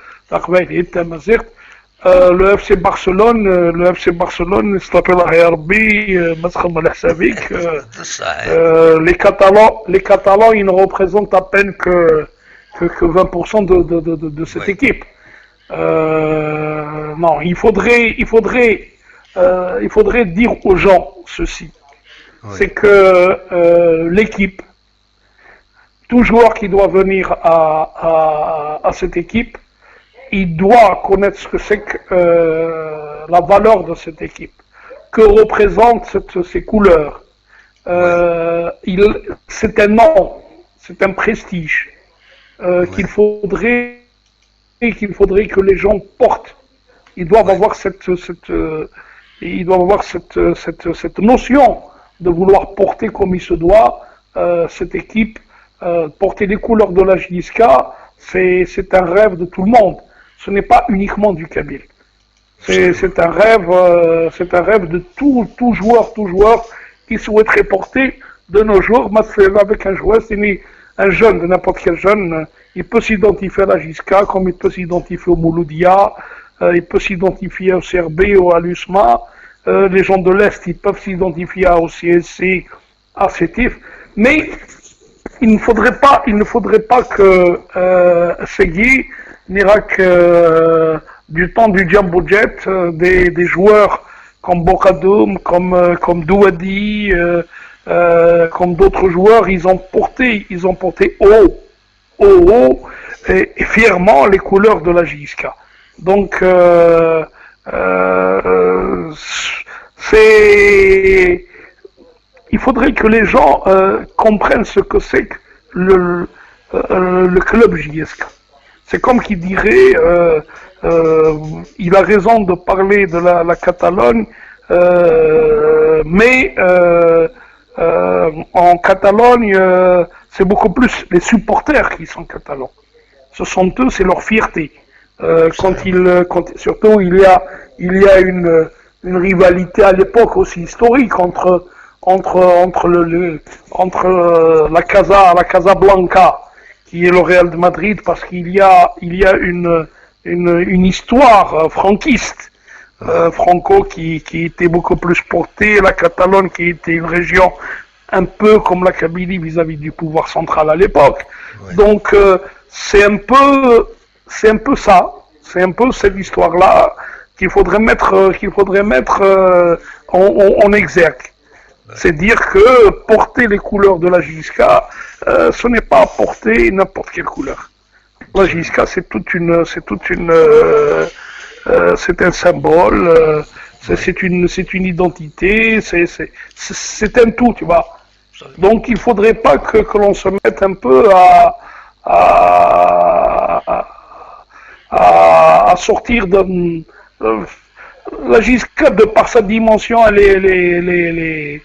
le FC Barcelone, s'appelle Herbi, les Catalans, ils ne représentent à peine que 20% de cette équipe. Non, il faudrait dire aux gens ceci. Oui. C'est que l'équipe, tout joueur qui doit venir à cette équipe, il doit connaître ce que c'est que la valeur de cette équipe, que représentent ces couleurs. C'est un nom, c'est un prestige qu'il faudrait que les gens portent. Ils doivent avoir cette notion de vouloir porter comme il se doit cette équipe, porter les couleurs de la JSK, c'est un rêve de tout le monde. Ce n'est pas uniquement du Kabyle. C'est un rêve de tout joueur qui souhaiterait porter de nos jours. Avec un joueur, un jeune, de n'importe quel jeune, il peut s'identifier à la JSK comme il peut s'identifier au Mouloudia, il peut s'identifier au CRB ou à l'USMA. Les gens de l'Est, ils peuvent s'identifier au CSC, à Sétif. Mais il ne faudrait pas que Segui n'Irak du temps du Jumbo Jet, des joueurs comme Bokadoum, comme Douadi, comme d'autres joueurs, ils ont porté haut et fièrement les couleurs de la JSK. Donc il faudrait que les gens comprennent ce que c'est que le club JSK. C'est comme qui dirait, il a raison de parler de la Catalogne, mais en Catalogne, c'est beaucoup plus les supporters qui sont catalans. Ce sont eux, c'est leur fierté. Surtout il y a une rivalité à l'époque aussi historique entre la Casablanca qui est le Real de Madrid, parce qu'il y a une histoire franquiste, Franco qui était beaucoup plus porté, la Catalogne qui était une région un peu comme la Kabylie vis-à-vis du pouvoir central à l'époque. Ouais. Donc c'est un peu ça, c'est un peu cette histoire-là qu'il faudrait mettre en exergue. C'est dire que porter les couleurs de la JSK, ce n'est pas porter n'importe quelle couleur. La JSK, c'est un symbole, c'est une identité, c'est un tout, tu vois. Donc il faudrait pas que l'on se mette un peu à sortir de la JSK, de par sa dimension, elle-même,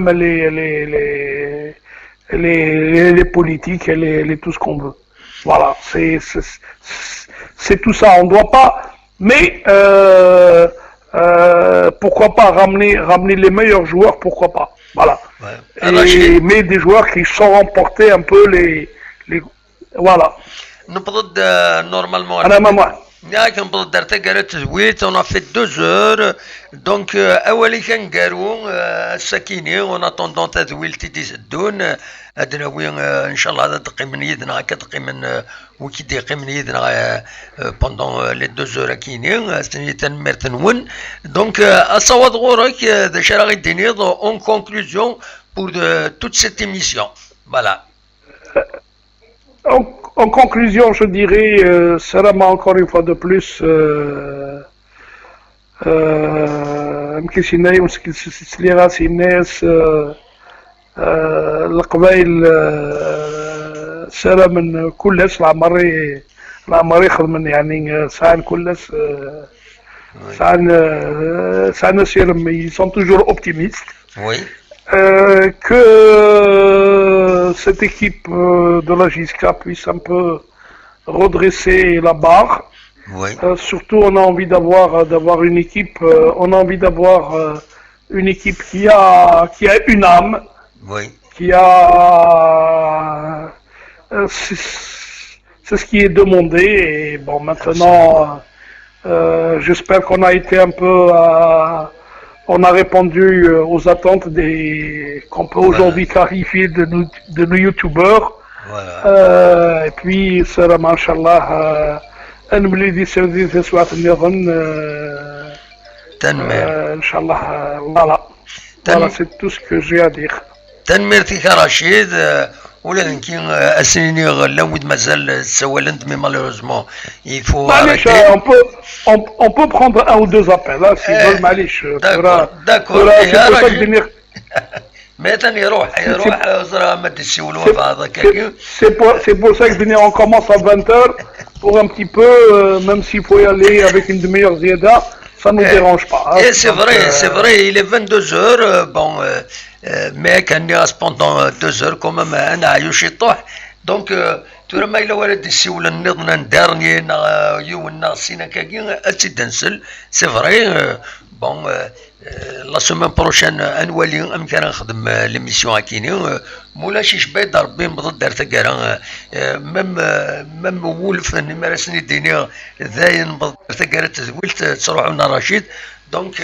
elle est politique, elle est tout ce qu'on veut. Voilà, c'est tout ça. On ne doit pas, mais pourquoi pas ramener les meilleurs joueurs, pourquoi pas. Voilà. Ouais. Mais des joueurs qui sauront porter un peu les voilà. Normalement. On a fait 2 heures, donc أولي كنقارو الساكيني en attendant تدويل تيدي الدون أدناوي إن شاء الله هذا دقي من يدنا كدقي من وكي دقي من يدنا pendant les 2 heures كيني سني تنمر تنون donc أصوات غورك ذا شرا غيديني en conclusion pour toute cette émission voilà. En conclusion, je dirais, Salama encore une fois de plus, يمكن يمسك لي راسي الناس القبائل سارة من كلش العمري خدمن يعني ساعة كلش ساعة سير ils sont toujours optimistes. Oui. Que cette équipe de la JSK puisse un peu redresser la barre. Oui. Surtout, on a envie d'avoir une équipe. On a envie d'avoir une équipe qui a une âme. Oui. Qui a. C'est ce qui est demandé. Et bon, maintenant, j'espère qu'on a été un peu. On a répondu aux attentes qu'on peut aujourd'hui qualifier de nos youtubeurs. Voilà. Et puis, ça, machallah. نملي دي سردين في سواعة النظام تنمير ان شاء الله فوالا سي تو سكو جي ادير تنمير تيك رشيد ولا نكين اسيني لود مازال تسولنت مي مالوروزمون يفو معليش on peut prendre un ou deux appels si veulent معليش داكور مثلا يروح زرا ما تسولوا بعض c'est pour ça que venir on commence à 20h pour un petit peu même s'il faut y aller avec une demi-heure ziada ça ne nous dérange pas et c'est vrai il est 22h bon mais كان ياس pendant 2 heures quand même انا عايش يطوح donc ترى ما إلا ولد يسول النظنا ندارني يو الناصينا كاكين أتدنسل سي فري بون لا سومان بروشان انوالي امكن نخدم ليميسيون هاكيني مولاش يشبه ربي مضد دار ثقارا مم ولف مارسني الدنيا ذاين مضد ثقارا تزويلت تروحونا رشيد دونك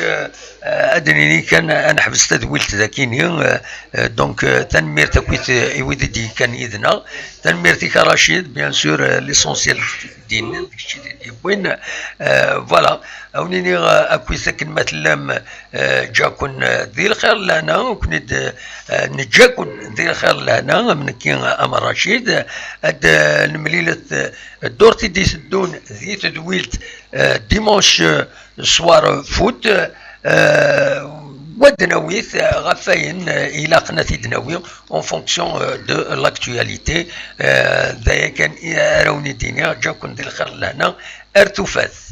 ادنيني كان انا حبست تدويلت ذاكيني دونك تنمير تكويت يودي كان اذنا تنميرتي كرشيد بيان سور ليسونسيال دين داكشي وين فوالا اونيني اكويت كلمه اللام جاكن ذي الخير لنا وكنت نجاكن ذي الخير لنا من كين ام رشيد اد المليله دورتي دي سدون ذي تدويلت ديمونش سوار فوت ودناويث غفاين الى قناتي دناوي اون فونكسيون دو لاكتواليتي ذايا كان راوني دينيا جاكن ذي الخير لنا ارتفاث